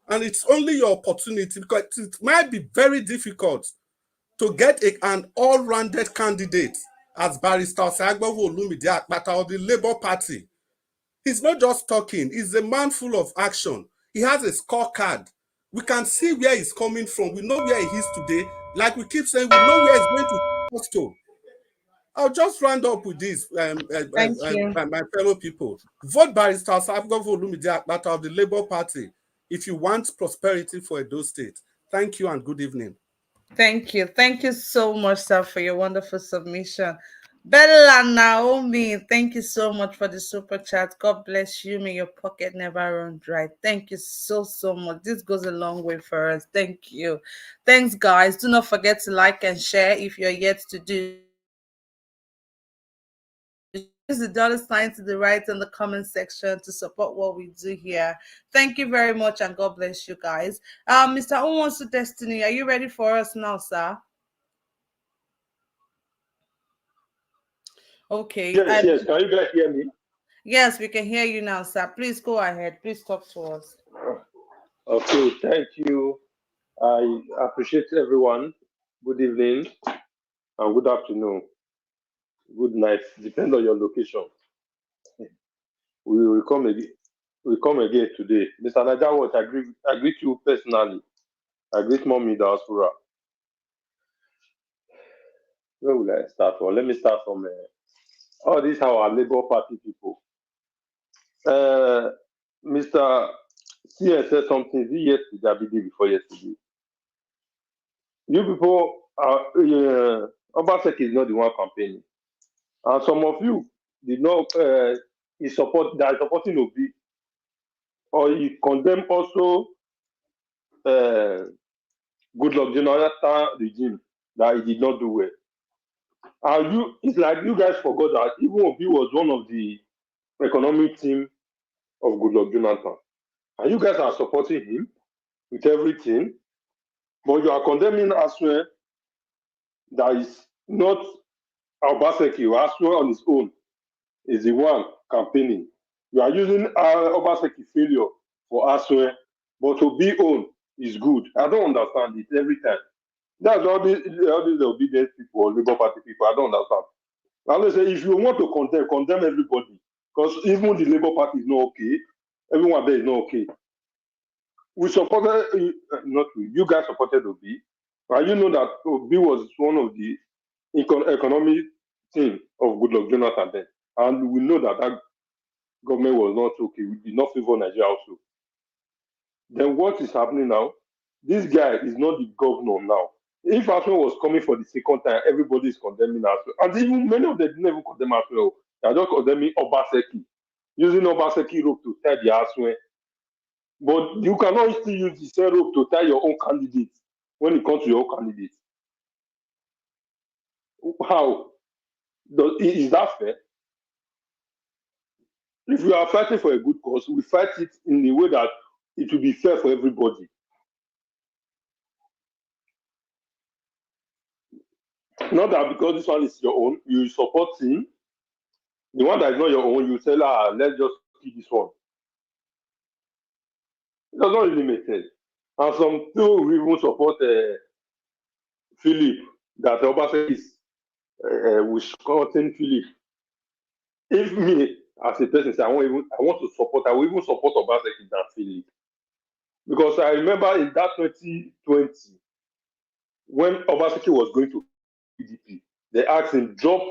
And it's only your opportunity, because it might be very difficult to get an all-rounded candidate as Barrister Osaigbovo Olumide Akpata of the Labour Party. He's not just talking, he's a man full of action. He has a scorecard. We can see where he's coming from. We know where he is today. Like we keep saying, we know where he's going to. I'll just round up with this, my fellow people. Vote Barrister Osaigbovo Olumide Akpata of the Labour Party if you want prosperity for Edo State. Thank you and good evening. Thank you. Thank you so much, sir, for your wonderful submission. Bella Naomi, thank you so much for the super chat. God bless you. May your pocket never run dry. Thank you so much. This goes a long way for us. Thank you. Thanks, guys. Do not forget to like and share if you're yet to do. Use the $ to the right in the comment section to support what we do here. Thank you very much and God bless you guys. Mr. Onwonsu Destiny, are you ready for us now, sir? Okay. Yes. Can you guys hear me? Yes, we can hear you now, sir. Please go ahead. Please talk to us. Okay, thank you. I appreciate everyone. Good evening and good afternoon. Good night. Depend on your location. We will come again. We come again today. Mr. Najawat, I greet you personally. I greet Mommy Diaspora. Where will I start from? Let me start from all these our Labour Party people. Mr. CS said something yesterday, I believe before yesterday. You people are Obaseki is not the one campaigning. And some of you did not supporting Obi, or you condemn also Goodluck Jonathan regime that he did not do well. And it's like you guys forgot that even Obi was one of the economic team of Goodluck Jonathan. And you guys are supporting him with everything, but you are condemning Aswe that is not Obaseki, Aswe on his own is the one campaigning. You are using Obaseki failure for Aswe, but to be own is good. I don't understand it every time. That's all these obedient people or Labour Party people. I don't understand. Now they say if you want to condemn everybody, because even the Labour Party is not okay, everyone there is not okay. We supported, not we, you guys supported Obi, and you know that Obi was one of the economic team of Goodluck Jonathan then. And we know that that government was not okay. We did not favor Nigeria also. Then what is happening now? This guy is not the governor now. If Aswe was coming for the second time, everybody is condemning Aswe. And even many of them didn't even condemn Aswe. They are just condemning Obaseki, using Obaseki rope to tie the Aswe. But you cannot still use the same rope to tie your own candidate when it comes to your own candidate. How? Is that fair? If we are fighting for a good cause, we fight it in a way that it will be fair for everybody. Not that because this one is your own, you support him. The one that is not your own, you say, let's just keep this one. It does not really make sense. And some people will even support Philip, that Obaseki is supporting Philip. If me, as a person, say I want to support, I will even support Obaseki than Philip. Because I remember in that 2020, when Obaseki was going to PDP, they asked him, drop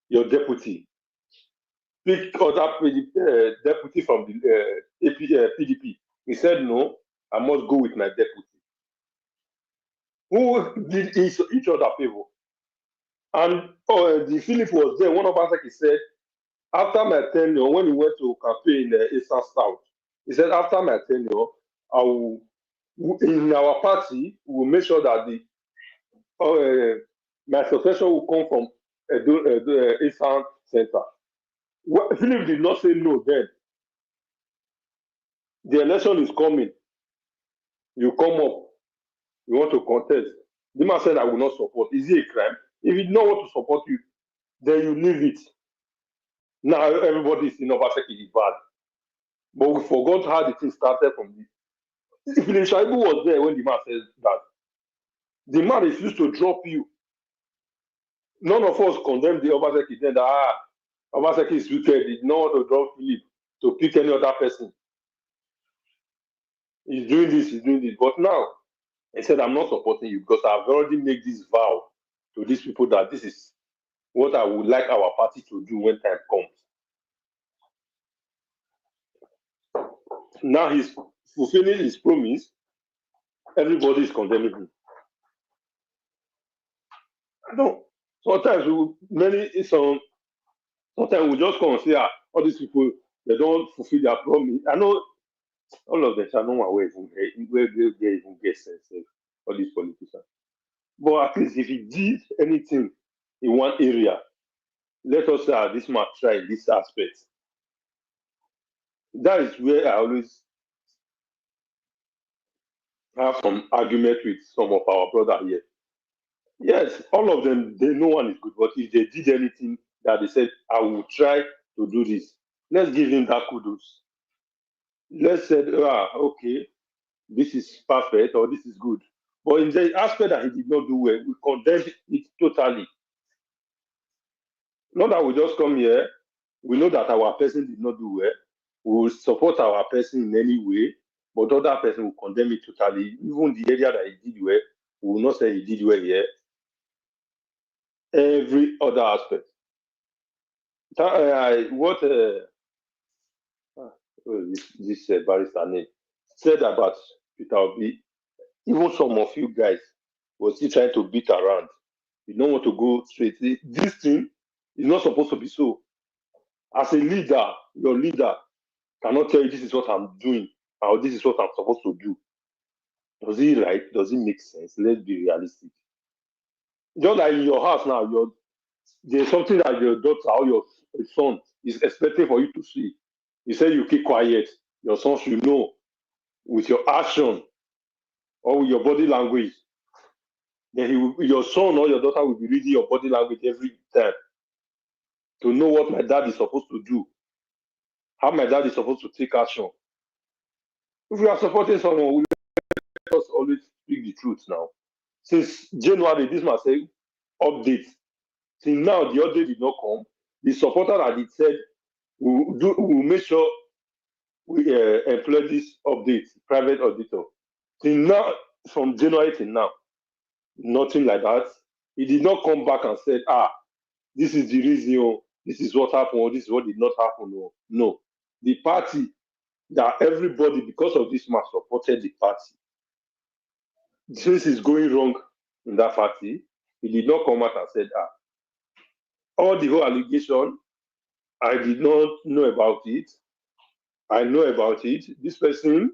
your deputy, pick other deputy from the PDP. He said, no, I must go with my deputy. Who did each other favor? And the Philip was there. One of us, like he said, after my tenure, when he went to campaign in Eastern South, he said, after my tenure, I will, in our party, we will make sure that my successor will come from the Eastern Center. Philip did not say no then. The election is coming. You come up. You want to contest. The man said, I will not support. Is it a crime? If he did not want to support you, then you leave it. Now everybody is in Obaseki is bad. But we forgot how the thing started from this. If Philip Shaibu was there when the man says that, the man refused to drop you. None of us condemned the Obaseki then that Obaseki is wicked. He did not want to drop Philip to pick any other person. He's doing this, he's doing this. But now, he said, I'm not supporting you because I've already made this vow to these people that this is what I would like our party to do when time comes. Now he's fulfilling his promise. Everybody is condemning him. I know. Sometimes sometimes we just come and say, all these people, they don't fulfill their promise. I know all of them shall know where they even get sense, all these politicians. But at least if he did anything in one area, let us say this man try this aspect. That is where I always have some argument with some of our brothers here. Yes, all of them, no one is good, but if they did anything that they said, I will try to do this, Let's give him that kudos. Let's say, okay, this is perfect or this is good. But in the aspect that he did not do well, we condemn it totally. Not that we just come here, we know that our person did not do well. We will support our person in any way, but other person will condemn it totally. Even the area that he did well, we will not say he did well here. Every other aspect. This barrister name said about Peter Obi, even some of you guys were still trying to beat around. You don't want to go straight. This thing is not supposed to be so. As a leader, your leader cannot tell you this is what I'm doing or this is what I'm supposed to do. Does it right? Does it make sense? Let's be realistic. Just like in your house now, there's something that your daughter or your son is expecting for you to see. You say you keep quiet. Your son should know with your action or with your body language. Then your son or your daughter will be reading your body language every time to know what my dad is supposed to do, how my dad is supposed to take action. If we are supporting someone, we let us always speak the truth now. Since January, this man said update. Till now, the update did not come. The supporter that it said we'll make sure we employ this update, private auditor. Till now, from January till now, nothing like that. He did not come back and said, this is the reason, this is what happened, or this is what did not happen. No. The party that everybody, because of this man, supported the party. Since it's going wrong in that party, he did not come out and said, all the whole allegation, I did not know about it. I know about it. This person,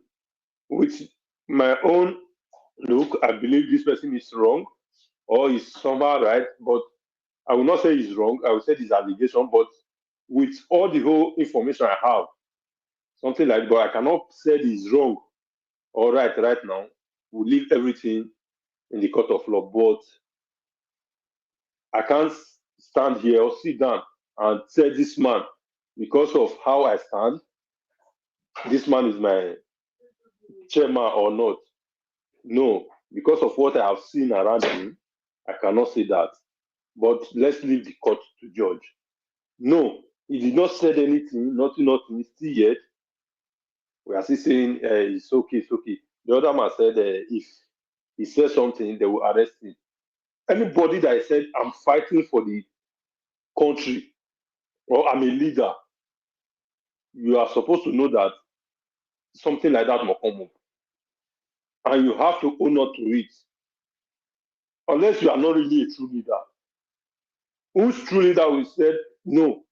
with my own look, I believe this person is wrong or is somehow right, but I will not say he's wrong. I will say this allegation, but with all the whole information I have, something like that, but I cannot say he's wrong or right now. We'll leave everything in the court of law, but I can't stand here or sit down and say this man, because of how I stand, this man is my chairman or not. No, because of what I have seen around him, I cannot say that. But let's leave the court to judge. No, he did not say anything, nothing, still yet. We are still saying it's okay. The other man said if he says something, they will arrest him. Anybody that said, I'm fighting for the country or I'm a leader, you are supposed to know that something like that will come up. And you have to own up to it. Unless you are not really a true leader. Who's true leader will say, no,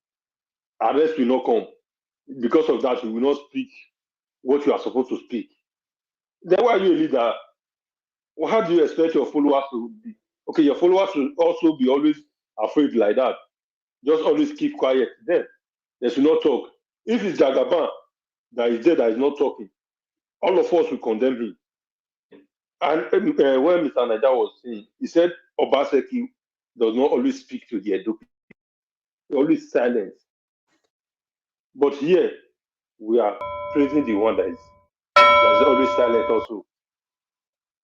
arrest will not come. Because of that, you will not speak what you are supposed to speak. Then why are you a leader? Well, how do you expect your followers to be? Okay, your followers should also be always afraid like that. Just always keep quiet. Then they should not talk. If it's Jagaban that is there that is not talking, all of us will condemn him. And when Mr. Naija was saying, he said Obaseki does not always speak to the Edo people. He always silent. But here, we are praising the one that is always silent also.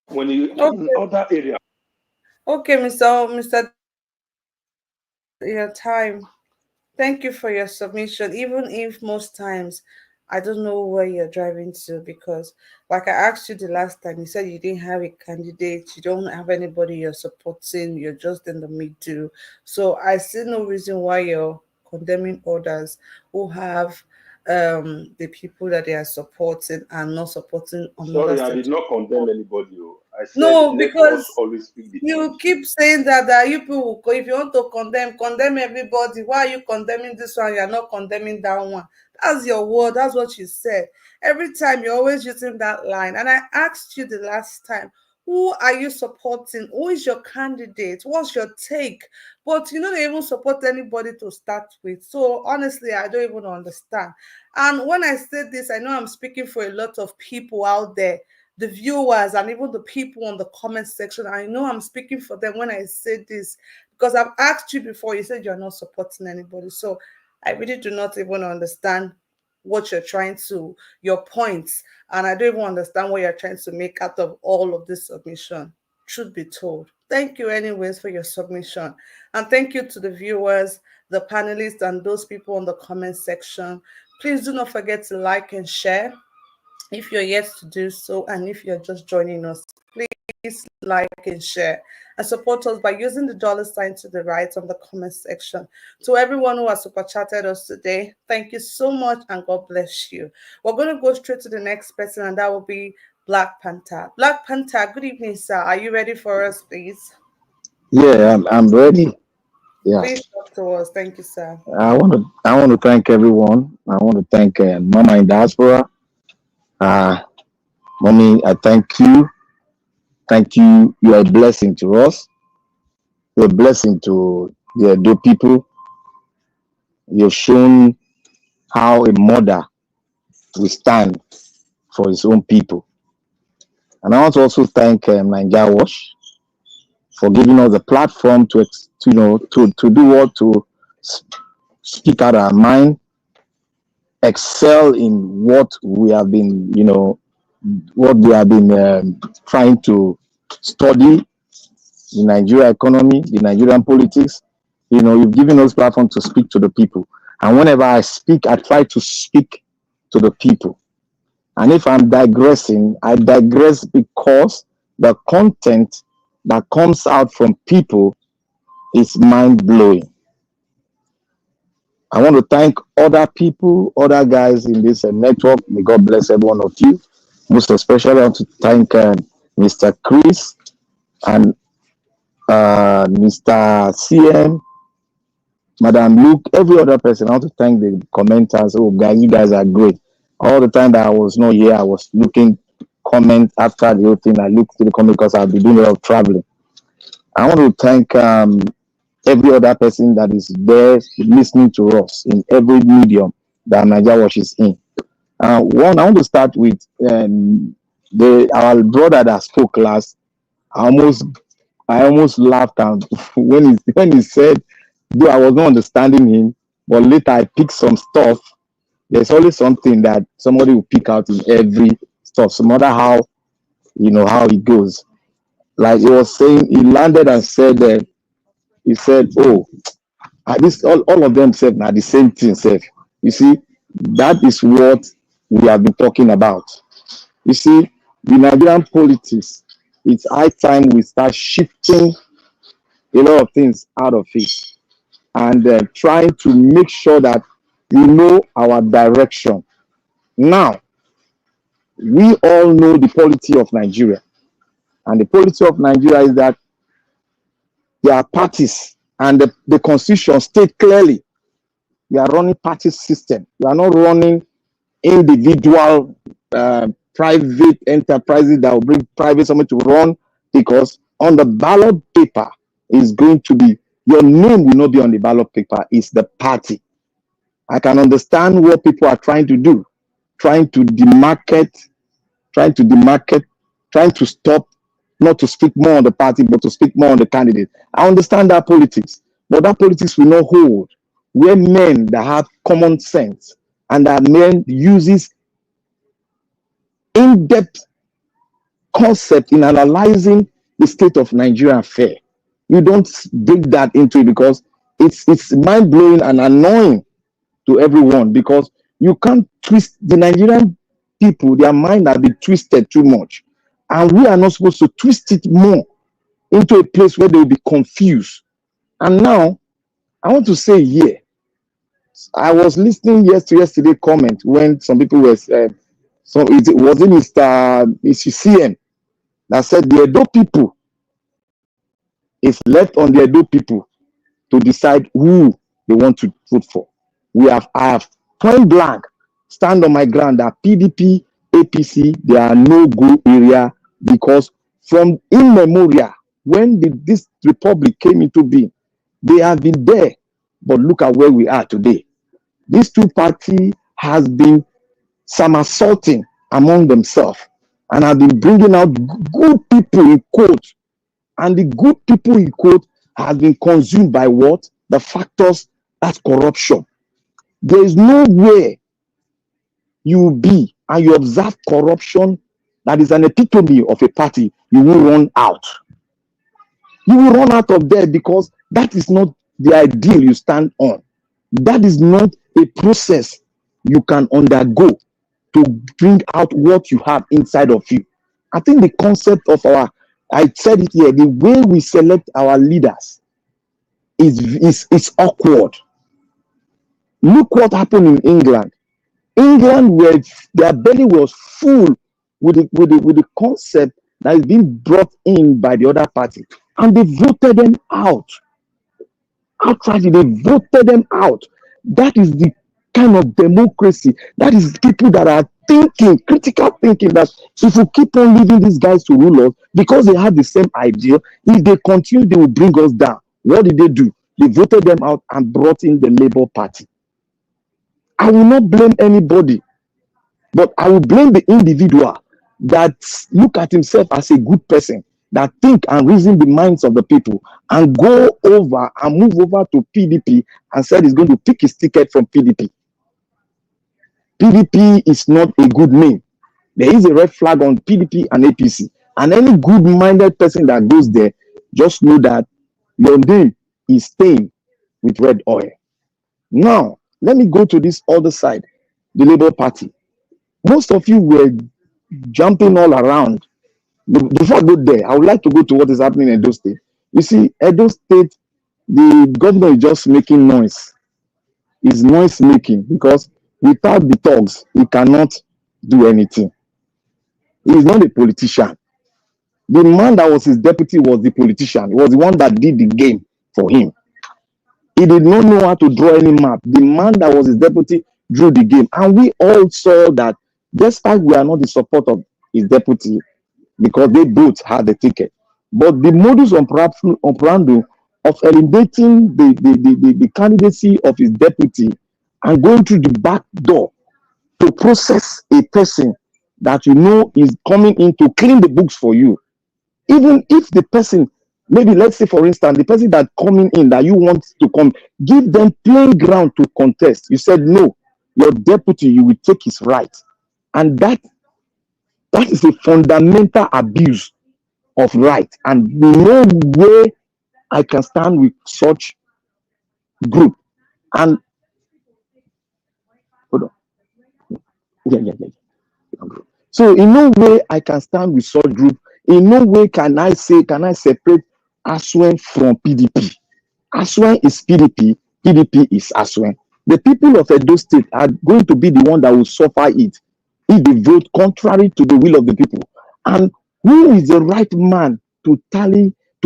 When you in other areas. Okay, Mr. Your time. Thank you for your submission, even if most times I don't know where you're driving to, because like I asked you the last time, you said you didn't have a candidate, you don't have anybody you're supporting, you're just in the middle. So I see no reason why you're condemning others who have the people that they are supporting and not supporting another Sorry, I set. did not condemn anybody. I said No, let us because always speak the you truth. keep saying that you people, if you want to condemn everybody. Why are you condemning this one? You're not condemning that one. That's your word. That's what you said. Every time you're always using that line. And I asked you the last time, who are you supporting? Who is your candidate? What's your take? But you don't even support anybody to start with. So honestly, I don't even understand. And when I said this, I know I'm speaking for a lot of people out there, the viewers and even the people on the comment section. I know I'm speaking for them when I say this, because I've asked you before, you said you're not supporting anybody. So I really do not even understand what you're trying to, your points, and I don't even understand what you're trying to make out of all of this submission. Truth be told. Thank you, anyways, for your submission. And thank you to the viewers, the panelists, and those people in the comment section. Please do not forget to like and share if you're yet to do so, and if you're just joining us, please like and share and support us by using the $ to the right on the comment section. To everyone who has super chatted us today, thank you so much and God bless you. We're going to go straight to the next person, and that will be Black Panther. Black Panther, good evening, sir. Are you ready for us, please? Yeah, I'm ready. Yeah, Please talk to us. Thank you, sir. I want to thank everyone. I want to thank Mama in diaspora. Uh, Mommy, I thank you. Thank you. You are a blessing to us. You're a blessing to the Edo people. You've shown how a mother will stand for his own people. And I want to also thank Nigeria for giving us a platform to do what, to speak out our mind, excel in what we have been, what we have been trying to study, the Nigeria economy, the Nigerian politics. You've given us platform to speak to the people. And whenever I speak, I try to speak to the people. And if I'm digressing, I digress because the content that comes out from people is mind-blowing. I want to thank other people, other guys in this network. May God bless every one of you. Most especially, I want to thank Mr. Chris and Mr. CM, Madam Luke, every other person. I want to thank the commenters. Oh, guys, you guys are great. All the time that I was not here, I was looking comment after the whole thing. I looked to the comment because I've been doing a lot of traveling. I want to thank every other person that is there listening to us in every medium that Nigeria is in. I want to start with our brother that spoke last. I almost laughed out when he said, though I was not understanding him, but later I picked some stuff. There's always something that somebody will pick out in every stuff, no matter how it goes. Like he was saying, he landed and said that he said, "Oh, this all of them said now the same thing." Said, you see, that is what we have been talking about. You see, the Nigerian politics, it's high time we start shifting a lot of things out of it and trying to make sure that we know our direction. Now, we all know the polity of Nigeria. And the polity of Nigeria is that there are parties and the constitution state clearly we are running party system. We are not running individual private enterprises that will bring private someone to run, because on the ballot paper is going to be, your name will not be on the ballot paper, it's the party. I can understand what people are trying to do, trying to demarcate, trying to stop, not to speak more on the party, but to speak more on the candidate. I understand that politics, but that politics will not hold where men that have common sense and that men uses in-depth concept in analyzing the state of Nigerian affair. You don't bring that into it because it's mind-blowing and annoying to everyone, because you can't twist the Nigerian people, their mind has been twisted too much. And we are not supposed to twist it more into a place where they will be confused. And now, I want to say here, I was listening yesterday comment when some people were, so it was in Mr. CM that said the Edo people is left on the Edo people to decide who they want to vote for. I have point blank stand on my ground that PDP, APC, they are no go area, because from immemorial, when this republic came into being, they have been there. But look at where we are today. These two parties has been somersaulting among themselves and have been bringing out good people in quote. And the good people in quote have been consumed by what? The factors, that's corruption. There is nowhere you will be and you observe corruption that is an epitome of a party, you will run out. You will run out of there because that is not the ideal you stand on. That is not a process you can undergo to bring out what you have inside of you. I think the concept of I said it here, the way we select our leaders is awkward. Look what happened in England. England, where their belly was full with the concept that is being brought in by the other party, and they voted them out. Outright, they voted them out. That is the kind of democracy. That is people that are thinking, critical thinking, that if we keep on leaving these guys to rule us because they have the same idea, if they continue, they will bring us down. What did they do? They voted them out and brought in the Labour Party. I will not blame anybody, but I will blame the individual that look at himself as a good person, that think and reason the minds of the people, and go over and move over to PDP and said he's going to pick his ticket from PDP. PDP is not a good name. There is a red flag on PDP and APC. And any good-minded person that goes there, just know that your name is stained with red oil. Now, let me go to this other side, the Labour Party. Most of you were jumping all around. Before I go there, I would like to go to what is happening in Edo State. You see, Edo State, the governor is just making noise. It's noise making because without the thugs, he cannot do anything. He is not a politician. The man that was his deputy was the politician. He was the one that did the game for him. He did not know how to draw any map. The man that was his deputy drew the game. And we all saw that despite we are not the support of his deputy, because they both had the ticket. But the modus operandi of eliminating the candidacy of his deputy and going through the back door to process a person that you know is coming in to clean the books for you. Even if the person, maybe let's say for instance, the person that coming in that you want to come, give them plain ground to contest. You said no, your deputy, you will take his right. And that is a fundamental abuse of right. And no way I can stand with such group. And hold on. Yeah. So in no way I can stand with such group. In no way can I separate Aswen from PDP. Aswen is PDP, PDP is Aswen. The people of Edo State are going to be the one that will suffer it if they vote contrary to the will of the people. And who is the right man to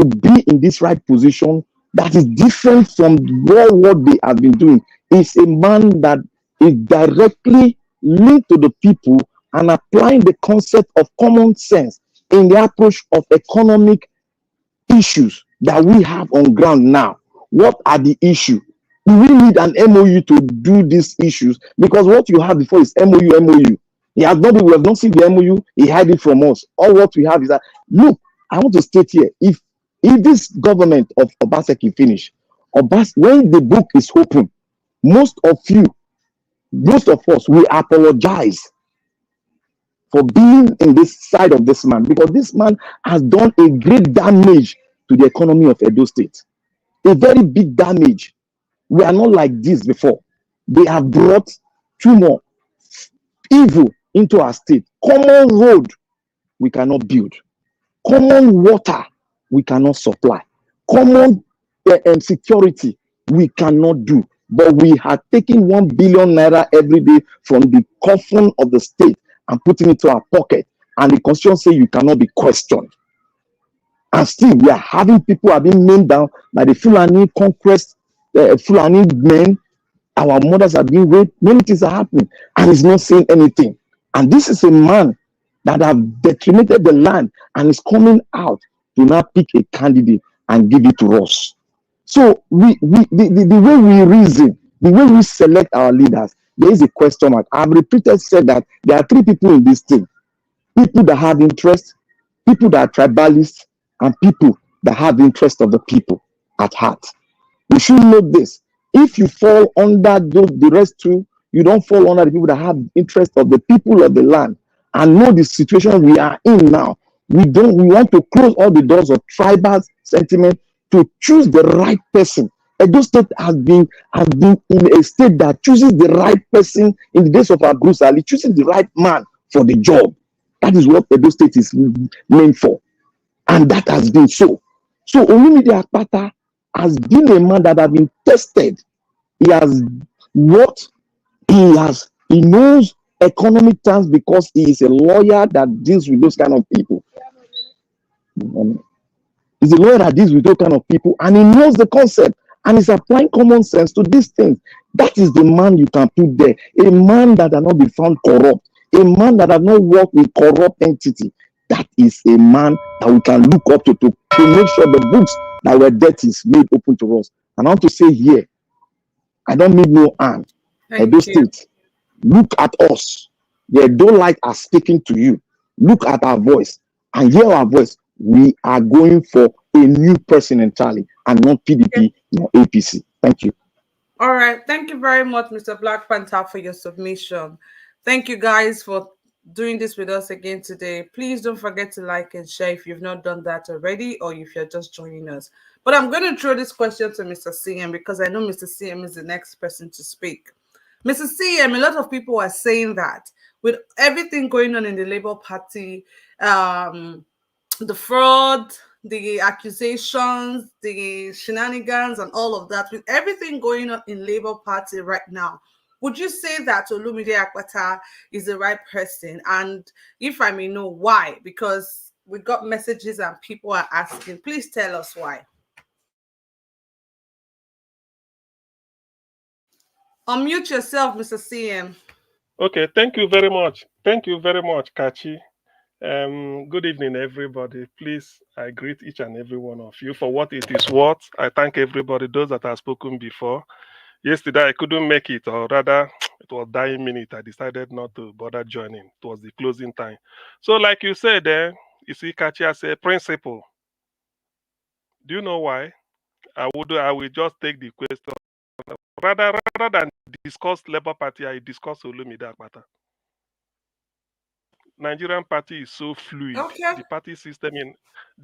be in this right position that is different from what they have been doing? Is a man that is directly linked to the people and applying the concept of common sense in the approach of economic issues that we have on ground now. What are the issues? Do we need an MOU to do these issues? Because what you have before is MOU. We have not seen the MOU, he hid it from us. All what we have is that, look, I want to state here, if this government of Obaseki finish, when the book is open, most of us will apologize for being in this side of this man, because this man has done a great damage to the economy of Edo State. A very big damage. We are not like this before. They have brought too much evil into our state. Common road, we cannot build. Common water, we cannot supply. Common security, we cannot do. But we are taking 1 billion naira every day from the coffin of the state and putting it to our pocket. And the constitution says you cannot be questioned. And still, we are having people are being named down by the Fulani conquest, Fulani men. Our mothers are being raped. Many things are happening, and he's not saying anything. And this is a man that have detrimented the land and is coming out to now pick a candidate and give it to us. So the way we reason, the way we select our leaders, there is a question mark. I've repeatedly said that there are 3 people in this thing: people that have interest, people that are tribalists, and people that have the interest of the people at heart. We should know this. If you fall under the rest two, you don't fall under the people that have interest of the people of the land and know the situation we are in now. We want to close all the doors of tribal sentiment to choose the right person. Edo State has been in a state that chooses the right person in the days of Abure, choosing the right man for the job. That is what Edo State is meant for. And that has been so. So Olumide Akpata has been a man that has been tested. He has worked, he knows economic terms because he is a lawyer that deals with those kind of people. He's a lawyer that deals with those kind of people, and he knows the concept, and he's applying common sense to these things. That is the man you can put there. A man that has not been found corrupt, a man that has not worked with corrupt entity. That is a man that we can look up to make sure the books that were dirty is made open to us. And I want to say here, I don't need no hand. Edo State, look at us. They don't like us speaking to you. Look at our voice and hear our voice. We are going for a new person entirely and not PDP, nor APC. Thank you. All right. Thank you very much, Mr. Black Panther, for your submission. Thank you guys for doing this with us again today. Please don't forget to like and share if you've not done that already or if you're just joining us. But I'm going to throw this question to Mr. CM because I know Mr. CM is the next person to speak. Mr. CM, a lot of people are saying that with everything going on in the Labour Party, the fraud, the accusations, the shenanigans, and all of that, with everything going on in Labour Party right now, would you say that Olumide Akpata is the right person? And if I may know why, because we got messages and people are asking, please tell us why. Unmute yourself, Mr. CM. Okay, thank you very much. Thank you very much, Kachi. Good evening, everybody. Please, I greet each and every one of you for what it is worth. I thank everybody, those that have spoken before. Yesterday, I couldn't make it, or rather, it was dying minute. I decided not to bother joining. It was the closing time. So, like you said, you see, Kachi has a principle. Do you know why? I will just take the question. Rather than discuss Labour Party, I discuss Olumide Akpata. Nigerian party is so fluid. Okay. The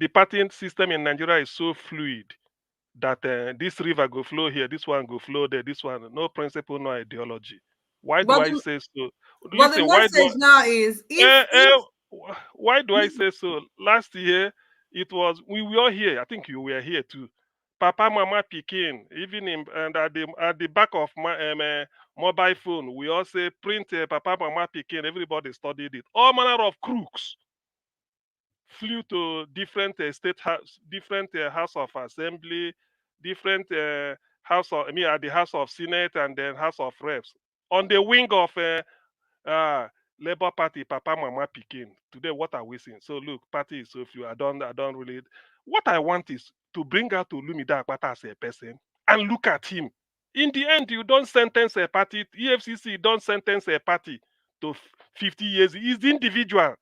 party system in Nigeria is so fluid that this river go flow here, this one go flow there, this one, no principle, no ideology. Why do I say so? But the message now is why do I say so? Last year we were all here. I think you were here too. Papa, Mama, Pikin, even at the back of my mobile phone, we all say print Papa, Mama, Pikin. Everybody studied it. All manner of crooks flew to different state house, different House of Assembly, different at the House of Senate and then House of Reps on the wing of Labour Party, Papa, Mama, Pikin. Today, what are we seeing? So look, party is so few. I don't really. What I want is to bring out Olumide Akpata as a person and look at him. In the end, you don't sentence a party. EFCC don't sentence a party to 50 years. He's the individual.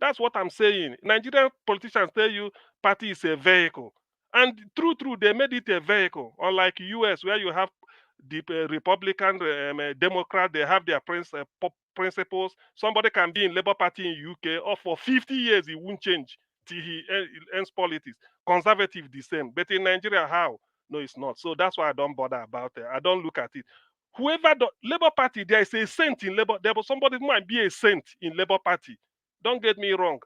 That's what I'm saying. Nigerian politicians tell you party is a vehicle. And true, they made it a vehicle. Unlike US, where you have the Republican, Democrat, they have their principles. Somebody can be in Labour Party in UK, or for 50 years, he won't change till he ends politics. Conservative, the same. But in Nigeria, how? No, it's not. So that's why I don't bother about it. I don't look at it. Whoever the Labour Party, there is a saint in Labour. Somebody might be a saint in Labour Party. Don't get me wrong.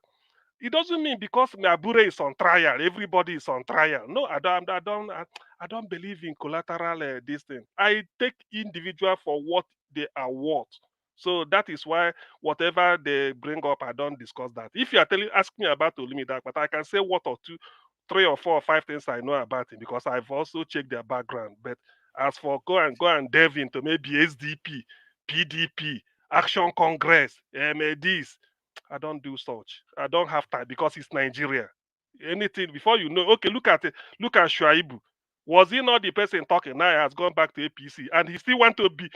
It doesn't mean because Abure is on trial, everybody is on trial. No, I don't believe in collateral this thing. I take individual for what they are worth. So that is why whatever they bring up, I don't discuss that. If you are ask me about Olumide, but I can say what or two, 3 or 4 or 5 things I know about him because I've also checked their background. But as for go and delve into maybe SDP, PDP, Action Congress, this, I don't do such. I don't have time because it's Nigeria. Anything before you know, okay, look at Shuaibu. Was he not the person talking? Now he has gone back to APC, and he still want to be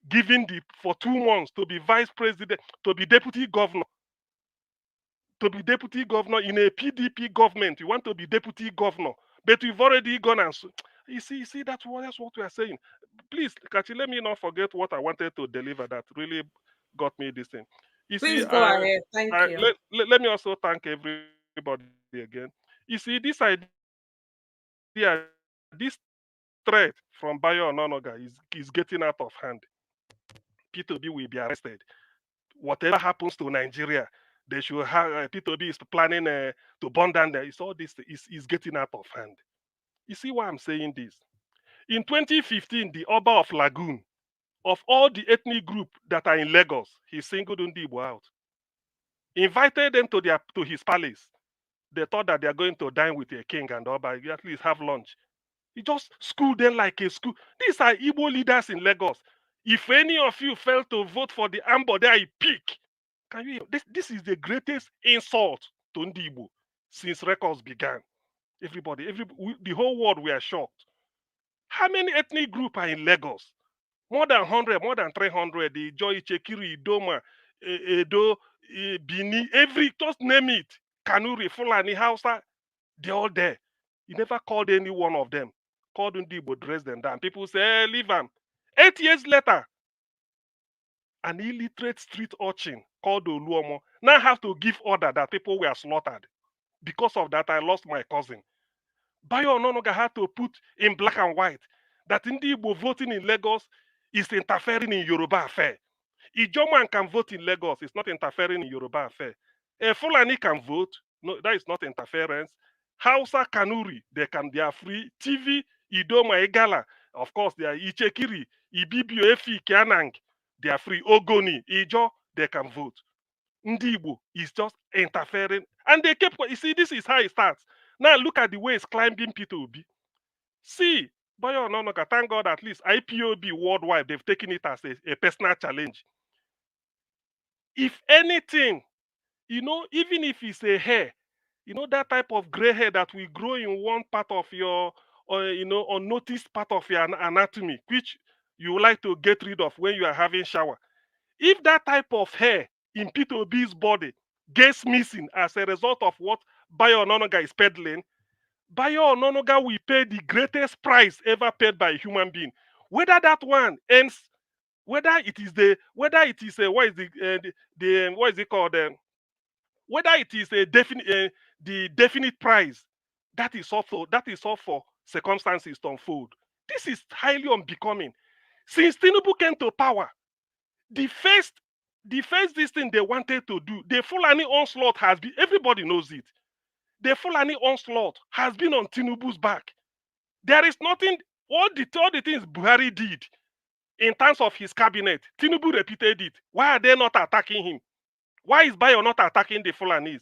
given for 2 months to be vice president, to be deputy governor in a PDP government. You want to be deputy governor, but we've already gone and You see, that's what we are saying. Please, Kachi, let me not forget what I wanted to deliver that really got me this thing. You see, Please go ahead. Thank you. let me also thank everybody again. You see, this idea, this threat from Bayo Ononoga is getting out of hand. P2B will be arrested. Whatever happens to Nigeria, they should have P2B is planning to burn down there. It's all this is getting out of hand. You see why I'm saying this? In 2015, the Oba of Lagoon, of all the ethnic group that are in Lagos, he singled Ndigbo out, invited them to his palace. They thought that they are going to dine with a king and Oba, at least have lunch. He just schooled them like a school. These are Igbo leaders in Lagos. If any of you fail to vote for the Ambode I pick, can you? This is the greatest insult to Ndigbo since records began. The whole world were shocked. How many ethnic groups are in Lagos? More than 100, more than 300. The Joy Chekiri, Idoma, Edo, Bini, just name it. Kanuri, Fulani, Hausa, they're all there. You never called any one of them. Called Ndigbo, dress them down. People say, hey, leave them. 8 years later, an illiterate street urchin called Oluomo now have to give order that people were slaughtered. Because of that, I lost my cousin. Bayo Ononoga had to put in black and white that Ndigbo voting in Lagos is interfering in Yoruba affair. Ijoman can vote in Lagos, it's not interfering in Yoruba affair. Fulani can vote, no, that is not interference. Hausa Kanuri, they are free. TV, Idoma, Egala, of course, they are Ichekiri, Ibibio, Efi, Kianang, they are free. Ogoni, Ijo, they can vote. Ndigbo is just interfering. And they kept, you see, this is how it starts. Now look at the way it's climbing P2B. See, Bayo Ononoga, thank God at least IPOB worldwide, they've taken it as a personal challenge. If anything, even if it's a hair, that type of gray hair that will grow in one part of your, unnoticed part of your anatomy, which you would like to get rid of when you are having shower. If that type of hair in P2B's body gets missing as a result of what Bayo Ononoga is peddling, Bayo Ononoga will pay the greatest price ever paid by a human being. Whether that one ends, whether it is what is it called? Whether it is a definite, the definite price, that is all for circumstances to unfold. This is highly unbecoming. Since Tinubu came to power, the first this thing they wanted to do, the Fulani onslaught has been, everybody knows it. The Fulani onslaught has been on Tinubu's back. There is nothing, all the things Buhari did in terms of his cabinet, Tinubu repeated it. Why are they not attacking him? Why is Bayo not attacking the Fulanis?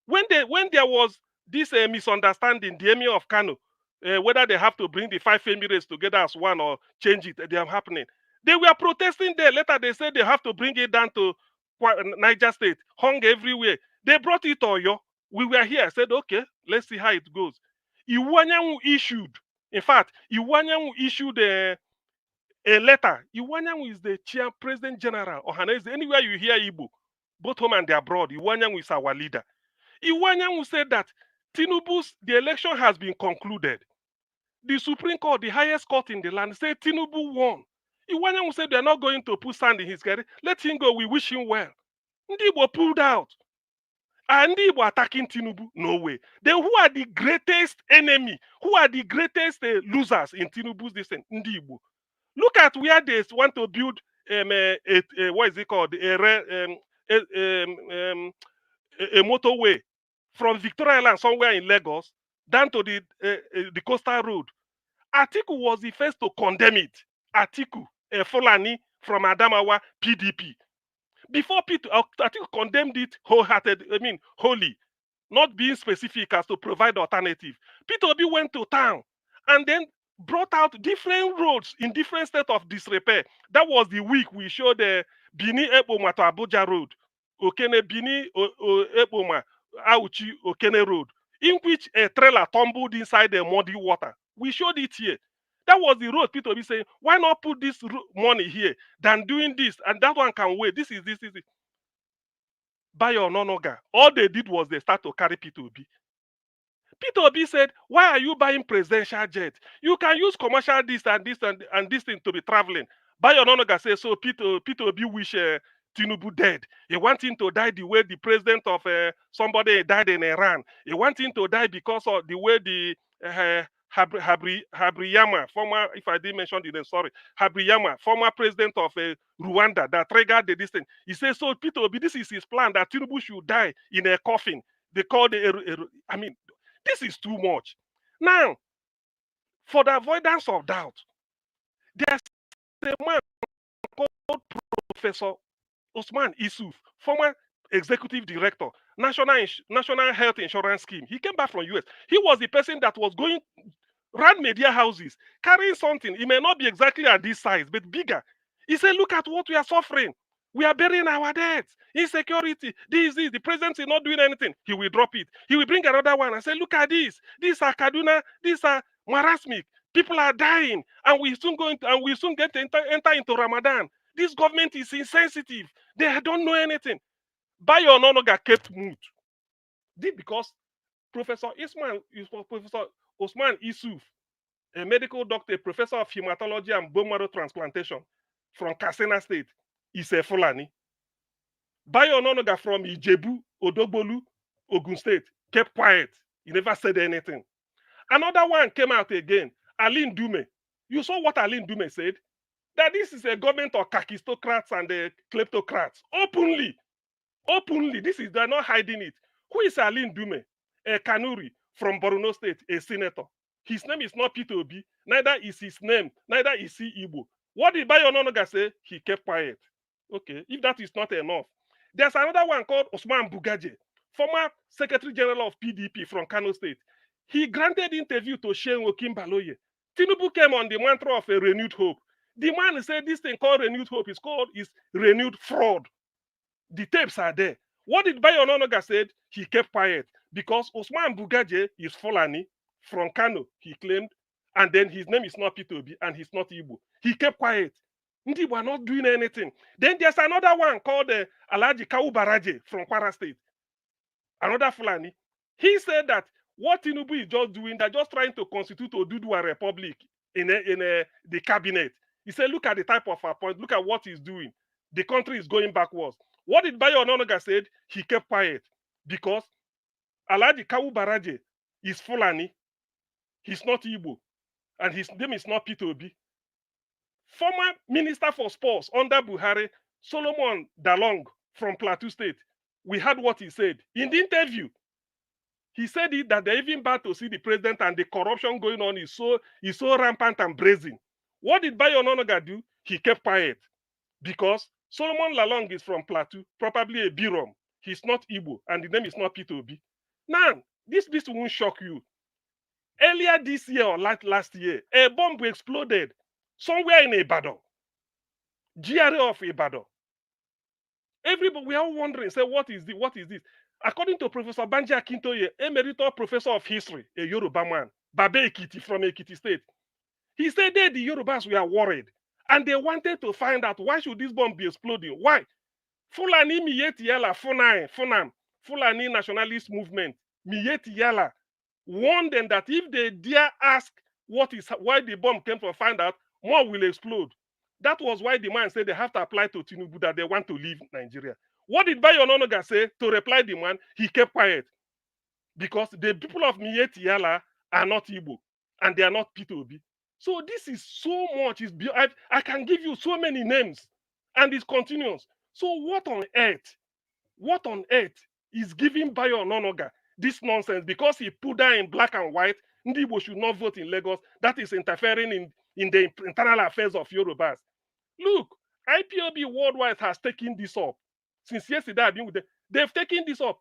When there was this misunderstanding, the Emir of Kano, whether they have to bring the 5 Emirates together as one or change it, they are happening. They were protesting there. Later they said they have to bring it down to Niger State, hung everywhere. They brought it to Oyo. We were here. I said, okay, let's see how it goes. Iwanyanwu issued, in fact, Iwanyanwu issued a letter. Iwanyanwu is the President General or Hanese. Anywhere you hear Igbo, both home and abroad, Iwanyanwu is our leader. Iwanyanwu said that the election has been concluded. The Supreme Court, the highest court in the land, said Tinubu won. Iwanyanwu said they're not going to put sand in his carriage. Let him go. We wish him well. Ndigbo pulled out. And Ndigbo attacking Tinubu? No way. Then who are the greatest enemy? Who are the greatest losers in Tinubu's descent? Ndigbo. Look at where they want to build what is it called? A motorway from Victoria Island somewhere in Lagos down to the coastal road. Atiku was the first to condemn it. Atiku, Fulani from Adamawa, PDP. Before Atiku condemned it wholly, not being specific as to provide alternative. P2B went to town and then brought out different roads in different states of disrepair. That was the week we showed the Bini Eboma to Abuja Road, Okene Bini Eboma, Auchi Okene Road, in which a trailer tumbled inside the muddy water. We showed it here. That was the road people be saying, why not put this money here than doing this? And that one can wait. This is it. Bayo Ononoga. All they did was they start to carry P2B. Peter Obi said, why are you buying presidential jet? You can use commercial this and this and this thing to be traveling. Bayo Ononuga says, so Peter Obi wish Tinubu dead. He wants him to die the way the president of somebody died in Iran. He wants him to die because of the way the Habriyama, former, if I didn't mention the name, sorry, Habriyama, former president of Rwanda that triggered this thing. He says, so Peter Obi, this is his plan, that Tinubu should die in a coffin. They call I mean, this is too much. Now, for the avoidance of doubt, there's a man called Professor Osman Issouf, former executive director, National Health Insurance Scheme. He came back from US. He was the person that was going around media houses, carrying something. It may not be exactly at this size, but bigger. He said, look at what we are suffering. We are burying our debts. Insecurity. This, the president is not doing anything. He will drop it. He will bring another one and say, look at this. These are Kaduna. These are Marasmic. People are dying. And we soon get to enter into Ramadan. This government is insensitive. They don't know anything. Bayo Ononuga kept mute. This because Professor Osman Issouf, a medical doctor, a professor of hematology and bone marrow transplantation from Katsina State, is a Fulani. Bayo Ononuga from Ijebu, Odogbolu, Ogun State, kept quiet. He never said anything. Another one came out again, Aline Dume. You saw what Aline Dume said? That this is a government of kakistocrats and the kleptocrats. Openly. They're not hiding it. Who is Aline Dume? A Kanuri from Borno State, a senator. His name is not Peter Obi. Neither is his name. Neither is he Igbo. What did Bayo Ononuga say? He kept quiet. Okay, if that is not enough. There's another one called Osman Bugaje, former Secretary General of PDP from Kano State. He granted interview to Sheikh Okimbaloye. Tinubu came on the mantra of a renewed hope. The man said this thing called renewed hope is renewed fraud. The tapes are there. What did Bayo Ononuga said? He kept quiet because Osman Bugaje is Fulani from Kano, he claimed, and then his name is not Peter Obi and he's not Igbo. He kept quiet. They were not doing anything. Then there's another one called Alhaji Kawu Baraje from Kwara State, another Fulani. He said that what Tinubu is just doing, they're just trying to constitute Oduduwa Republic in the cabinet. He said, look at the type of appointment, look at what he's doing. The country is going backwards. What did Bayo Ononuga said? He kept quiet because Alhaji Kawu Baraje is Fulani. He's not Igbo. And his name is not Peter Obi. Former Minister for Sports under Buhari, Solomon Dalong from Plateau State, we heard what he said. In the interview, he said that they're even bad to see the president and the corruption going on is so rampant and brazen. What did Bayo Ononuga do? He kept quiet because Solomon Lalong is from Plateau, probably a Birom. He's not Igbo, and the name is not Peter Obi. Now, this won't shock you. Earlier this year or last year, a bomb exploded somewhere in Ibadan, GRA of Ibadan. Everybody, we are all wondering, say, what is this? According to Professor Banji Akintoye, Emeritus Professor of History, a Yoruba man, Babe Ekiti from Ekiti State, he said that the Yorubas were worried, and they wanted to find out why should this bomb be exploding? Why? Fulani Miyeti Yala Funam, Fulani Nationalist Movement, Miyeti Yala, warned them that if they dare ask why the bomb came from, find out, more will explode. That was why the man said they have to apply to Tinubu that they want to leave Nigeria. What did Bayo Ononuga say to reply the man? He kept quiet because the people of Miyeti Yala are not Igbo and they are not Peter Obi. So this is so much. I can give you so many names and it continues. So what on earth is giving Bayo Ononuga this nonsense? Because he put down in black and white, Ndi Igbo should not vote in Lagos. That is interfering in the internal affairs of Yorubas. Look, IPOB worldwide has taken this up. Since yesterday, I've been with them. They've taken this up.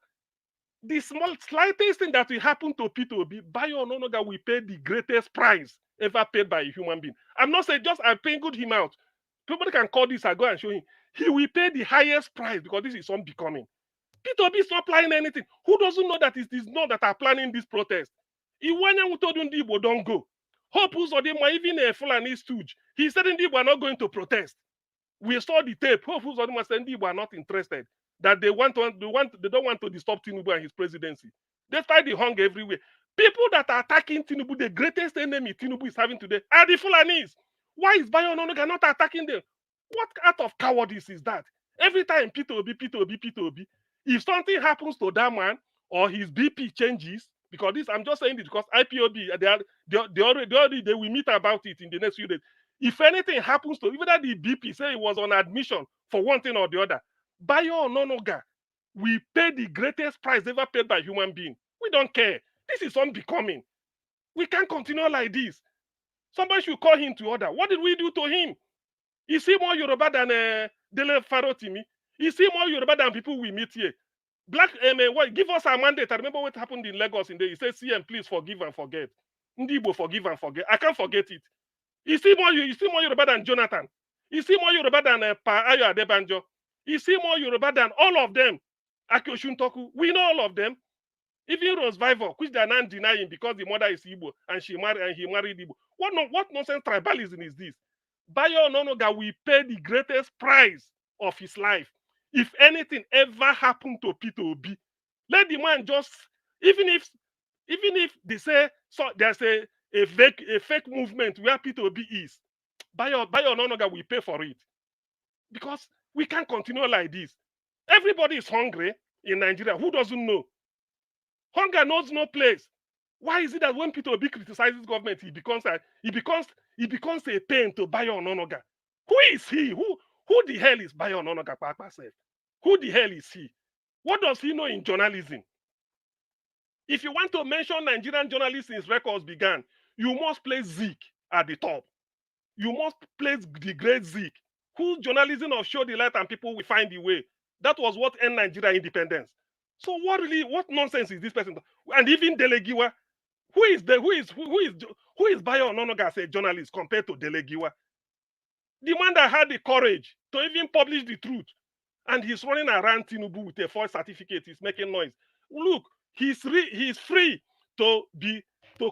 The slightest thing that will happen to Peter Obi, Bayo Ononuga will pay the greatest price ever paid by a human being. I'm not saying just I'm paying him out. People can call this, I go and show him. He will pay the highest price because this is unbecoming. Peter Obi is not planning anything. Who doesn't know that it is not that are planning this protest? Iwanya told Ndi Igbo don't go. Hope Uzodinma, even a Fulani stooge, he said Ndi Igbo are not going to protest. We saw the tape. Hope Uzodinma said Ndi Igbo are not interested. That they don't want to disturb Tinubu and his presidency. Despite the hunger everywhere. People that are attacking Tinubu, the greatest enemy Tinubu is having today, are the Fulanis. Why is Bayo Ononuga not attacking them? What act of cowardice is that? Every time Peter Obi, if something happens to that man or his BP changes, because this, I'm just saying this because IPOB, they will meet about it in the next few days. If anything happens to, even that the BP say he was on admission for one thing or the other, Bayo Ononuga, we pay the greatest price ever paid by human being. We don't care. This is unbecoming. We can't continue like this. Somebody should call him to order. What did we do to him? Is he more Yoruba than Dele Farotimi? Is he more Yoruba than people we meet here? Black, give us our mandate. I remember what happened in Lagos in there. He said, CM, please forgive and forget. Ndibo, forgive and forget. I can't forget it. Is he more Yoruba than Jonathan? Is he more Yoruba than Pa Ayo Adebanjo? Is he more Yoruba than all of them? Aki Oshuntoku, we know all of them. Even Rose Vivor, which they are not denying because the mother is Igbo and he married Igbo. What nonsense tribalism is this? Bayo Ononuga will pay the greatest price of his life. If anything ever happened to Peter Obi, let the man just, even if they say so there's a fake movement where Peter Obi is, Bayo Ononuga will pay for it. Because we can't continue like this. Everybody is hungry in Nigeria. Who doesn't know? Hunger knows no place. Why is it that when Peter Obi criticizes government, he becomes a pain to Bayo Ononuga? Who is he? Who the hell is Bayo Ononuga? Who the hell is he? What does he know in journalism? If you want to mention Nigerian journalists since records began, you must place Zeke at the top. You must place the great Zeke, whose journalism of show the light and people will find the way. That was what ended Nigeria independence. So what nonsense is this person? And even Delegiwa, who is Bayo Ononuga as a journalist compared to Delegiwa? The man that had the courage to even publish the truth, and he's running around Tinubu with a false certificate. He's making noise. Look, he's free to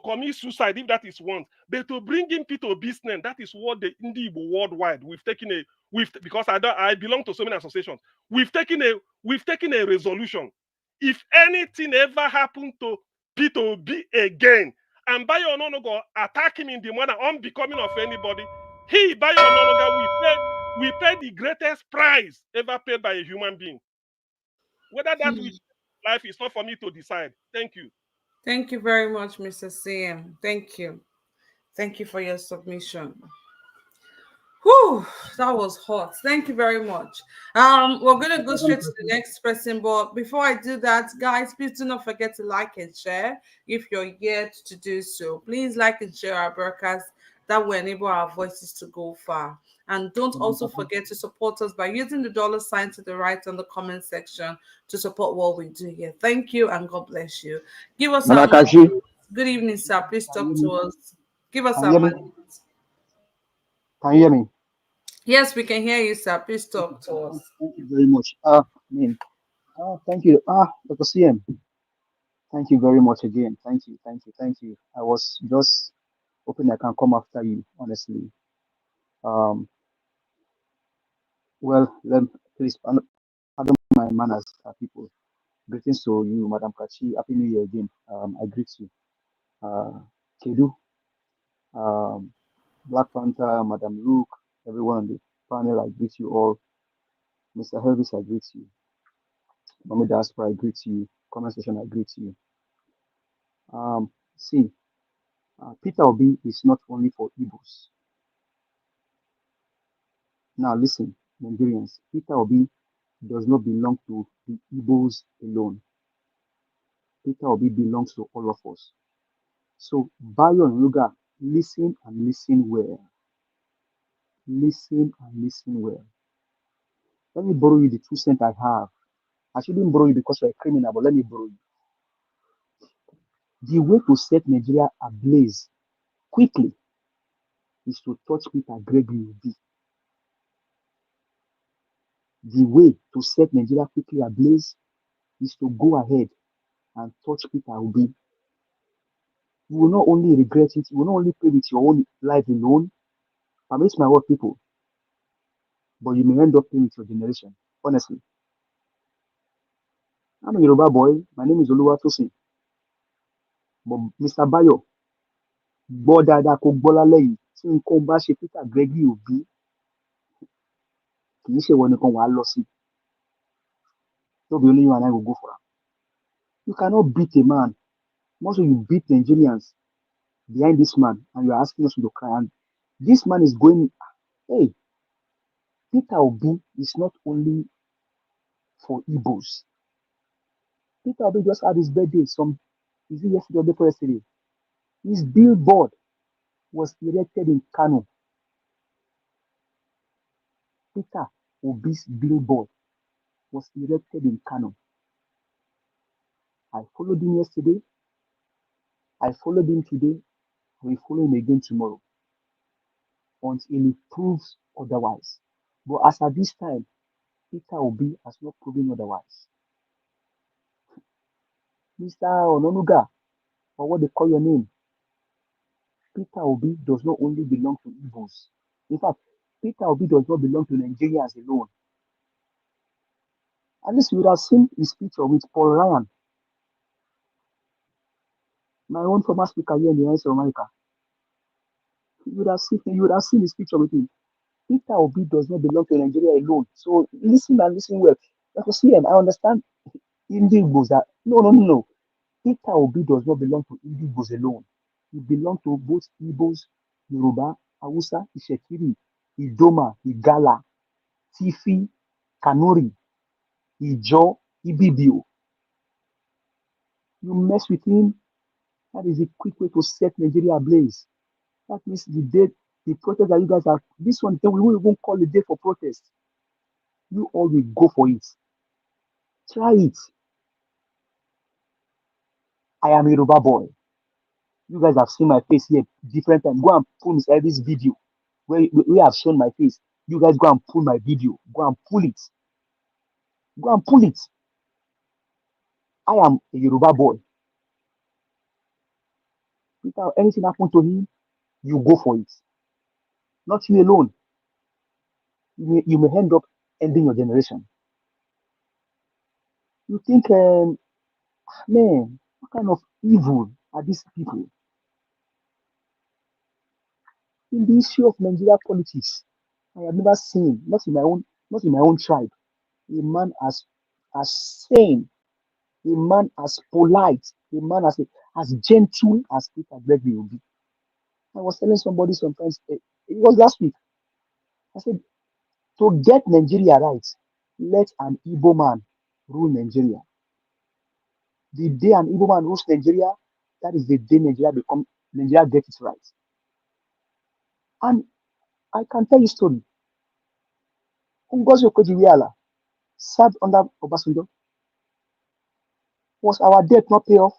commit suicide if that is want, but to bring in Peter Obi's name, that is what the Indigo worldwide because I belong to so many associations. We've taken a resolution. If anything ever happened to Peter Obi again, and Bayo Ononuga attack him in the manner unbecoming of anybody, he, Bayo Ononuga, we pay the greatest price ever paid by a human being. Whether that will life is not for me to decide. Thank you. Thank you very much, Mr. CM. Thank you. Thank you for your submission. Whew, that was hot. Thank you very much. We're going to go straight to the next person, but before I do that, guys, please do not forget to like and share if you're yet to do so. Please like and share our broadcast. That will enable our voices to go far. And don't also forget to support us by using the $ to the right on the comment section to support what we do here. Thank you and God bless you. Give us our money. Good evening, sir. Please talk to us. Give us our money. Can you hear me? Yes, we can hear you, sir. Please talk to us. Thank you very much. Thank you. Dr. CM. Thank you very much again. Thank you. I was just hoping I can come after you, honestly. Please pardon my manners, people. Greetings to you, Madam Kachi. Happy New Year again. I greet you. Kedu, Black Panther, Madam Luke, everyone on the panel, I greet you all. Mr. Helvis, I greet you. Mami Diaspora, I greet you. Comment section, I greet you. Peter Obi is not only for Igbos. Now listen, Nigerians, Peter Obi does not belong to the Igbos alone. Peter Obi belongs to all of us. So, Bayo Ononuga, listen and listen well. Listen and listen well. Let me borrow you the 2 cents I have. I shouldn't borrow you because you're a criminal, but let me borrow you. The way to set Nigeria ablaze quickly is to touch Peter Gregory Obi. The way to set Nigeria quickly ablaze is to go ahead and touch Peter Obi. You will not only regret it, you will not only pay with your own life alone. Permit my word, people, but you may end up paying with your generation. Honestly. I'm a Yoruba boy. My name is Oluwatosin. But Mr. Bayo, gbọ́ dáadáa kó gbọ́ lálẹ́ yìí tí nǹkan bá ṣe Peter Gregory Obi kì í ṣe ìwọ nìkan wàá lọ sí. No be only you and I will go for am. You cannot beat a man. Most of you beat Nigerians behind this man and you are asking us to cry. And this man is going, hey, Peter Obi is not only for Igbos. Peter Obi just had his birthday, is it yesterday or the day before yesterday? His billboard was erected in Kano. Peter Obi's billboard was erected in Kano. I followed him yesterday. I followed him today. I will follow him again tomorrow until he proves otherwise. But as at this time, Peter Obi has not proven otherwise. Mr. Ononuga, or what they call your name, Peter Obi does not only belong to Igbos. In fact, Peter Obi does not belong to Nigerians alone. At least you would have seen his picture with Paul Ryan, my own former speaker here in the United States of America. You would have seen his picture with him. Peter Obi does not belong to Nigeria alone. So listen and listen well. Like CM, I understand Indigbos that no. Peter Obi does not belong to Indigbos alone. He belongs to both Igbos, Yoruba, Hausa, Ishekiri, Idoma, Igala, Tifi, Kanuri, Ijo, Ibibio. You mess with him, that is a quick way to set Nigeria ablaze. That means the protest that you guys have, this one, then we won't even call a day for protest. You all will go for it. Try it. I am a Yoruba boy. You guys have seen my face here different times. Go and pull Miss Evie's video where have shown my face. You guys go and pull my video. Go and pull it. Go and pull it. I am a Yoruba boy. Without anything happen to him, you go for it. Not you alone. You may end up ending your generation. You think, man, what kind of evil are these people? In the issue of Nigeria politics, I have never seen, not in my own tribe, a man as sane, a man as polite, a man as gentle as Peter Gregory Obi. I was telling somebody sometimes, it was last week. I said, to get Nigeria right, let an Igbo man rule Nigeria. The day an Igbo man rules Nigeria, that is the day Nigeria gets it right. And I can tell you a story. Ngozi Okonjo-Iweala served under Obasanjo. Was our debt not pay off?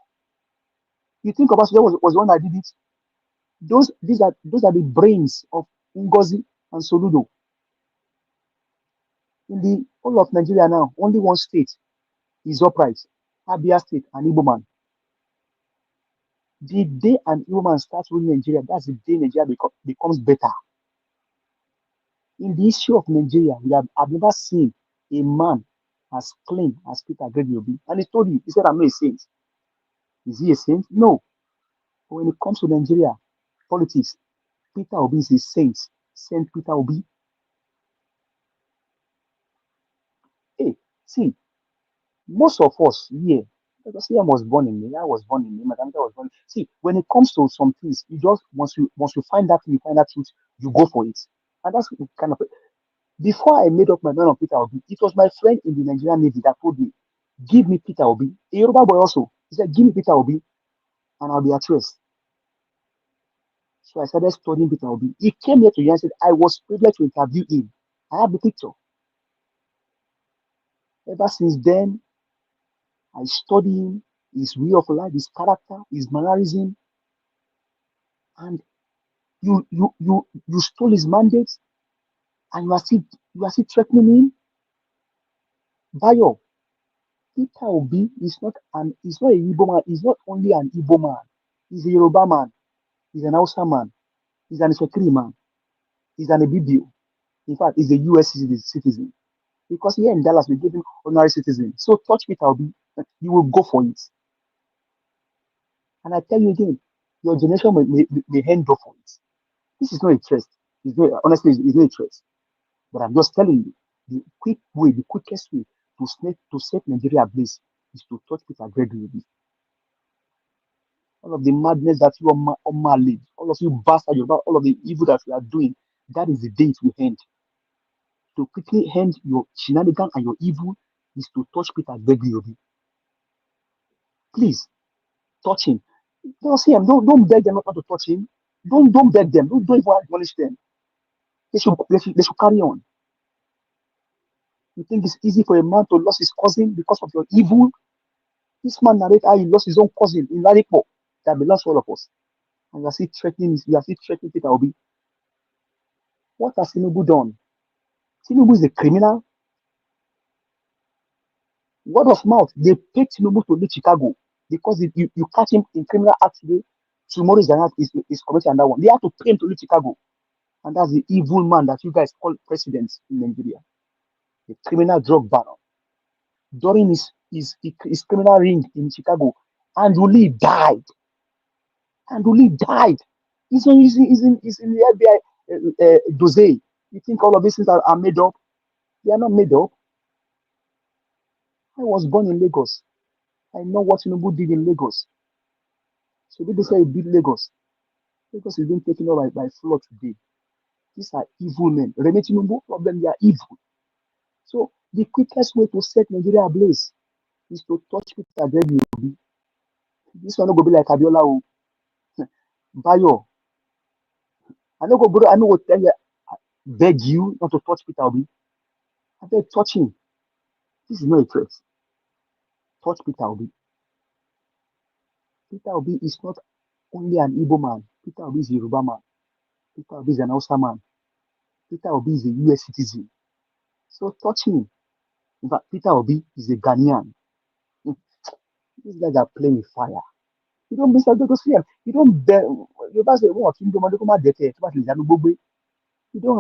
You think Obasanjo was the one that did it? Those are the brains of Ngozi and Soludo. In the whole of Nigeria now, only one state is upright, Abia State and Igbo man. The day an Igbo man starts ruling Nigeria, that's the day Nigeria becomes better. In the issue of Nigeria, I've never seen a man as clean as Peter Gregory Obi. And he told you, he said, I'm not a saint. Is he a saint? No. But when it comes to Nigeria politics, Peter Obi is a saint. Saint Peter Obi. Hey, see, most of us here, because I was born in me, I was born in me, Madam was born. See, when it comes to some things, you just once you find that truth, you go for it. And that's kind of before I made up my mind on Peter Obi, it was my friend in the Nigerian Navy that told me, give me Peter Obi. A Yoruba boy also. He said, give me Peter Obi and I'll be at rest. So I started studying Peter Obi. He came here to you and said, I was privileged to interview him. I have the picture. Ever since then, I study him, his way of life, his character, his mannerism. And you stole his mandate and you are still threatening him. Bayo, Peter Obi is not a Igbo man. He's not only an Igbo man. He's a Yoruba man. He's an Hausa man. He's an Ishekiri man. He's an Ibibio. In fact, he's a US citizen. Because here in Dallas, we give him honorary citizen. So touch Peter Obi, you will go for it. And I tell you again, your generation may hand off for it. This is not a threat. It's not, honestly, it's not a threat. But I'm just telling you, the quick way, the quickest way to set Nigeria ablaze is to touch Peter Gregory. All of the madness that you are maligned, all of you bastards, all of the evil that you are doing, that is the day it will end. To quickly end your shenanigans and your evil is to touch Peter Gregory. Please, touch him. Don't see him. Don't beg them not to touch him. Don't beg them. Don't even acknowledge them. They should carry on. You think it's easy for a man to lose his cousin because of your evil? This man narrated how he lost his own cousin in Ladipo that belongs to all of us. And you are still threatening Peter Obi. What has Tinubu done? Tinubu is a criminal. Word of mouth, they paid Tinubu to leave Chicago because if you catch him in criminal act today, tomorrow is committing another one. They have to pay him to leave Chicago. And that's the evil man that you guys call president in Nigeria. The criminal drug baron. During his criminal ring in Chicago, Andrew Lee died. Andrew Lee died. He's in the FBI dossier. You think all of these things are made up? They are not made up. I was born in Lagos. I know what Tinubu did in Lagos. So they say he beat Lagos. Lagos is being taken over by flood today. These are evil men. Rene Tinubu, problem, they are evil. So the quickest way to set Nigeria ablaze is to touch Peter Gregory. This one not go be like Abiola. Bayo. I know go tell you, beg you not to touch Peter Obi. I beg touch him. This is not a threat. Touch Peter Obi. Peter Obi is not only an Igbo man. Peter Obi is a Yoruba man. Peter Obi is an Hausa man. Peter Obi is a US citizen. So touch him. In fact, Peter Obi is a Ghanaian. These guys are playing with fire. You don't miss out to see him. You don't bear. You don't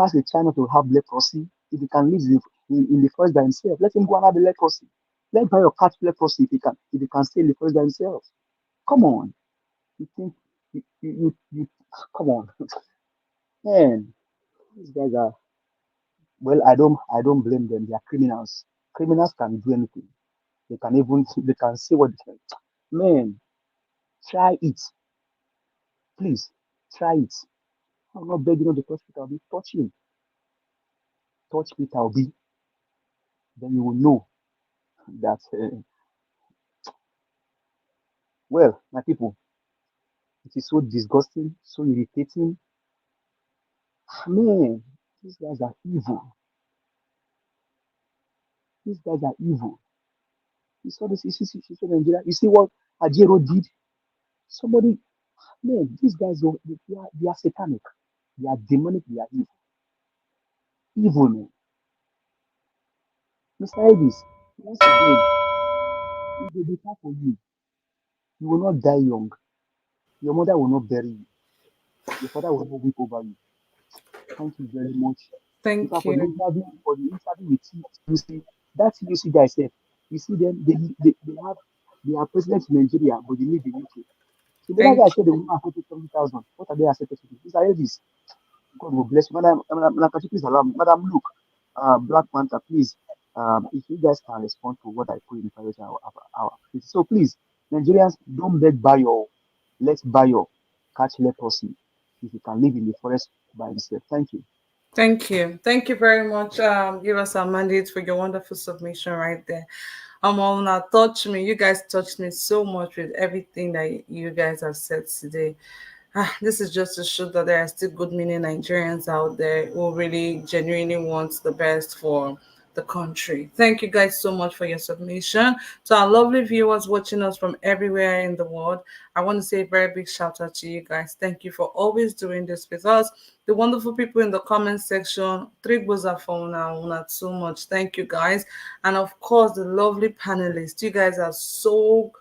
ask a China to have leprosy. If he can live in the forest by himself, let him go and have the leprosy. Let Bayo catch leprosy if he can stay in the forest by himself. Come on. You think you come on. Man, these guys are well, I don't blame them. They are criminals. Criminals can do anything. They can say what they can. Man, try it. Please, try it. I'm not begging you to touch Peter Obi. Touch him. Touch Peter Obi. Then you will know that, well, my people, it is so disgusting, so irritating. Man, these guys are evil. These guys are evil. You saw this, you see Nigeria. You see what Abure did? Somebody, man, these guys, they are satanic. They are demonic. They are evil. Evil, man. Mr. Elvis, once again, if they be for you, you will not die young. Your mother will not bury you. Your father will not weep over you. Thank you very much. Thank For the you. interview with TUC, that TUC guy said, you see them, they are president in Nigeria, but they live in UK. So the Thank guy said they will not pay 70,000. What are they accepted to do? Mr. Elvis, God will bless you. Madam, please allow me. Madam, look, Black Panther, please, if you guys can respond to what I put in the private our so please, Nigerians, don't beg Bayo. Let's Bayo catch leprosy if he can live in the forest by himself. Thank you. Thank you. Thank you very much. Give us our mandate for your wonderful submission right there. Now touch me. You guys touched me so much with everything that you guys have said today. This is just to show that there are still good meaning Nigerians out there who really genuinely want the best for the country. Thank you guys so much for your submission. To our lovely viewers watching us from everywhere in the world, I want to say a very big shout out to you guys. Thank you for always doing this with us. The wonderful people in the comment section, not so much. Thank you guys. And of course, the lovely panelists. You guys are so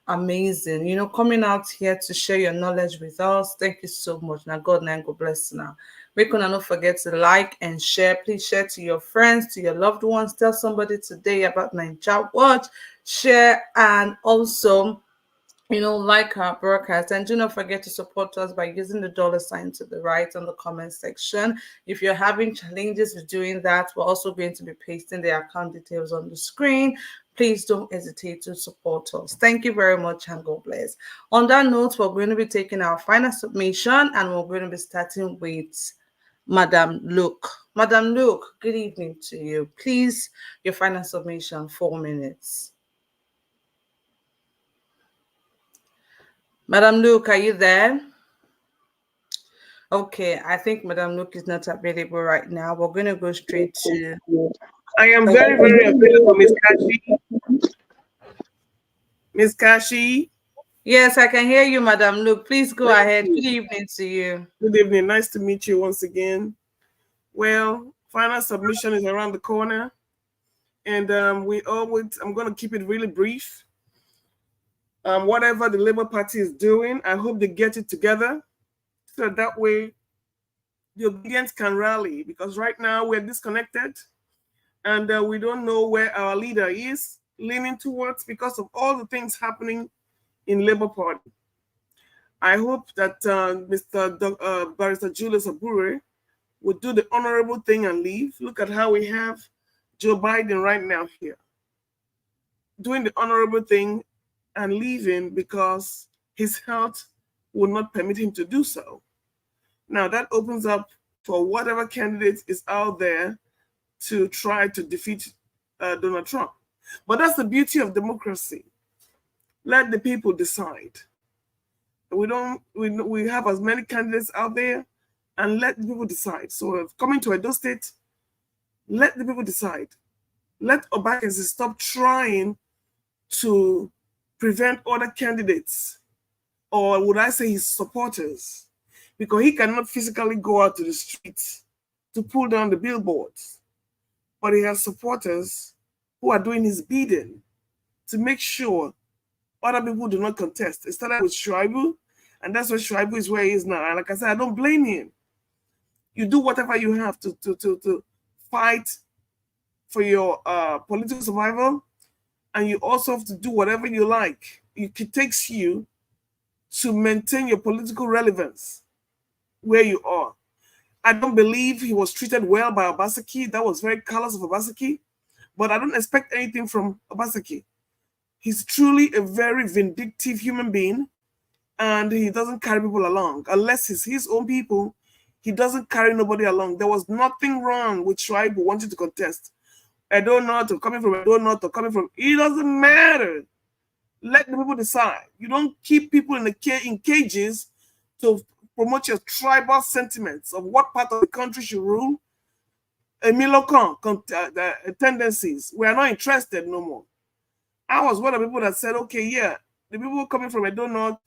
amazing, coming out here to share your knowledge with us. Thank you so much. Now God bless you. Now we can not forget to like and share. Please share to your friends, to your loved ones. Tell somebody today about Nigeria Watch. Share, and also like our broadcast. And do not forget to support us by using the $ to the right on the comment section. If you're having challenges with doing that, we're also going to be pasting the account details on the screen. Please don't hesitate to support us. Thank you very much and God bless. On that note, we're going to be taking our final submission and we're going to be starting with Madam Luke. Madam Luke, good evening to you. Please, your final submission, 4 minutes. Madam Luke, are you there? Okay, I think Madam Luke is not available right now. We're going to go straight to... I am very, very available, Miss Kashi. Miss Kashi? Yes, I can hear you, Madam Luke. Please go ahead. Good evening to you. Good evening. Nice to meet you once again. Well, final submission is around the corner. And I'm going to keep it really brief. Whatever the Labour Party is doing, I hope they get it together. So that way, the obedience can rally. Because right now, we're disconnected. And we don't know where our leader is leaning towards because of all the things happening in Labour Party. I hope that Barrister Julius Abure would do the honorable thing and leave. Look at how we have Joe Biden right now here, doing the honorable thing and leaving because his health will not permit him to do so. Now that opens up for whatever candidate is out there to try to defeat Donald Trump. But that's the beauty of democracy. Let the people decide. We have as many candidates out there and let the people decide. So coming to Edo State, let the people decide. Let Obakese stop trying to prevent other candidates, or would I say his supporters, because he cannot physically go out to the streets to pull down the billboards. But he has supporters who are doing his bidding to make sure other people do not contest. It started with Shuaibu, and that's why Shuaibu is where he is now. And like I said, I don't blame him. You do whatever you have to fight for your political survival, and you also have to do whatever you like. It takes you to maintain your political relevance where you are. I don't believe he was treated well by Obaseki. That was very callous of Obaseki, but I don't expect anything from Obaseki. He's truly a very vindictive human being, and he doesn't carry people along. Unless it's his own people, he doesn't carry nobody along. There was nothing wrong with Shuaibu wanting to contest. Edo North or coming from Edo North or coming from, it doesn't matter. Let the people decide. You don't keep people in cages to promote your tribal sentiments of what part of the country should rule. Emilokan tendencies. We are not interested no more. I was one of the people that said, okay, yeah, the people coming from Edo North,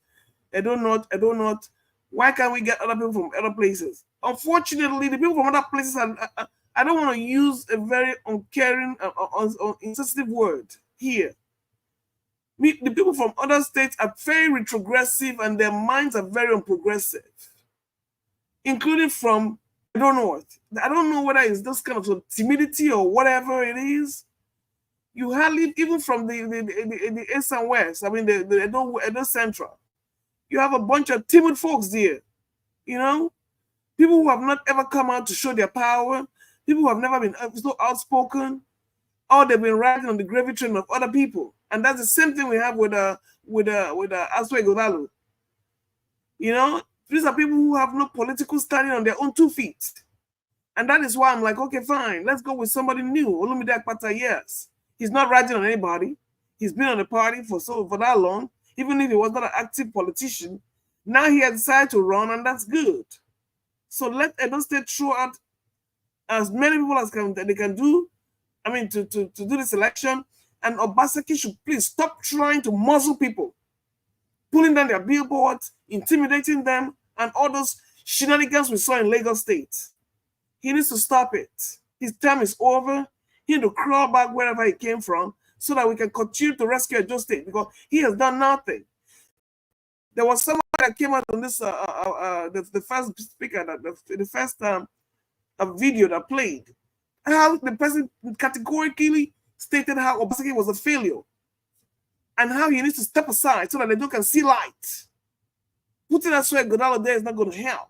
why can't we get other people from other places? Unfortunately, the people from other places, I don't want to use a very uncaring, insensitive word here. The people from other states are very retrogressive and their minds are very unprogressive, including from Edo North. I don't know whether it's this kind of timidity or whatever it is. You hardly, even from the East and West, I mean, the Edo Central, you have a bunch of timid folks there, you know? People who have not ever come out to show their power, people who have never been so outspoken, or they've been riding on the gravy train of other people. And that's the same thing we have with Aswe Godalu. You know, these are people who have no political standing on their own 2 feet. And that is why I'm like, okay, fine, let's go with somebody new. Olumide Akpata, yes. He's not riding on anybody. He's been on the party for that long. Even if he was not an active politician, now he has decided to run, and that's good. So let Edo State throw out as many people as they can do. I mean, to do this election. And Obaseki should please stop trying to muzzle people, pulling down their billboards, intimidating them, and all those shenanigans we saw in Lagos State. He needs to stop it. His time is over. He needs to crawl back wherever he came from so that we can continue to rescue Edo State, because he has done nothing. There was somebody that came out on this, the first speaker, the first video that played, how the person categorically stated how Obaseki was a failure. and how he needs to step aside so that they can see light. Putting aside Godalo there is not going to help,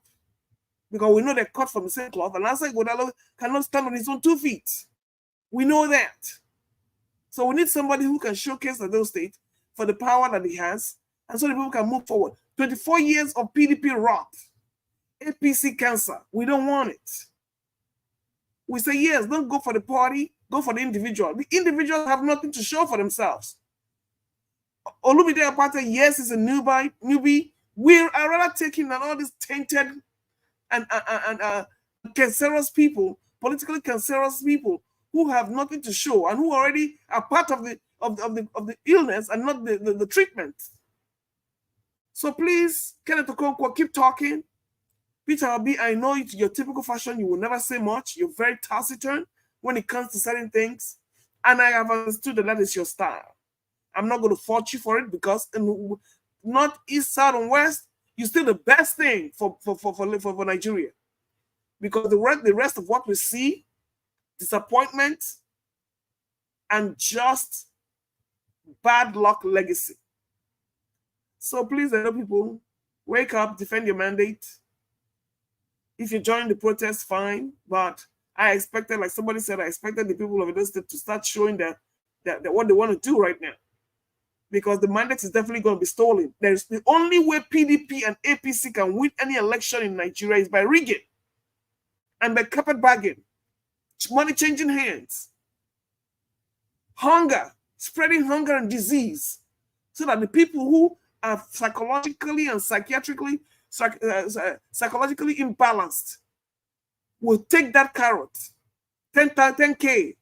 because we know they're cut from the same cloth, and Asa Godalo cannot stand on his own 2 feet. We know that. So we need somebody who can showcase the Edo State for the power that he has, and so the people can move forward. 24 years of PDP rot, APC cancer. We don't want it. We say, yes, don't go for the party, go for the individual. The individuals have nothing to show for themselves. Olumide Apata, yes, is a newbie. We are rather taking on all these tainted and cancerous people, politically cancerous people who have nothing to show and who already are part of the illness and not the treatment. So please, Kenneth Okonkwo, keep talking. Peter Obi, I know it's your typical fashion. You will never say much. You're very taciturn when it comes to certain things. And I have understood that is your style. I'm not going to fault you for it, because in North, East, South, and West, you're still the best thing for Nigeria. Because the rest of what we see, disappointment and just bad luck legacy. So please, Edo people, wake up, defend your mandate. If you join the protest, fine. But I expected, like somebody said, I expected the people of Edo State to start showing that what they want to do right now. Because the mandate is definitely going to be stolen. There's the only way PDP and APC can win any election in Nigeria is by rigging and by carpetbagging, money changing hands, hunger, spreading hunger and disease, so that the people who are psychologically and psychiatrically imbalanced will take that carrot, 10K,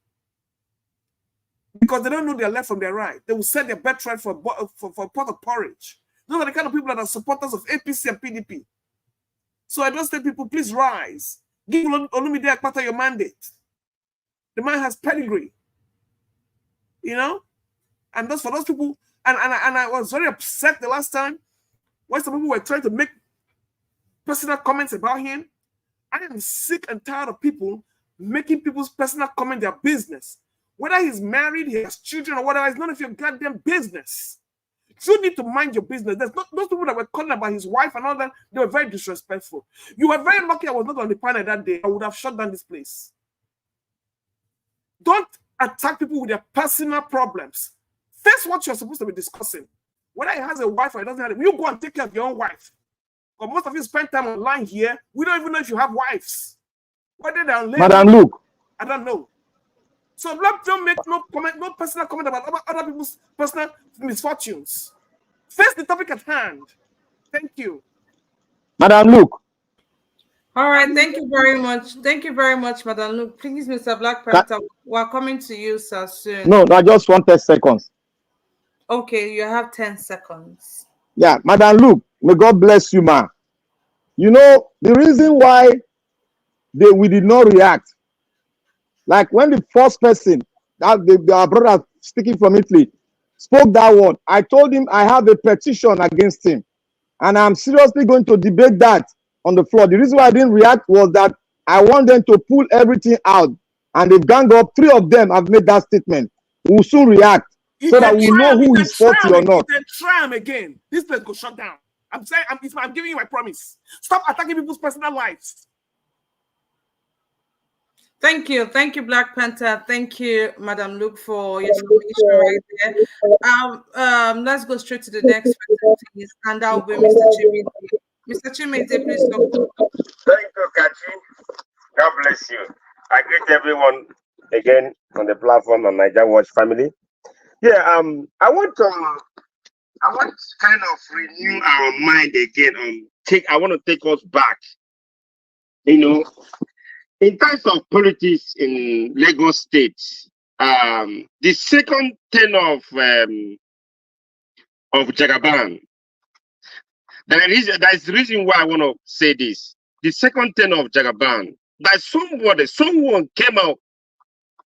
because they don't know their left from their right. They will sell their birthright for a pot of porridge. Those are the kind of people that are supporters of APC and PDP. So I don't say, people, please rise. Give Olumide Akpata your mandate. The man has pedigree. You know? And for those people, and I was very upset the last time when some people were trying to make personal comments about him. I am sick and tired of people making people's personal comment their business. Whether he's married, he has children, or whatever, it's none of your goddamn business. You need to mind your business. There's not those people that were calling about his wife and all that, they were very disrespectful. You were very lucky I was not on the panel that day. I would have shut down this place. Don't attack people with their personal problems. Face what you're supposed to be discussing. Whether he has a wife or he doesn't have it, you go and take care of your own wife. But most of you spend time online here. We don't even know if you have wives. Whether they're late, Madam Luke, I don't know. So don't make no personal comment about other people's personal misfortunes. Face the topic at hand. Thank you. Madam Luke. All right, thank you very much. Thank you very much, Madam Luke. Please, Mr. Black Panther, we're coming to you, sir, soon. No, I just want 10 seconds. Okay, you have 10 seconds. Yeah, Madam Luke, may God bless you, ma. You know, the reason why we did not react, like when the first person, our brother speaking from Italy, spoke that one, I told him I have a petition against him. And I'm seriously going to debate that on the floor. The reason why I didn't react was that I want them to pull everything out. And they've ganged up. 3 of them have made that statement. We'll soon react so that we know who is faulty or not. Then try them again. This place go shut down. I'm saying, I'm giving you my promise. Stop attacking people's personal lives. Thank you, Black Panther. Thank you, Madam Luke, for your submission right there. Let's go straight to the next person, please, and that will be Mr. Chimete. Mr. Chimete, please talk. Thank you, Kachi. God bless you. I greet everyone again on the platform and Niger Watch family. Yeah, I want kind of renew our mind again. I want to take us back. You know, in terms of politics in Lagos State, the second tenure of Jagaban, there is the reason why I want to say this. The second tenure of Jagaban, that someone came out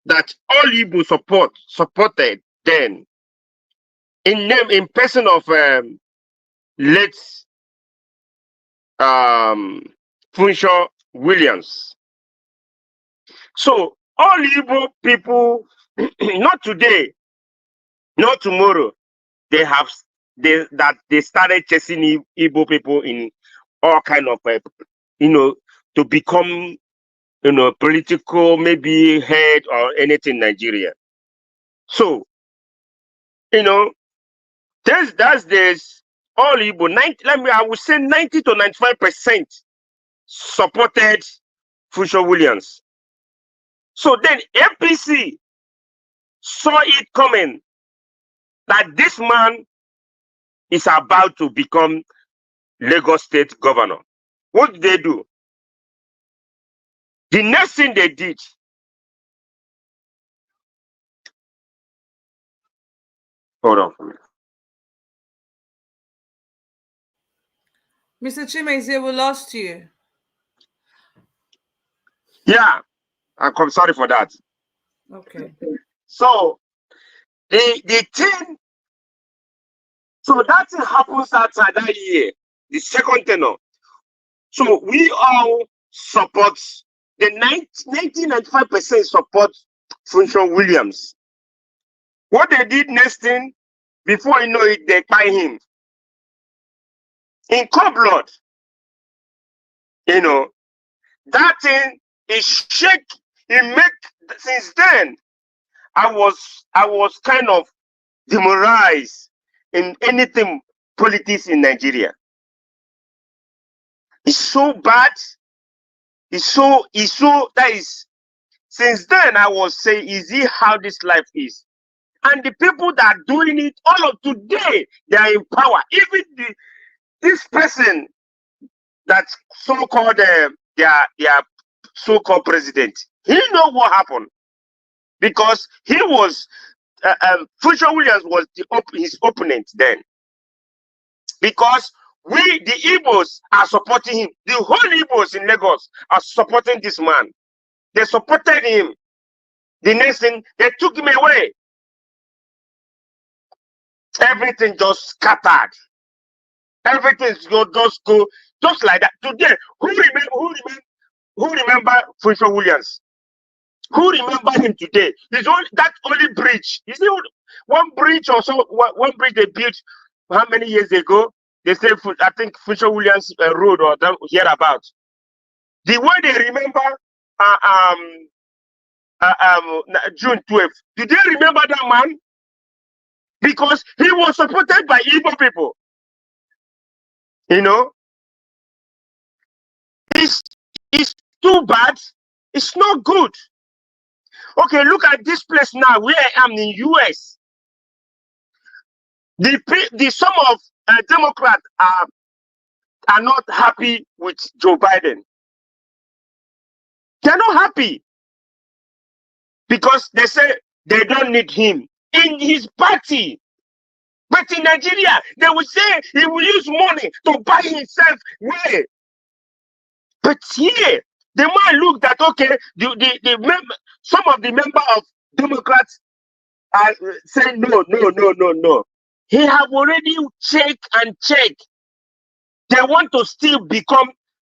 that all Igbo supported then in person of late Funshaw Williams. So all Igbo people, not today, not tomorrow, they started chasing Igbo people in all kind of to become political maybe head or anything in Nigeria. So that's this all Igbo I would say 90 to 95% supported Future Williams. So then APC saw it coming that this man is about to become Lagos State governor. What did they do? The next thing they did, hold on for me. Mr. Chimezie, we lost you. Yeah, I'm sorry for that. Okay. So the thing, so that thing happens outside that year, the second tenor. So we all support the 95% support Future Williams. What they did next thing, before you know it, they buy him. In cold blood, that thing is shake. It make since then. I was kind of demoralized in anything politics in Nigeria. It's so bad. It's so that is since then I was saying, is it how this life is? And the people that are doing it all of today, they are in power. Even this person that's so-called their so-called president, he know what happened because he was Future Williams was his opponent then. Because we the Igbos are supporting him. The whole Igbos in Lagos are supporting this man. They supported him. The next thing, they took him away. Everything just scattered. Everything just go just like that. Today, who remember Future Williams? Who remember him today? It's only that only bridge. You see one bridge or so. One bridge they built how many years ago? They say I think Future Williams Road or hereabout. The way they remember June 12th. Did they remember that man? Because he was supported by Igbo people. It's too bad. It's not good. Okay, look at this place now where I am in US. Some of Democrats are not happy with Joe Biden. They're not happy because they say they don't need him in his party. But in Nigeria, they will say he will use money to buy himself way. But here, the man looked at, okay, some of the members of Democrats are saying no. He have already checked and checked. They want to still become,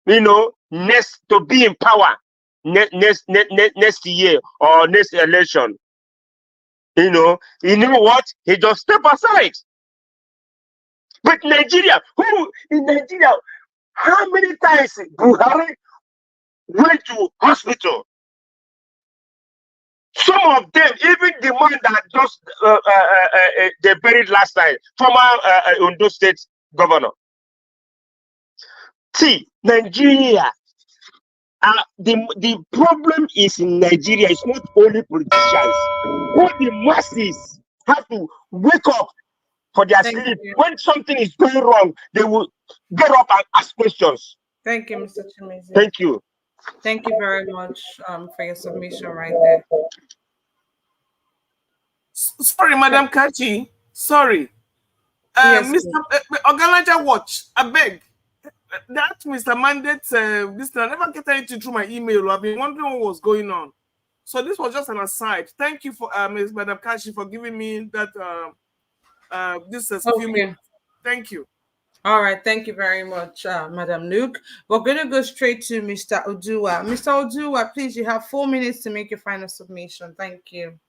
next to be in power next year or next election. You know what? He just step aside. But Nigeria, how many times Buhari went to hospital? Some of them, even the one that just they buried last time, former Edo State governor. See, Nigeria, the problem is in Nigeria. It's not only politicians. All the masses have to wake up for their sleep. When something is going wrong, they will get up and ask questions. Thank you, Mr. Chimezie. Thank you. Thank you very much for your submission right there. Sorry, Madam Kachi. Sorry. Yes, Mr. Ogalaja Watch, I beg. That Mr. Mandate, I never get anything through my email. I've been wondering what was going on. So this was just an aside. Thank you for Madam Kachi for giving me that this few minutes. Thank you. All right, thank you very much, Madam Luke. We're going to go straight to Mr. Oduwa. Mr. Oduwa, please, you have 4 minutes to make your final submission. Thank you.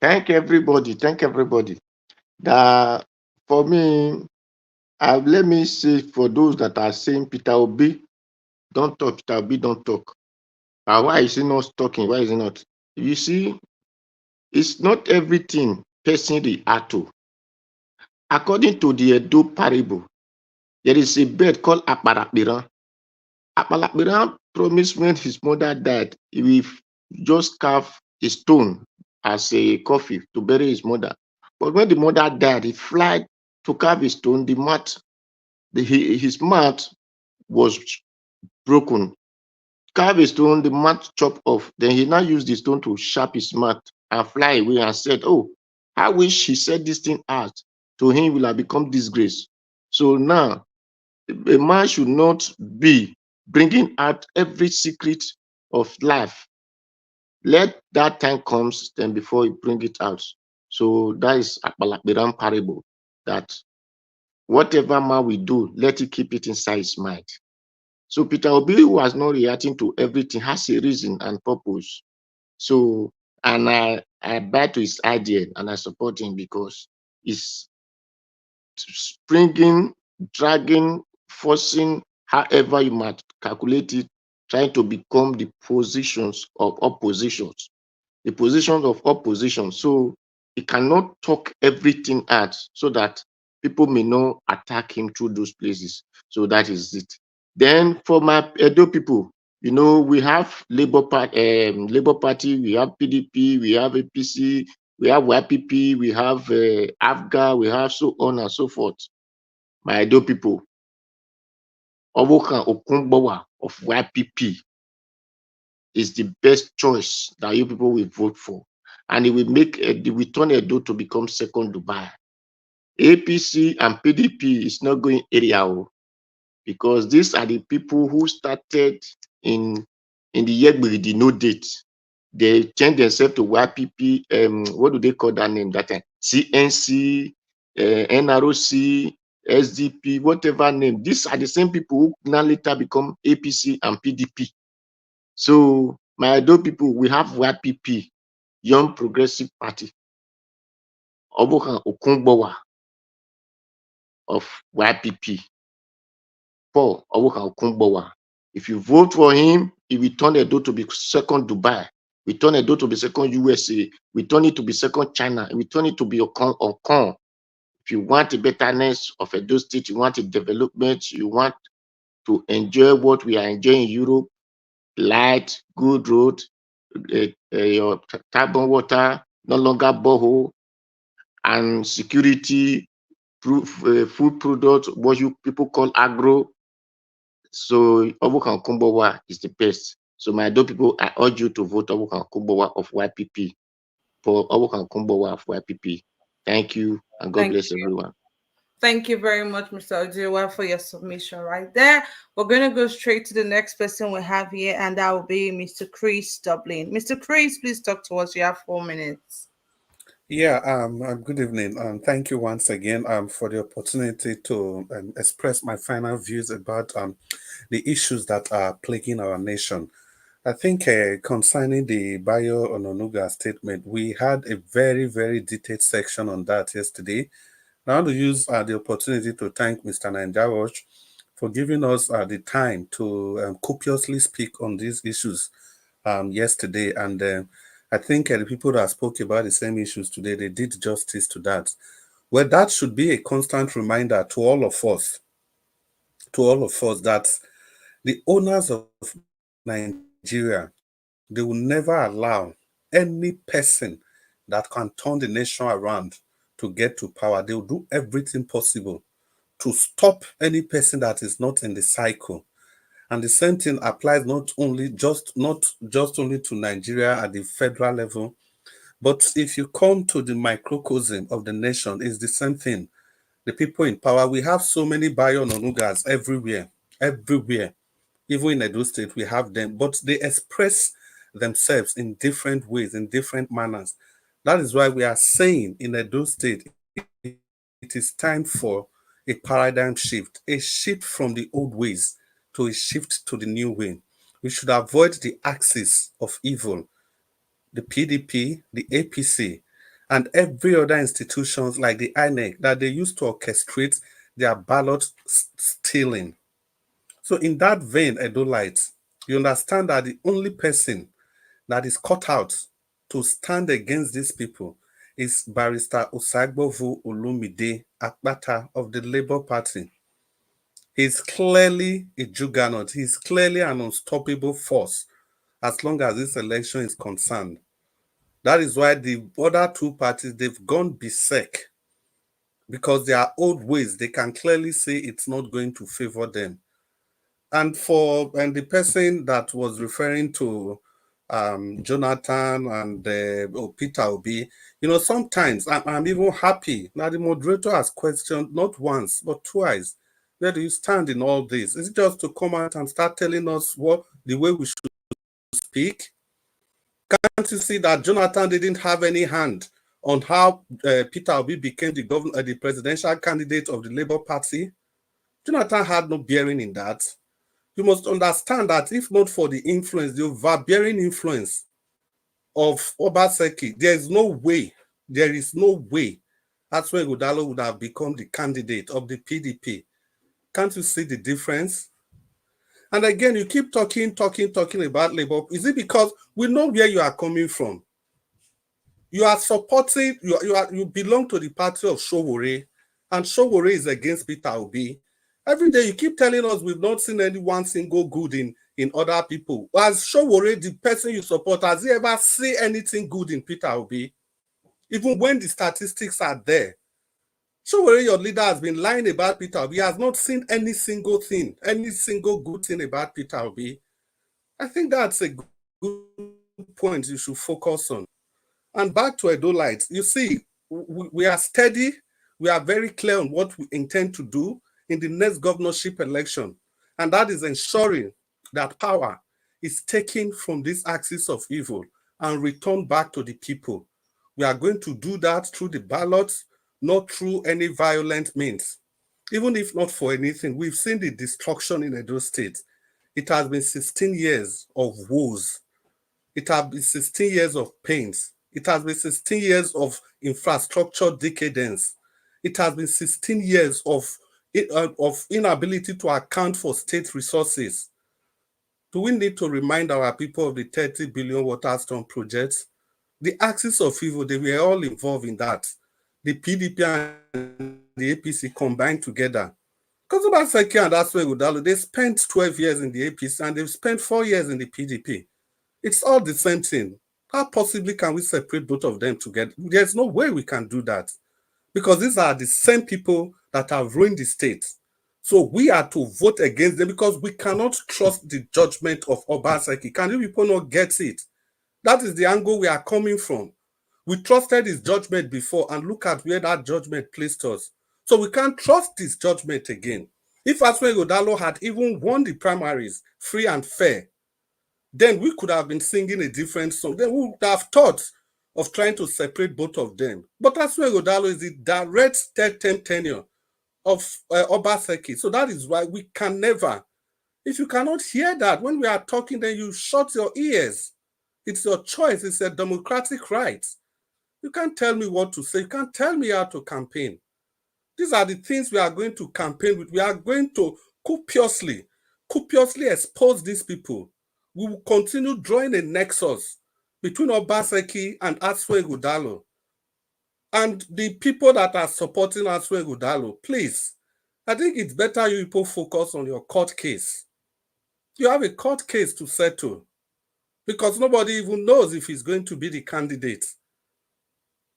Thank everybody. Thank everybody. That for me, let me say for those that are saying Peter Obi, don't talk, Peter Obi, don't talk. Why is he not talking? Why is he not? You see, it's not everything person react to. According to the Edo parable, there is a bird called Aparapiran. Aparapiran promised when his mother died, he will just carve a stone as a coffin to bury his mother. But when the mother died, he flied to carve a stone. His mouth was broken. Carve a stone, the mouth chopped off. Then he now used the stone to sharp his mouth and fly away and said, "Oh, I wish he said this thing out. To him will have become disgrace." So now, a man should not be bringing out every secret of life. Let that time comes, then before you bring it out. So that is Akbalakbiran parable, that whatever man will do, let it keep it inside his mind. So Peter Obi, who was not reacting to everything, has a reason and purpose. So, and I buy to his idea and I support him because it's springing, dragging, forcing, however you might calculate it, trying to become the positions of oppositions. The positions of opposition. So he cannot talk everything out so that people may not attack him through those places. So that is it. Then for my Edo people, you know, we have Labour Party, we have PDP, we have APC, we have YPP, we have AFGA, we have so on and so forth. My Edo people, Owokan Okunbowa of YPP is the best choice that you people will vote for. And it will make the return Edo to become second Dubai. APC and PDP is not going area because these are the people who started in the year with the no date. They changed themselves to YPP. What do they call that name that time? CNC, NROC, SDP, whatever name. These are the same people who now later become APC and PDP. So my Edo people, we have YPP, Young Progressive Party, Obokan Okungbowa of YPP, Paul Obokan Okungbowa. If you vote for him, he will turn Edo to be second Dubai. We turn Edo to be second USA. We turn it to be second China. We turn it to be Hong Kong. If you want the betterness of Edo State, you want a development, you want to enjoy what we are enjoying in Europe, light, good road, your carbon water, no longer borehole, and security, food products, what you people call agro. So Obukan Kumbowa is the best. So my Edo people, I urge you to vote Obukan Kumbowa of YPP for Obukan Kumbowa of YPP. Thank you, and God bless everyone. Thank you very much, Mr. Ojiwa, for your submission right there. We're going to go straight to the next person we have here, and that will be Mr. Chris Dublin. Mr. Chris, please talk to us. You have 4 minutes. Yeah, good evening. Thank you once again for the opportunity to express my final views about the issues that are plaguing our nation. I think concerning the Bayo Ononuga statement, we had a very, very detailed section on that yesterday. I want to use the opportunity to thank Mr. Nanjawosh for giving us the time to copiously speak on these issues yesterday. And I think the people that spoke about the same issues today, they did justice to that. Well, that should be a constant reminder to all of us, that the owners of Nigeria, they will never allow any person that can turn the nation around to get to power. They will do everything possible to stop any person that is not in the cycle. And the same thing applies not just only to Nigeria at the federal level, but if you come to the microcosm of the nation, it's the same thing. The people in power, we have so many Bayo Ononugas everywhere. Even in Edo State, we have them, but they express themselves in different ways, in different manners. That is why we are saying in Edo State, it is time for a paradigm shift, a shift from the old ways to a shift to the new way. We should avoid the axis of evil, the PDP, the APC, and every other institutions like the INEC that they used to orchestrate their ballot stealing. So in that vein, Edolite, you understand that the only person that is cut out to stand against these people is Barrister Osagbovu Olumide Akpata of the Labour Party. He's clearly a juggernaut. He's clearly an unstoppable force as long as this election is concerned. That is why the other two parties, they've gone berserk because their old ways, they can clearly say it's not going to favor them. And the person that was referring to Jonathan and Peter Obi, sometimes I'm even happy that the moderator has questioned not once but twice. Where do you stand in all this? Is it just to come out and start telling us the way we should speak? Can't you see that Jonathan didn't have any hand on how Peter Obi became the presidential candidate of the Labour Party? Jonathan had no bearing in that. You must understand that if not for the influence, the overbearing influence of Obaseki, there is no way Aswe Ighodalo would have become the candidate of the PDP. Can't you see the difference? And again, you keep talking about Labour. Is it because we know where you are coming from? You are supporting, you belong to the party of Sowore, and Sowore is against Peter Obi. Every day you keep telling us we've not seen any one single good in other people. As Sowore, the person you support, has he ever seen anything good in Peter Obi? Even when the statistics are there. Sowore, your leader, has been lying about Peter Obi. He has not seen any single thing, any single good thing about Peter Obi. I think that's a good point you should focus on. And back to Edolite, you see, we are steady. We are very clear on what we intend to do in the next governorship election. And that is ensuring that power is taken from this axis of evil and returned back to the people. We are going to do that through the ballots, not through any violent means. Even if not for anything, we've seen the destruction in Edo State. It has been 16 years of woes. It has been 16 years of pains. It has been 16 years of infrastructure decadence. It has been 16 years of inability to account for state resources. Do we need to remind our people of the 30 billion Waterstone projects? The axis of evil, they were all involved in that. The PDP and the APC combined together. Because Obaseki and Aswe Ighodalo, they spent 12 years in the APC and they've spent 4 years in the PDP. It's all the same thing. How possibly can we separate both of them together? There's no way we can do that. Because these are the same people that have ruined the state. So we are to vote against them because we cannot trust the judgment of Obaseki. Can you people not get it? That is the angle we are coming from. We trusted his judgment before and look at where that judgment placed us. So we can't trust this judgment again. If Aswe Ighodalo had even won the primaries free and fair, then we could have been singing a different song. Then we would have thought of trying to separate both of them. But Aswe Ighodalo is the direct third-term tenure of Obaseki. So that is why we can never, if you cannot hear that, when we are talking, then you shut your ears. It's your choice. It's a democratic right. You can't tell me what to say. You can't tell me how to campaign. These are the things we are going to campaign with. We are going to copiously expose these people. We will continue drawing a nexus between Obaseki and Aswe Ighodalo. And the people that are supporting Aswe Ighodalo, please, I think it's better you people focus on your court case. You have a court case to settle because nobody even knows if he's going to be the candidate.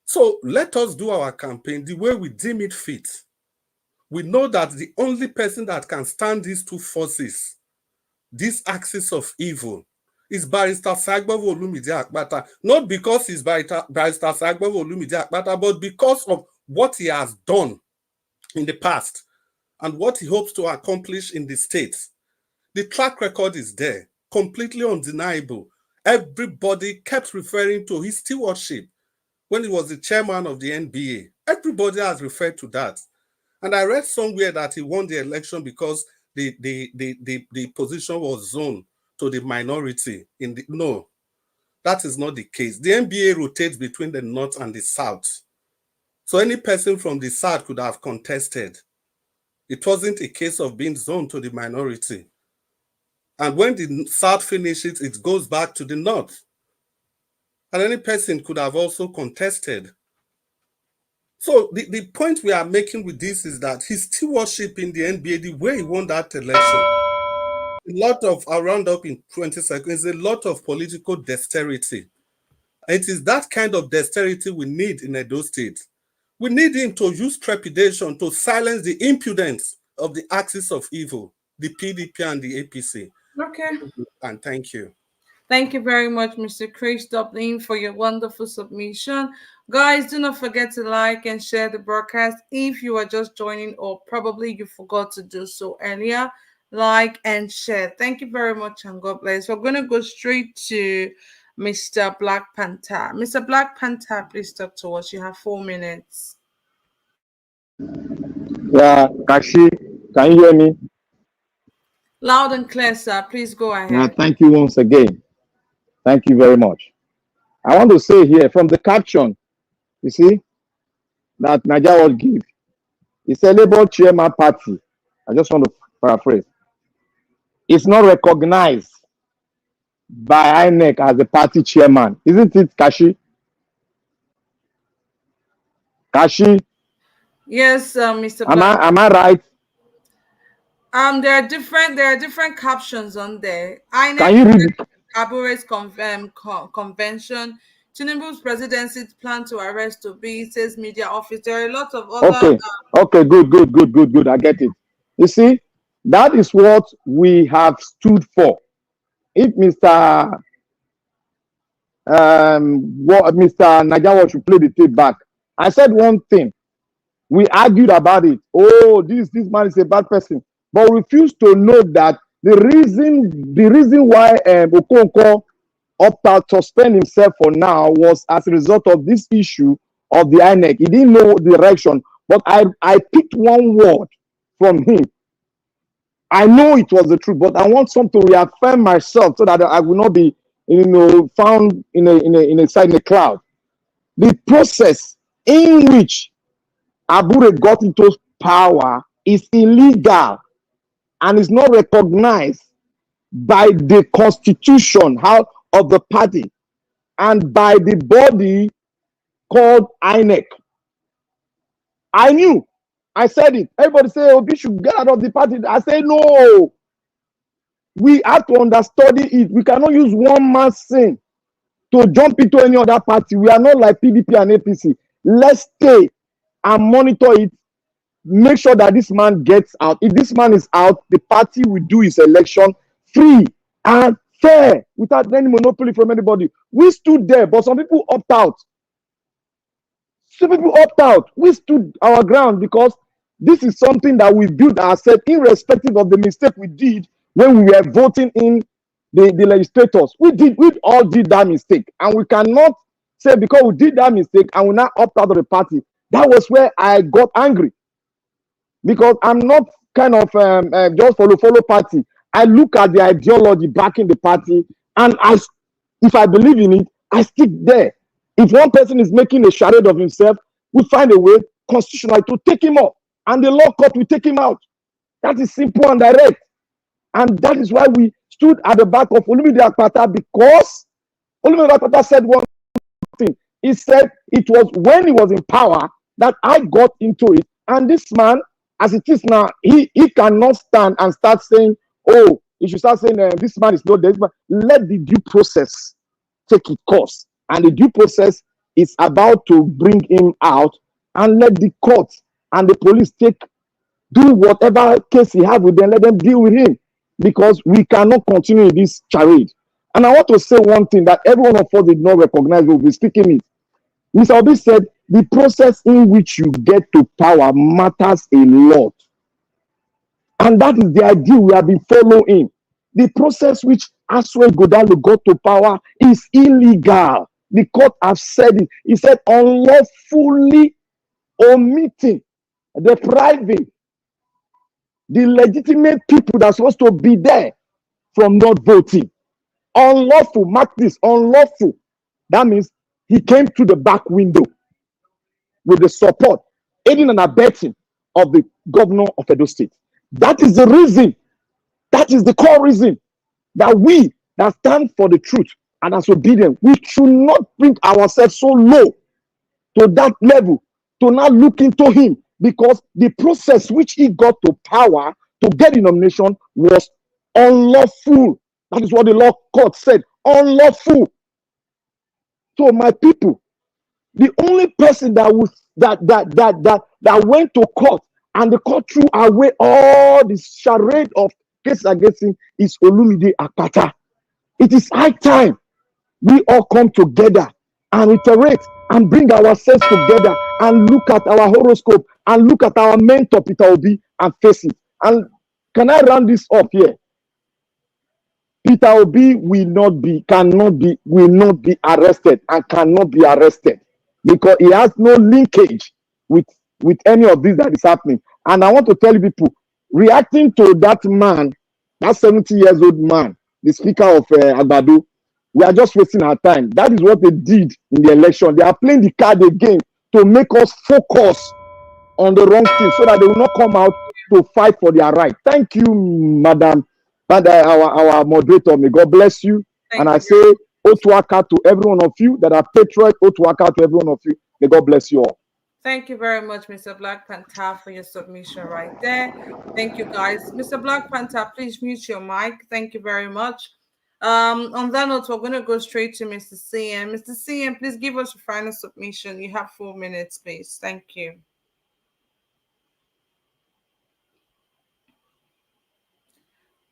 So let us do our campaign the way we deem it fit. We know that the only person that can stand these two forces, this axis of evil, is Barrister Sagbovo Olumide Akpata. Not because he's Barrister Sagbovo Olumide Akpata, but because of what he has done in the past and what he hopes to accomplish in the states. The track record is there, completely undeniable. Everybody kept referring to his stewardship when he was the chairman of the NBA. Everybody has referred to that. And I read somewhere that he won the election because the position was zoned to the minority. No. That is not the case. The NBA rotates between the North and the South. So any person from the South could have contested. It wasn't a case of being zoned to the minority. And when the South finishes, it goes back to the North. And any person could have also contested. So the point we are making with this is that he's stewardship in the NBA, the way he won that election. A lot of, I'll round up in 20 seconds, a lot of political dexterity. It is that kind of dexterity we need in Edo State. We need him to use trepidation to silence the impudence of the axis of evil, the PDP and the APC. Okay. And thank you. Thank you very much, Mr. Chris Dublin, for your wonderful submission. Guys, do not forget to like and share the broadcast. If you are just joining or probably you forgot to do so earlier, like and share. Thank you very much and God bless. We're going to go straight to Mr. Black Panther. Mr. Black Panther, please talk to us. You have 4 minutes. Yeah, Kashi, can you hear me? Loud and clear, sir. Please go ahead. Yeah, thank you once again. Thank you very much. I want to say here from the caption, you see, that Managerial give. It's a Labour Chairman Party. I just want to paraphrase. It's not recognized by INEC as the party chairman. Isn't it, Kashi? Kashi? Yes, Mr. Black. Am I right? There are different captions on there. INEC, can you read it? Abure's convention. Tinubu's presidency plan to arrest Obi, says media office. There are a lot of other. Okay, good. I get it. You see, that is what we have stood for. If Mr. Najawa should play the tape back, I said one thing. We argued about it. Oh, this man is a bad person, but refused to know that the reason why Okonkwo opted out to suspend himself for now was as a result of this issue of the INEC. He didn't know the direction, but I picked one word from him. I know it was the truth, but I want some to reaffirm myself so that I will not be, found in a cloud. The process in which Abure got into power is illegal and is not recognized by the constitution of the party and by the body called INEC. I knew. I said it. Everybody say, oh, we should get out of the party. I say, no. We have to understudy it. We cannot use one man's sin to jump into any other party. We are not like PDP and APC. Let's stay and monitor it. Make sure that this man gets out. If this man is out, the party will do its election free and fair without any monopoly from anybody. We stood there, but some people opt out. We stood our ground because this is something that we built ourselves, irrespective of the mistake we did when we were voting in the legislators. We all did that mistake, and we cannot say because we did that mistake and we now opt out of the party. That was where I got angry, because I'm not kind of just follow party. I look at the ideology backing the party, and if I believe in it, I stick there. If one person is making a charade of himself, we find a way constitutionally to take him off, and the law court will take him out. That is simple and direct. And that is why we stood at the back of Olumide Akpata, because Olumide Akpata said one thing. He said it was when he was in power that I got into it. And this man, as it is now, he cannot stand and start saying, oh, you should start saying this man is not there. Let the due process take its course. And the due process is about to bring him out, and let the court and the police do whatever case he has with them, let them deal with him, because we cannot continue in this charade. And I want to say one thing that every one of us did not recognize when we were speaking it. Mr. Obi said, the process in which you get to power matters a lot. And that is the idea we have been following. The process which Aswe Godalo got to power is illegal. The court has said it. He said unlawfully omitting, depriving the legitimate people that are supposed to be there from not voting. Unlawful, mark this, unlawful. That means he came through the back window with the support, aiding and abetting of the governor of Edo State. That is the reason, that is the core reason that we that stand for the truth and as obedient, we should not bring ourselves so low to that level to not look into him, because the process which he got to power to get the nomination was unlawful. That is what the law court said, unlawful. So my people, the only person that was that went to court and the court threw away all the charade of case against him is Olumide Akpata. It is high time we all come together and iterate and bring ourselves together and look at our horoscope and look at our mentor Peter Obi and face it. And can I round this up here? Peter Obi will not be arrested and cannot be arrested because he has no linkage with any of this that is happening. And I want to tell you people, reacting to that man, that 70 years old man, the speaker of Agbado, we are just wasting our time. That is what they did in the election. They are playing the card again to make us focus on the wrong thing so that they will not come out to fight for their right. Thank you, Madam, our moderator. May God bless you. And I say, Otuaka to every one of you that are patriot. Otuaka to every one of you. May God bless you all. Thank you very much, Mr. Black Panther, for your submission right there. Thank you, guys. Mr. Black Panther, please mute your mic. Thank you very much. On that note, we're going to go straight to Mr. CM. Mr. CM, please give us your final submission. You have 4 minutes, please. Thank you.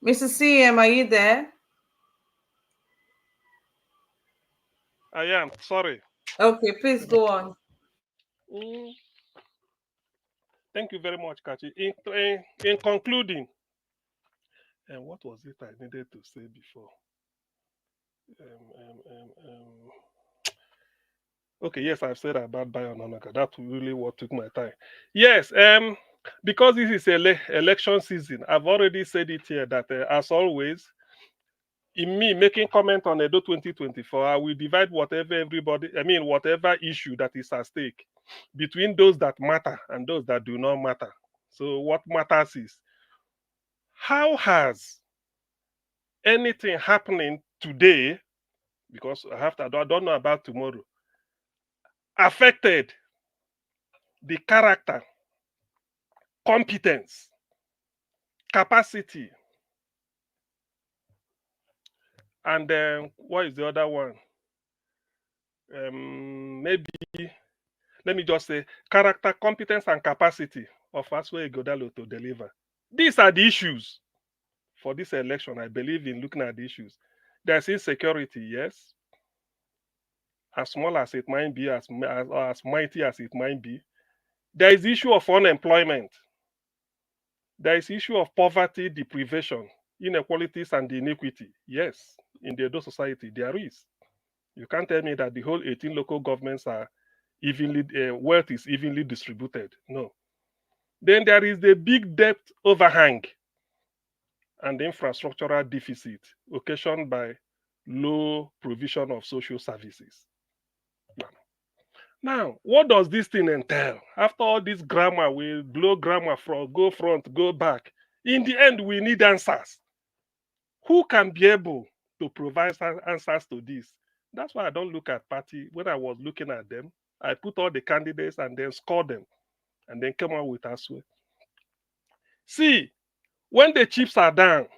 Mr. CM, are you there? I am, sorry. Okay, please go on. Thank you very much, Kachi. In concluding, and what was it I needed to say before? Okay, yes, I've said about Bionomaka. That's really what took my time. Yes, because this is election season, I've already said it here that as always, in me making comment on Edo 2024, I will divide whatever issue that is at stake between those that matter and those that do not matter. So what matters is, how has anything happening today, because I don't know about tomorrow, affected the character, competence, capacity, and what is the other one? Maybe, let me just say, character, competence, and capacity of Aswe Igodalo to deliver. These are the issues for this election. I believe in looking at the issues. There's insecurity, yes. As small as it might be, as mighty as it might be. There is the issue of unemployment. There is the issue of poverty, deprivation, inequalities, and inequity. Yes, in the Edo society, there is. You can't tell me that the whole 18 local governments are evenly, wealth is evenly distributed. No. Then there is the big debt overhang and the infrastructural deficit occasioned by low provision of social services. Now, what does this thing entail? After all this grammar, we blow grammar from go front, go back. In the end, we need answers. Who can be able to provide answers to this? That's why I don't look at party. When I was looking at them, I put all the candidates and then score them and then come out with Aswe. See, when the chips are down,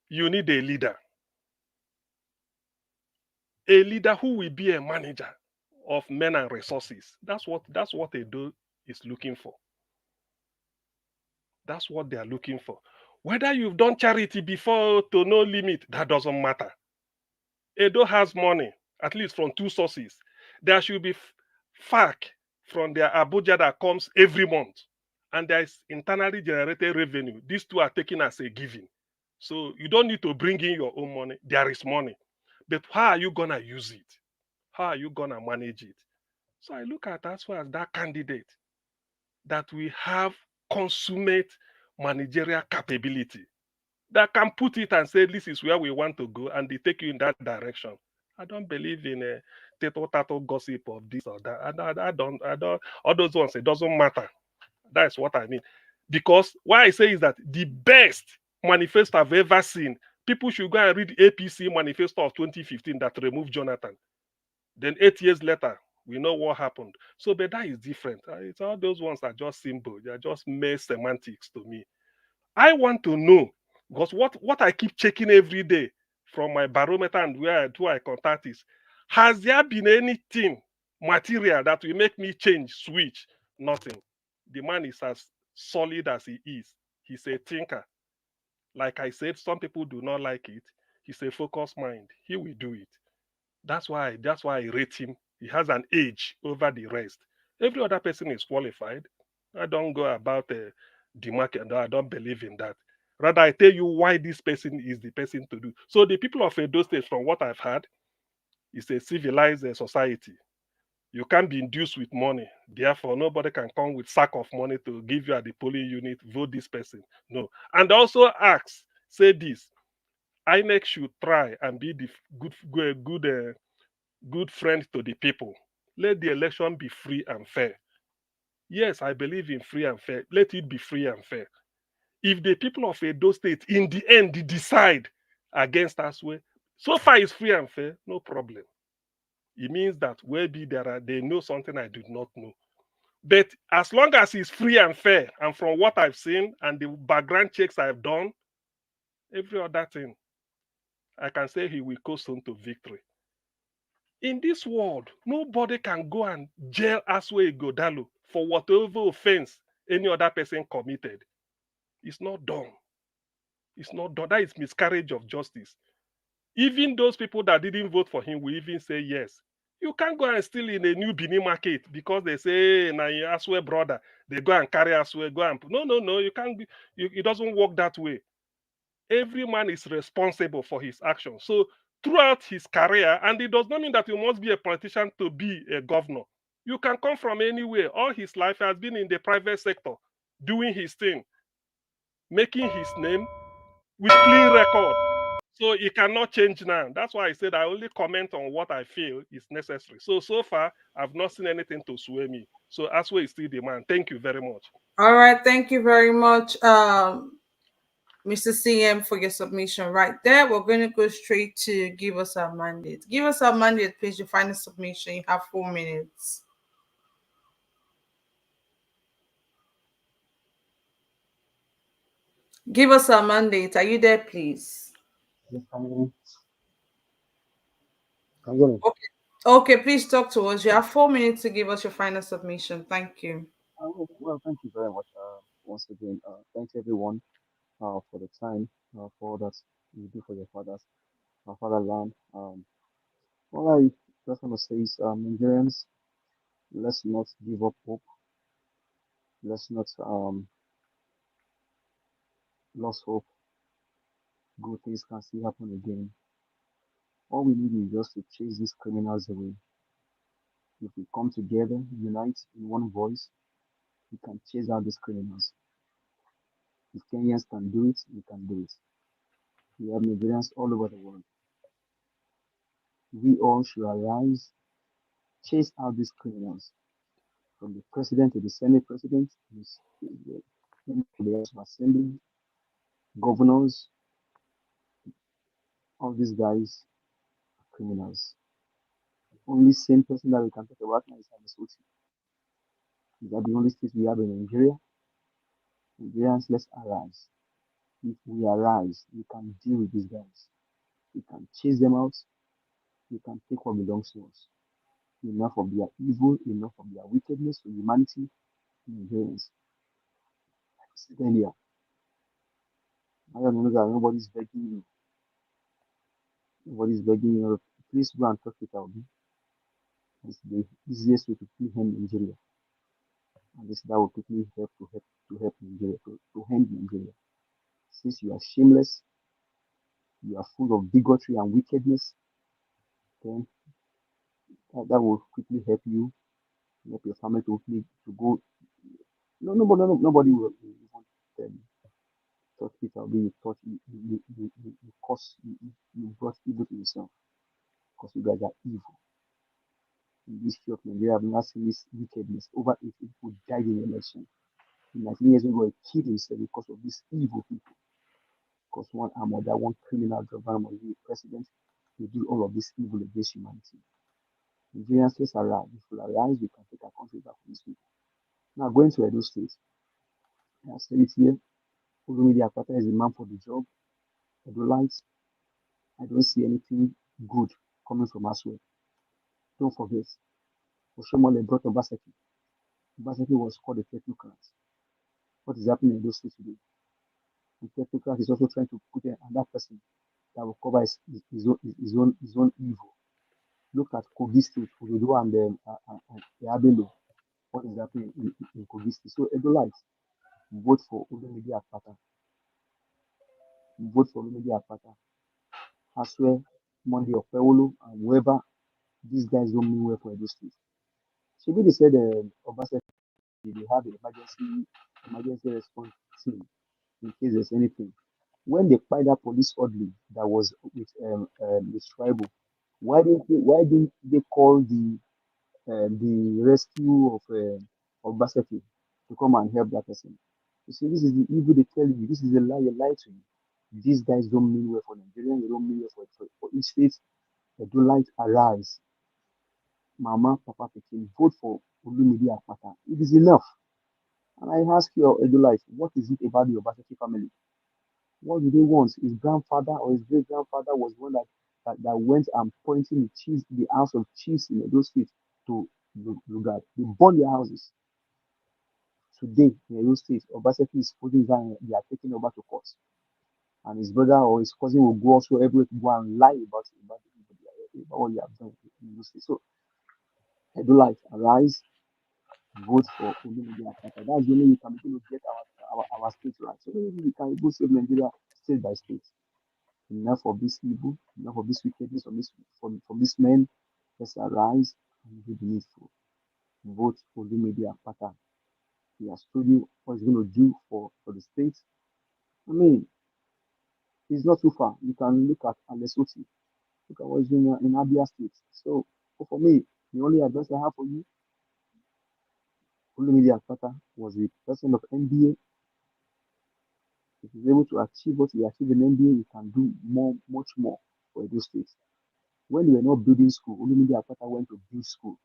you need a leader. A leader who will be a manager of men and resources. That's what Edo is looking for. That's what they are looking for. Whether you've done charity before to no limit, that doesn't matter. Edo has money, at least from 2 sources. There should be FAC from their Abuja that comes every month. And there is internally generated revenue. These 2 are taken as a given. So you don't need to bring in your own money. There is money. But how are you going to use it? How are you going to manage it? So I look at as far as that candidate that we have consummate managerial capability. that can put it and say this is where we want to go, and they take you in that direction. I don't believe in a tato gossip of this or that. I don't. All those ones, it doesn't matter. That's what I mean. Because what I say is that the best manifesto I've ever seen, people should go and read APC manifesto of 2015 that removed Jonathan. Then 8 years later, we know what happened. So, but that is different. It's all those ones are just simple. They are just mere semantics to me. I want to know, because what I keep checking every day from my barometer and who I contact is, has there been anything material that will make me change, switch? Nothing. The man is as solid as he is. He's a thinker. Like I said, some people do not like it. He's a focused mind. He will do it. That's why I rate him. He has an edge over the rest. Every other person is qualified. I don't go about the market. No, I don't believe in that. Rather, I tell you why this person is the person to do. So the people of Edo State, from what I've heard, is a civilized society. You can't be induced with money. Therefore, nobody can come with sack of money to give you at the polling unit, vote this person. No. And also ask, say this, INEC should try and be the good friend to the people. Let the election be free and fair. Yes, I believe in free and fair. Let it be free and fair. If the people of Edo State, in the end, decide against us, so far it's free and fair, no problem. It means that maybe they know something I did not know. But as long as it's free and fair, and from what I've seen and the background checks I've done, every other thing, I can say he will coast on to victory. In this world, nobody can go and jail Aswe Godalo for whatever offense any other person committed. It's not done. It's not done. That is miscarriage of justice. Even those people that didn't vote for him will even say yes. You can't go and steal in a new Benin market because they say, nah, Aswe brother, they go and carry Aswe, go and... No, you can't be... It doesn't work that way. Every man is responsible for his actions. So throughout his career, and it does not mean that you must be a politician to be a governor. You can come from anywhere. All his life has been in the private sector, doing his thing, making his name with clean record. So it cannot change now. That's why I said I only comment on what I feel is necessary. So far, I've not seen anything to sway me. So Aswe is still the man. Thank you very much. All right, thank you very much, Mr. CM, for your submission right there. We're going to go straight to give us our mandate. Give us our mandate, please. Your final submission. You have 4 minutes. Give us our mandate. Are you there, please? Yes, can you Okay, please talk to us. You have 4 minutes to give us your final submission. Thank you. Well, thank you very much. Once again, thanks everyone for the time, for all that you do for your fathers, our fatherland. All I just want to say is, Nigerians, let's not give up hope. Let's not lose hope. Good things can still happen again. All we need is just to chase these criminals away. If we come together, unite in one voice, we can chase out these criminals. If Kenyans can do it, we can do it. We have Nigerians all over the world. We all should arise, chase out these criminals, from the president to the Senate president, the House of Assembly, governors. All these guys are criminals. The only sane person that we can talk about now is Advocacy. Is that the only state we have in Nigeria? Nigerians, let's arise. If we arise, we can deal with these guys. We can chase them out. We can take what belongs to us. Enough of their evil, enough of their wickedness to humanity, Nigerians. Like I said earlier, I don't know that nobody's begging you. Nobody's begging you. Please go and talk it out. It's the easiest way to kill him in Nigeria. And that will quickly help Nigeria, to end Nigeria. Since you are shameless, you are full of bigotry and wickedness, then that will quickly help you, help your family to go. Nobody will thought Peter Obi, you thought you caused, you brought evil to yourself because you guys are evil. In this history of Nigeria, I've not seen this wickedness. Over 8 people died in the election. In 19 years ago, he killed himself because of these evil people. Because one arm or that one criminal driver must be president. They do all of this evil against humanity. Nigerians, let's arise. If we arise, we can take our country back from these people. Now, going to Edo State, I said it here. Olumide Akpata is the man for the job. Edo Lights, I don't see anything good coming from elsewhere. Don't forget, Oshomole brought Obaseki. Obaseki was called a technocrat. What is happening in Edo State today? The technocrat is also trying to put another person that will cover his own evil. Look at Kogi State, Ododo and Abure. What is happening in Kogi State? So Edo Lights, vote for Olumide Akpata. Vote for Olumide Akpata. I swear, Monday of Pewolo and whoever, these guys don't mean well for Edo State. Maybe they said Obaseki, they have an emergency response team in case there's anything. When they find that police orderly that was with tribal, why didn't they call the rescue of Baseki to come and help that person? You see, this is the evil they tell you. This is the lie they lie to you. These guys don't mean well for Nigeria. They don't mean well for each state. They do like arise. Mama, Papa, Pekin, vote for Olumide Akpata. It is enough. And I ask you, Edulite, what is it about the Obaseki family? What do they want? His grandfather or his great grandfather was one that went and pointing the house of chiefs in Edo State to Lugard. They burned their houses. Today in Edo State, Obaseki is putting down, they are taking over to court. And his brother or his cousin will go also everywhere to go and lie about what they have done in Edo State. So, Edulite, arise, vote for Olumide Akpata. That's the only way we can begin to get our state right. So maybe we can go save Nigeria state by state. Enough of this evil, enough of this wickedness from these men. Let's arise and do the needful. Vote for Olumide Akpata. He has told you what he's going to do for the state. I mean, it's not too far. You can look at Lesotho. Look at what he's doing in Abia State. So for me, the only advice I have for you, Olumide Akpata was the president of NBA. If he's able to achieve what he achieved in NBA, he can do much more for Edo State. When they were not building school, Olumide Akpata went to build school.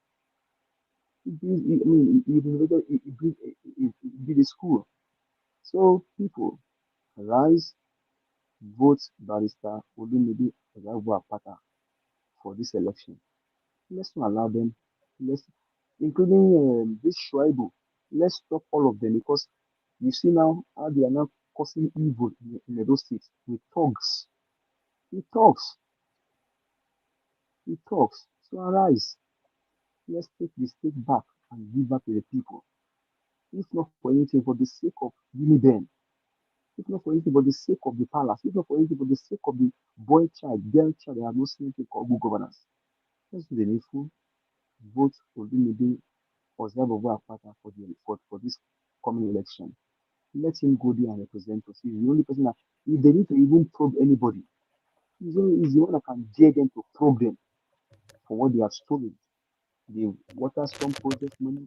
He did a school. So people, rise, vote Barrister Olumide Akpata for this election. Let's not allow them. Including this Shuaibu. Let's stop all of them because you see now how they are now causing evil in Edo State with thugs. He talks. So arise. Let's take the state back and give back to the people. If not for anything, for the sake of Uniben. If not for anything, for the sake of the palace. If not for anything, for the sake of the boy child, girl child, they have no anything called good governance. Let's do the needful. Vote for Olumide Akpata for this coming election. Let him go there and represent us. He's the only person that, if they need to even probe anybody, he's the one that can dare them to probe them for what they have stolen. The water storm project money,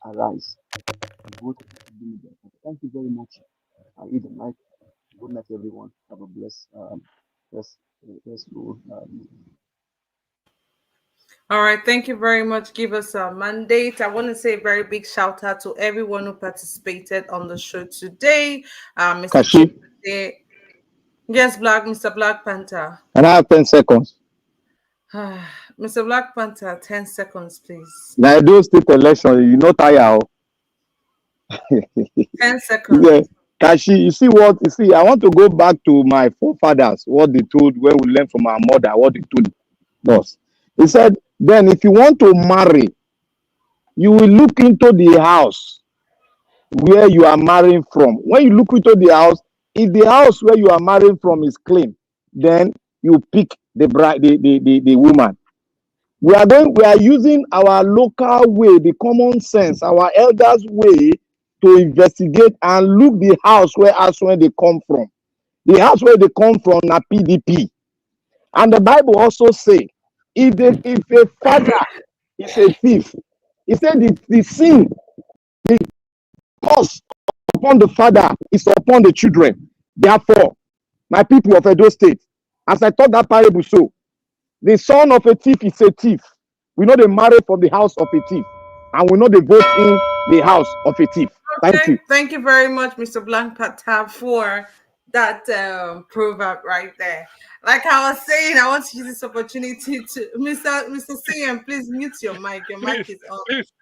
arise. Vote. Thank you very much. I eat the night. Good night, everyone. Have a blessed restful All right, thank you very much. Give us a mandate. I want to say a very big shout out to everyone who participated on the show today. Mr. Kashi, Yes, Mr. Black Panther. and I have 10 seconds. Mr. Black Panther, 10 seconds, please. Now, those state election, you know, tire. 10 seconds. Yeah. Kashi, you see, I want to go back to my forefathers, what they told, where we learned from our mother, what they told us. He said, then if you want to marry, you will look into the house where you are marrying from. When you look into the house, if the house where you are marrying from is clean, then you pick the bride, the woman. We are using our local way, the common sense, our elders' way to investigate and look the house where they come from. The house where they come from na PDP. And the Bible also say, if a father is a thief, he said the sin, the curse upon the father is upon the children. Therefore, my people of Edo State, as I taught that parable, so the son of a thief is a thief. We know they marry from the house of a thief, and we know they vote in the house of a thief. Thank you. Thank you very much, Mr. Blankpatab, for that proverb right there. Like I was saying, I want to use this opportunity to Mr. CM, please mute your mic. Your mic is on. Please.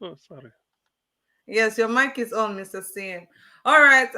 Oh, sorry. Yes, your mic is on, Mr. CM. All right.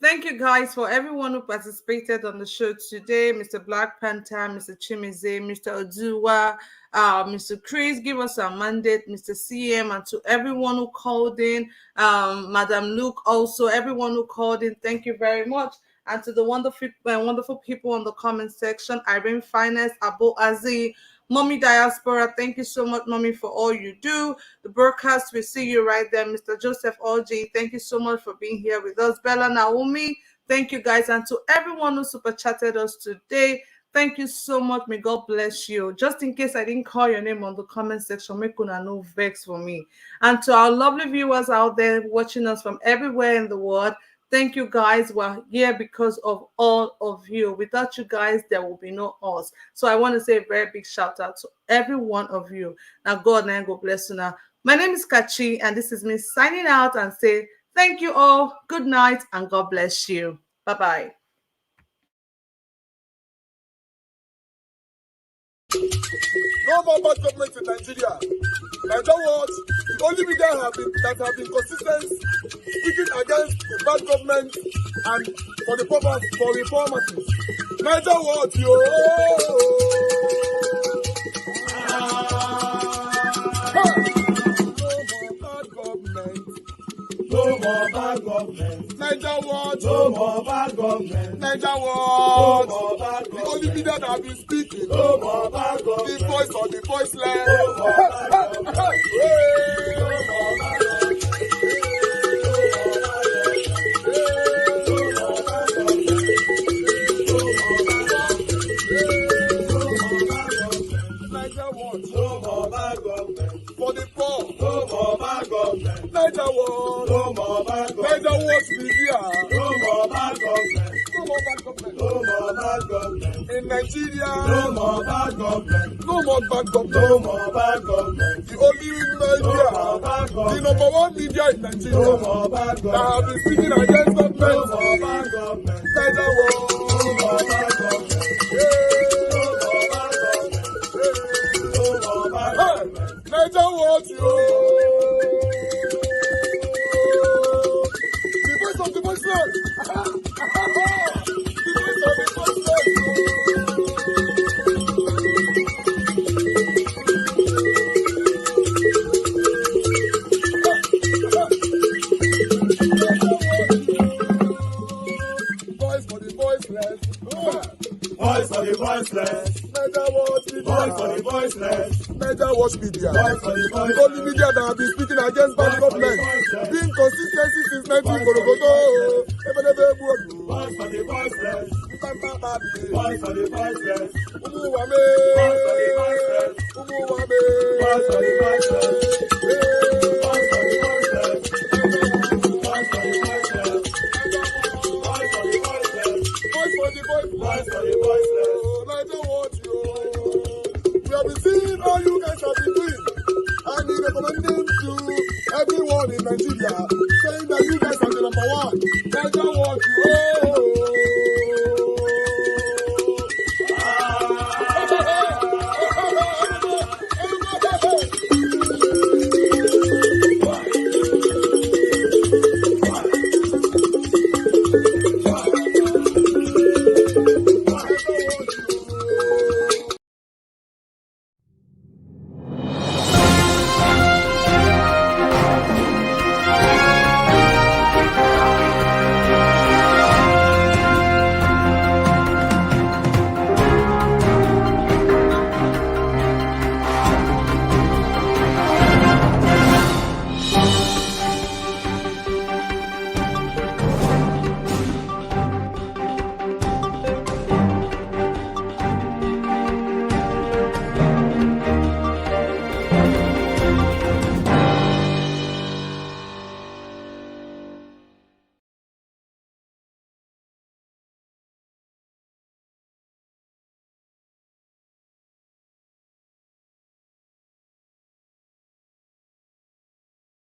Thank you guys for everyone who participated on the show today. Mr. Black Panther, Mr. Chimize, Mr. Oduwa, Mr. Chris, give us a mandate, Mr. CM, and to everyone who called in, Madam Luke, also everyone who called in, thank you very much. And to the wonderful people on the comment section, Irene Finest, Abo Azi, Mommy Diaspora, thank you so much, Mommy, for all you do. The broadcast, we see you right there. Mr. Joseph Orji, thank you so much for being here with us. Bella Naomi, thank you guys. And to everyone who super chatted us today, thank you so much. May God bless you. Just in case I didn't call your name on the comment section, make una no vex for me. And to our lovely viewers out there watching us from everywhere in the world, thank you guys. We're here because of all of you. Without you guys, there will be no us. So I want to say a very big shout out to every one of you. Now God and God bless you now. My name is Kachi, and this is me signing out and say thank you all. Good night and God bless you. Bye-bye. No more bad government in Nigeria. Nigeria what? The only media that have been consistent speaking against the bad government and for the purpose for reformers. Nigeria what? Yo! No more bad government. Nigeria what? No more bad government. Nigeria what? No more bad government. The only media that have been speaking. No more bad government. The voice of the voiceless. No more bad government. No more bad government. No more bad government. For the poor. No more bad government. Nigeria what? No more bad government. Nigeria what media. No more bad government. No more bad government. No more bad government. In Nigeria. No more bad government. No more bad government. No more bad government. The only media. No more bad government. The number one media in Nigeria. No more bad government. That have been speaking against government. No more bad government. Nigeria what? No more bad government. Nigeria what you? The voice of the voiceless. The voice of the voiceless. Voice for the voiceless. Voice for the voiceless. Nigeria what media. Voice for the voiceless. Nigeria watch media. Voice for the voiceless. The only media that have been speaking against bad government. Being consistency since 1944. Voice for the voiceless. Voice for the voiceless. Umuwame. Voice for the voiceless. Umuwame. Voice for the voiceless. Voice for the voiceless. Voice for the voiceless. Voice for the voiceless. Voice for the voiceless. Voice for the voiceless. Nigeria watch you. We have been seeing all you guys have been doing, and we recommend them to everyone in Nigeria.